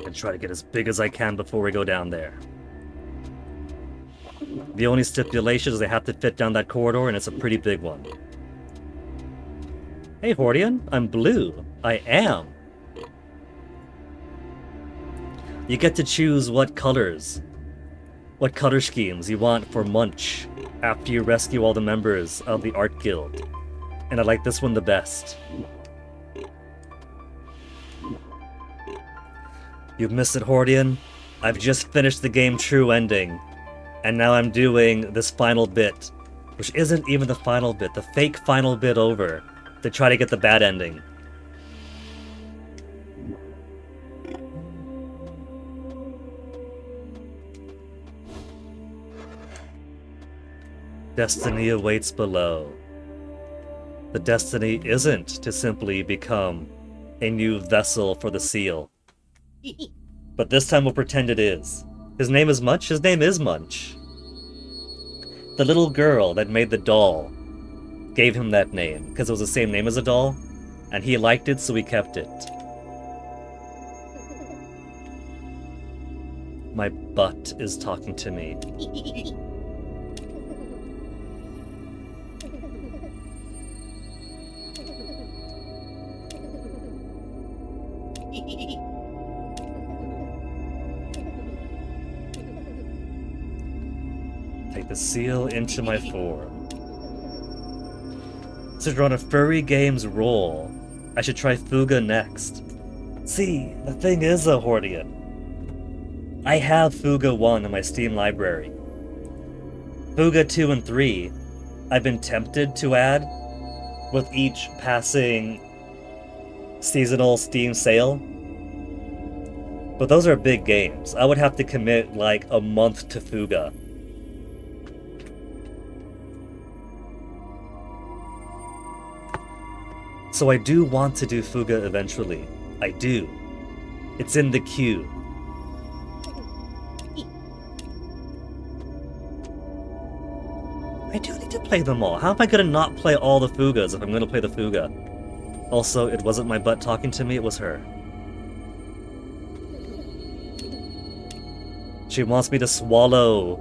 can try to get as big as I can before we go down there. The only stipulation is they have to fit down that corridor, and it's a pretty big one. Hey, Hordian, I'm blue. I am. You get to choose what color schemes you want for Munch after you rescue all the members of the Art Guild. And I like this one the best. You've missed it, Hordian. I've just finished the game True Ending, and now I'm doing this final bit, which isn't even the final bit, the fake final bit over, to try to get the bad ending. Destiny awaits below. The destiny isn't to simply become a new vessel for the seal. But this time we'll pretend it is. His name is Munch? His name is Munch. The little girl that made the doll gave him that name, because it was the same name as a doll, and he liked it, so he kept it. My butt is talking to me. Take the seal into my form. Since we're on a furry games roll, I should try Fuga next. See, the thing is, Hordian, I have Fuga 1 in my Steam library. Fuga 2 and 3, I've been tempted to add with each passing seasonal Steam sale. But those are big games. I would have to commit like a month to Fuga. So I do want to do Fuga eventually. I do. It's in the queue. I do need to play them all. How am I gonna not play all the Fugas if I'm gonna play the Fuga? Also, it wasn't my butt talking to me, it was her. She wants me to swallow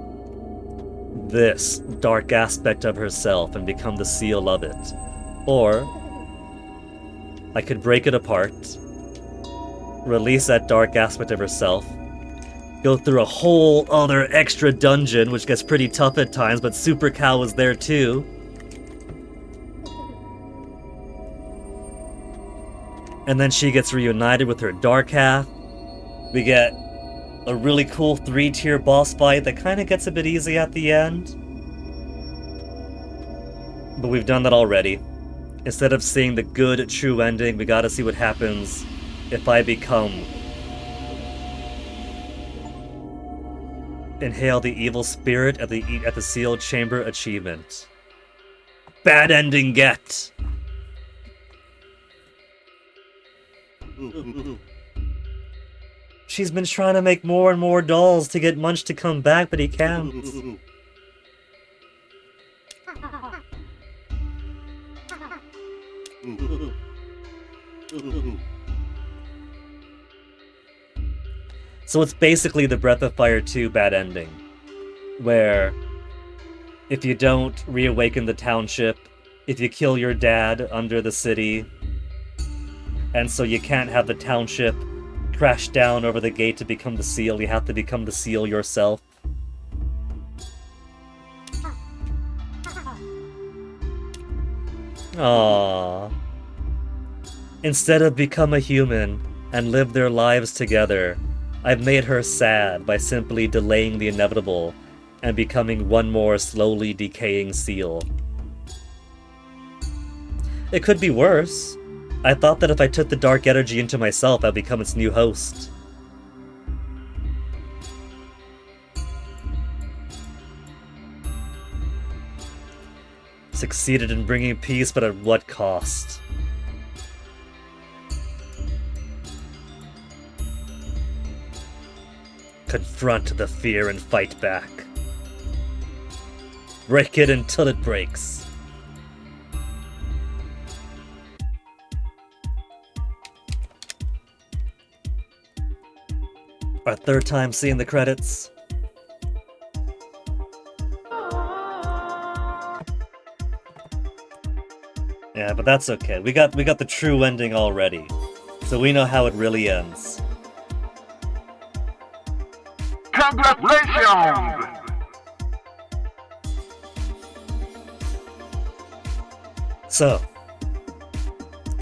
this dark aspect of herself and become the seal of it. Or I could break it apart, release that dark aspect of herself, go through a whole other extra dungeon, which gets pretty tough at times, but Super Cow was there too. And then she gets reunited with her dark half. We get a really cool 3-tier boss fight that kind of gets a bit easy at the end. But we've done that already. Instead of seeing the good, true ending, we gotta see what happens if I become... Inhale the evil spirit at the sealed chamber achievement. Bad ending get! She's been trying to make more and more dolls to get Munch to come back, but he can't. So it's basically the Breath of Fire 2 bad ending, where if you don't reawaken the township, if you kill your dad under the city, and so you can't have the township crash down over the gate to become the seal, you have to become the seal yourself. Aww. Instead of become a human and live their lives together, I've made her sad by simply delaying the inevitable and becoming one more slowly decaying seal. It could be worse. I thought that if I took the dark energy into myself, I'd become its new host. Succeeded in bringing peace, but at what cost? Confront the fear and fight back. Break it until it breaks. Our third time seeing the credits. Yeah, but that's okay. We got the true ending already. So we know how it really ends. Congratulations! So,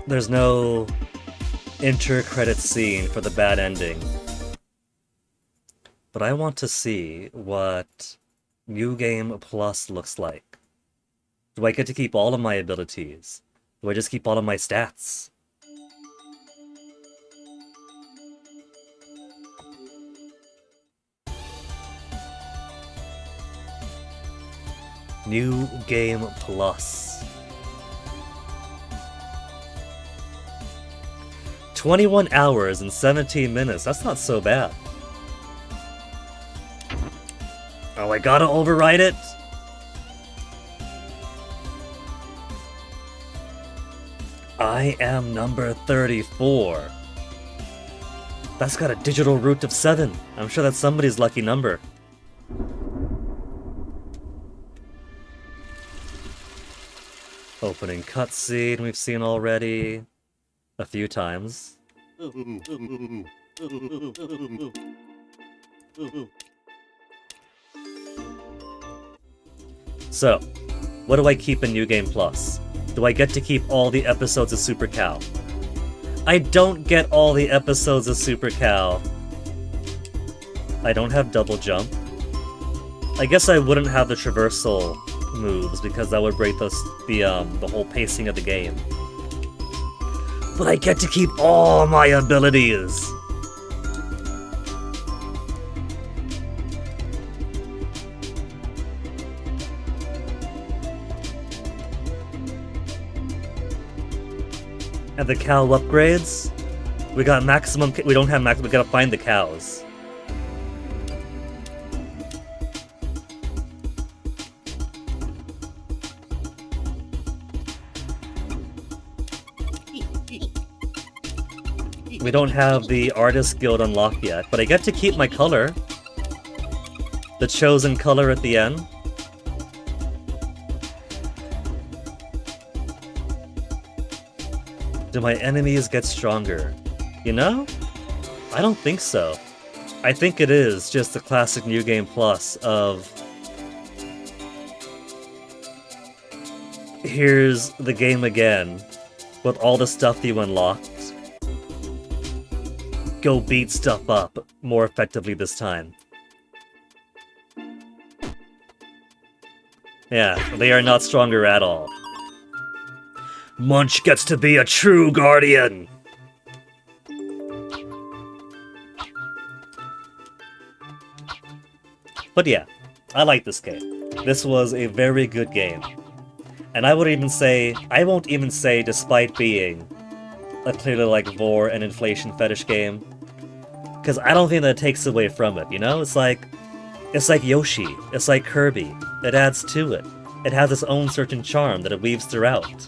there's no inter-credit scene for the bad ending. But I want to see what New Game Plus looks like. Do I get to keep all of my abilities? Do I just keep all of my stats? New Game Plus. 21 hours and 17 minutes. That's not so bad. Oh, I gotta override it? I am number 34. That's got a digital root of 7. I'm sure that's somebody's lucky number. Opening cutscene we've seen already a few times. So, what do I keep in New Game Plus? Do I get to keep all the episodes of Super Cow? I don't get all the episodes of Super Cow. I don't have double jump. I guess I wouldn't have the traversal moves because that would break the whole pacing of the game. But I get to keep all my abilities. And the cow upgrades? We got maximum. We don't have maximum. We gotta find the cows. We don't have the Artist Guild unlocked yet, but I get to keep my color. The chosen color at the end. Do my enemies get stronger? You know? I don't think so. I think it is just the classic New Game Plus of... Here's the game again, with all the stuff you unlocked. Go beat stuff up more effectively this time. Yeah, they are not stronger at all. Munch gets to be a true guardian! But yeah, I like this game. This was a very good game. And I won't even say, despite being a clearly like vor and inflation fetish game, because I don't think that takes away from it, you know? It's like Yoshi, it's like Kirby. It adds to it. It has its own certain charm that it weaves throughout.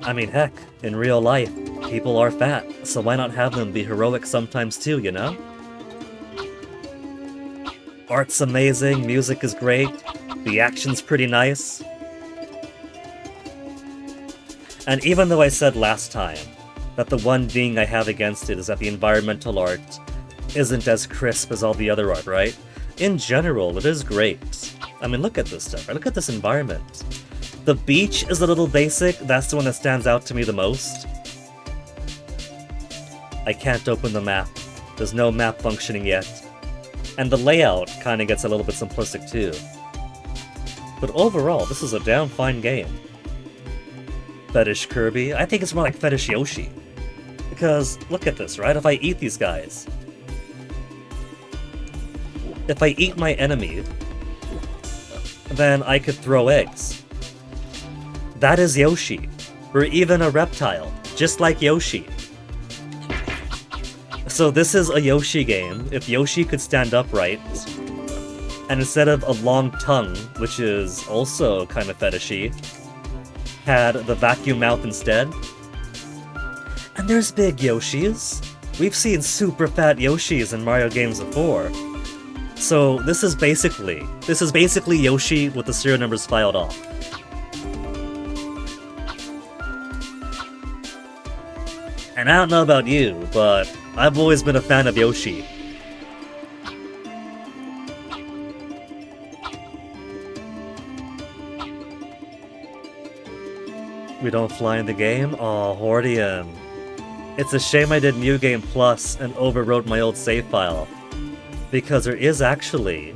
I mean, heck, in real life, people are fat, so why not have them be heroic sometimes too, you know? Art's amazing, music is great, the action's pretty nice. And even though I said last time that the one ding I have against it is that the environmental art isn't as crisp as all the other art, right? In general, it is great. I mean, look at this stuff, right? Look at this environment. The beach is a little basic, that's the one that stands out to me the most. I can't open the map. There's no map functioning yet. And the layout kinda gets a little bit simplistic too. But overall, this is a damn fine game. Fetish Kirby? I think it's more like Fetish Yoshi. Because, look at this, right? If I eat these guys... If I eat my enemy, then I could throw eggs. That is Yoshi. Or even a reptile, just like Yoshi. So this is a Yoshi game. If Yoshi could stand upright, and instead of a long tongue, which is also kind of fetishy, had the vacuum mouth instead, And there's big Yoshis. We've seen super fat Yoshis in Mario games before. So this is basically Yoshi with the serial numbers filed off. And I don't know about you, but I've always been a fan of Yoshi. We don't fly in the game? Aw, Hordian. It's a shame I did New Game Plus and overwrote my old save file. Because there is actually...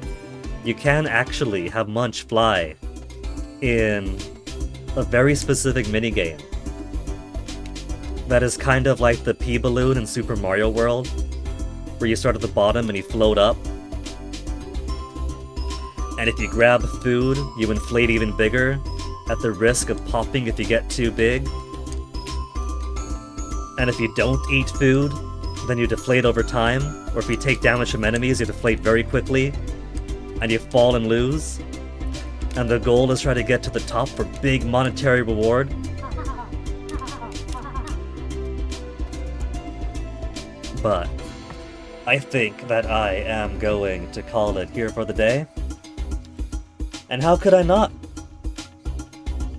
You can actually have Munch fly in a very specific minigame. That is kind of like the P-Balloon in Super Mario World, where you start at the bottom and you float up. And if you grab food, you inflate even bigger, at the risk of popping if you get too big. And if you don't eat food, then you deflate over time, or if you take damage from enemies, you deflate very quickly, and you fall and lose. And the goal is try to get to the top for big monetary reward. But I think that I am going to call it here for the day. And how could I not?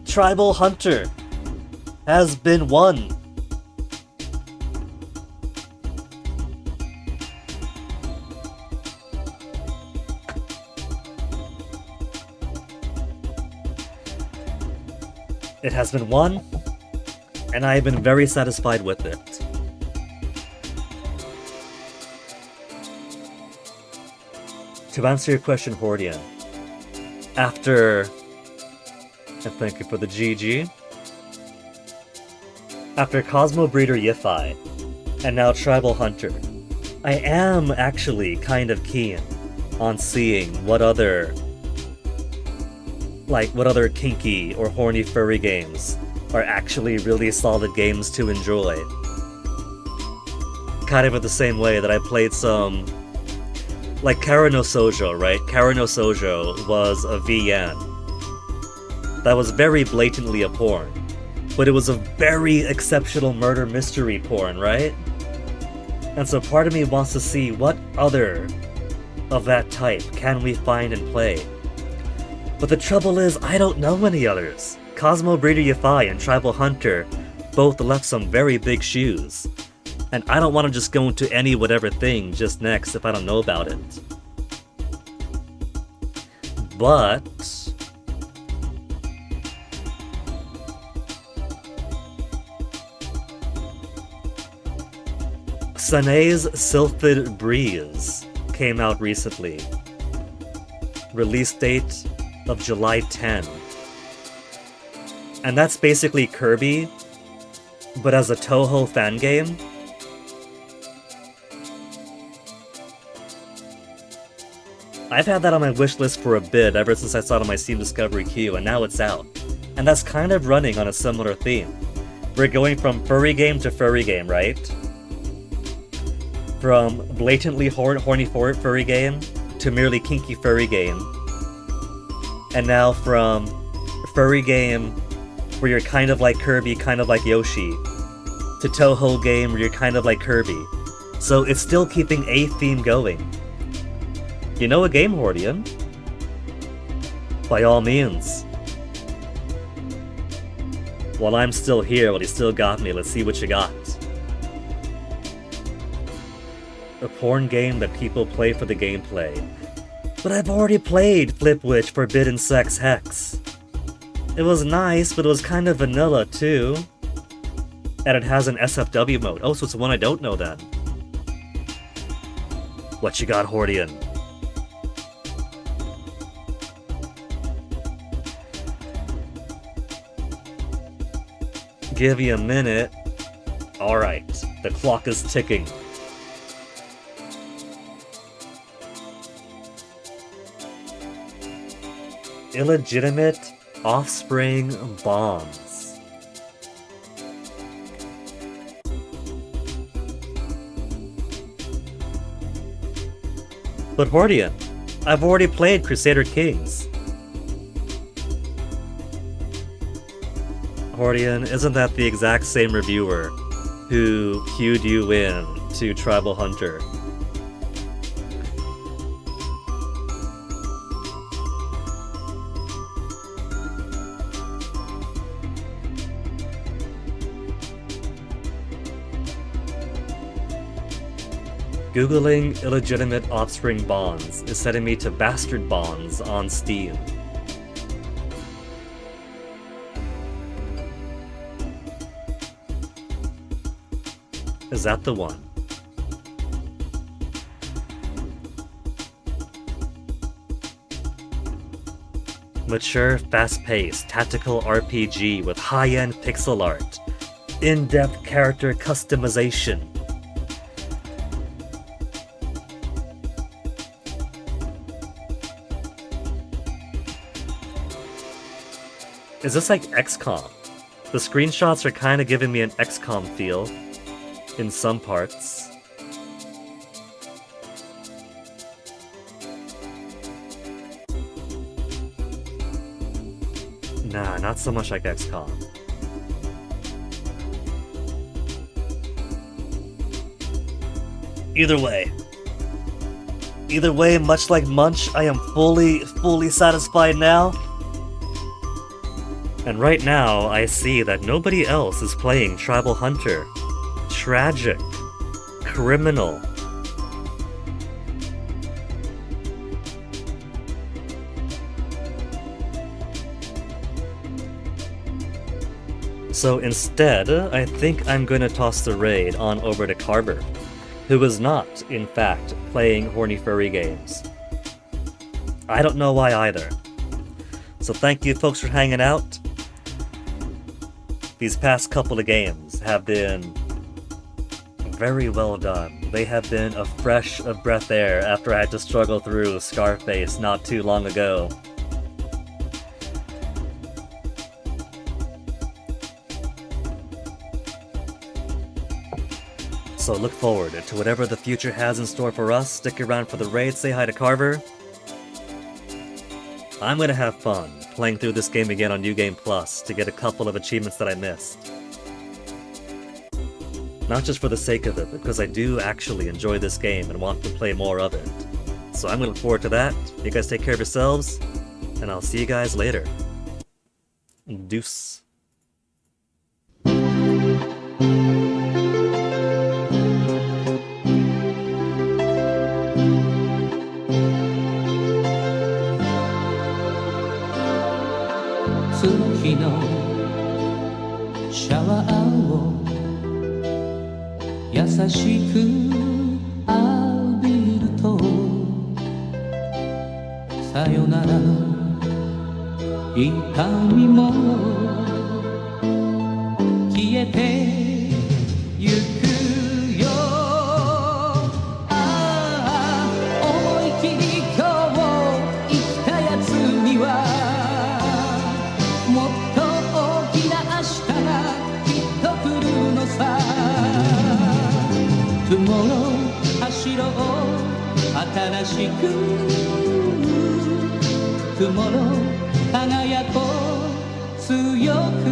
Tribal Hunter has been won. It has been won, and I have been very satisfied with it. To answer your question, Hordian, after... and thank you for the GG. After Cosmo Breeder Yifai, and now Tribal Hunter, I am actually kind of keen on seeing what other kinky or horny furry games are actually really solid games to enjoy. Kind of in the same way that I played some... like Kara no Sojo, right? Kara no Sojo was a VN. That was very blatantly a porn. But it was a very exceptional murder mystery porn, right? And so part of me wants to see what other of that type can we find and play. But the trouble is, I don't know any others. Cosmo Breeder Yifai and Tribal Hunter both left some very big shoes. And I don't want to just go into any whatever thing just next if I don't know about it. But... Sane's Sylphid Breeze came out recently. Release date of July 10. And that's basically Kirby, but as a Toho fan game. I've had that on my wishlist for a bit ever since I saw it on my Steam Discovery queue, and now it's out. And that's kind of running on a similar theme. We're going from furry game to furry game, right? From blatantly horny furry game to merely kinky furry game. And now from furry game where you're kind of like Kirby, kind of like Yoshi, to Toho game where you're kind of like Kirby. So it's still keeping a theme going. You know a game, Hordian? By all means. While I'm still here, while you still got me, let's see what you got. A porn game that people play for the gameplay. But I've already played Flipwitch Forbidden Sex Hex. It was nice, but it was kind of vanilla too. And it has an SFW mode. Oh, so it's the one I don't know then. What you got, Hordian? Give you a minute. Alright, the clock is ticking. Illegitimate offspring bombs. But Hordian, I've already played Crusader Kings. Hordian, isn't that the exact same reviewer who queued you in to Tribal Hunter. Googling illegitimate offspring bonds is setting me to bastard bonds on Steam. Is that the one? Mature, fast-paced, tactical RPG with high-end pixel art, in-depth character customization. Is this like XCOM? The screenshots are kind of giving me an XCOM feel in some parts. Nah, not so much like XCOM. Either way, much like Munch, I am fully satisfied now. And right now, I see that nobody else is playing Tribal Hunter. Tragic. Criminal. So instead, I think I'm gonna toss the raid on over to Carver, who is not, in fact, playing horny furry games. I don't know why either. So thank you folks for hanging out. These past couple of games have been very well done. They have been a fresh of breath air after I had to struggle through Scarface not too long ago. So look forward to whatever the future has in store for us. Stick around for the raid, say hi to Carver. I'm gonna have fun playing through this game again on New Game Plus to get a couple of achievements that I missed. Not just for the sake of it, but because I do actually enjoy this game and want to play more of it. So I'm gonna look forward to that. You guys take care of yourselves, and I'll see you guys later. Deuce. 月のシャワーを優しく浴びるとさよならの痛みも消えてゆくよ。ああ思い切り今日生きたやつにはもっと大きな明日がきっと来るのさ。Tomorrow 走ろう新しく Tomorrow 輝こう強く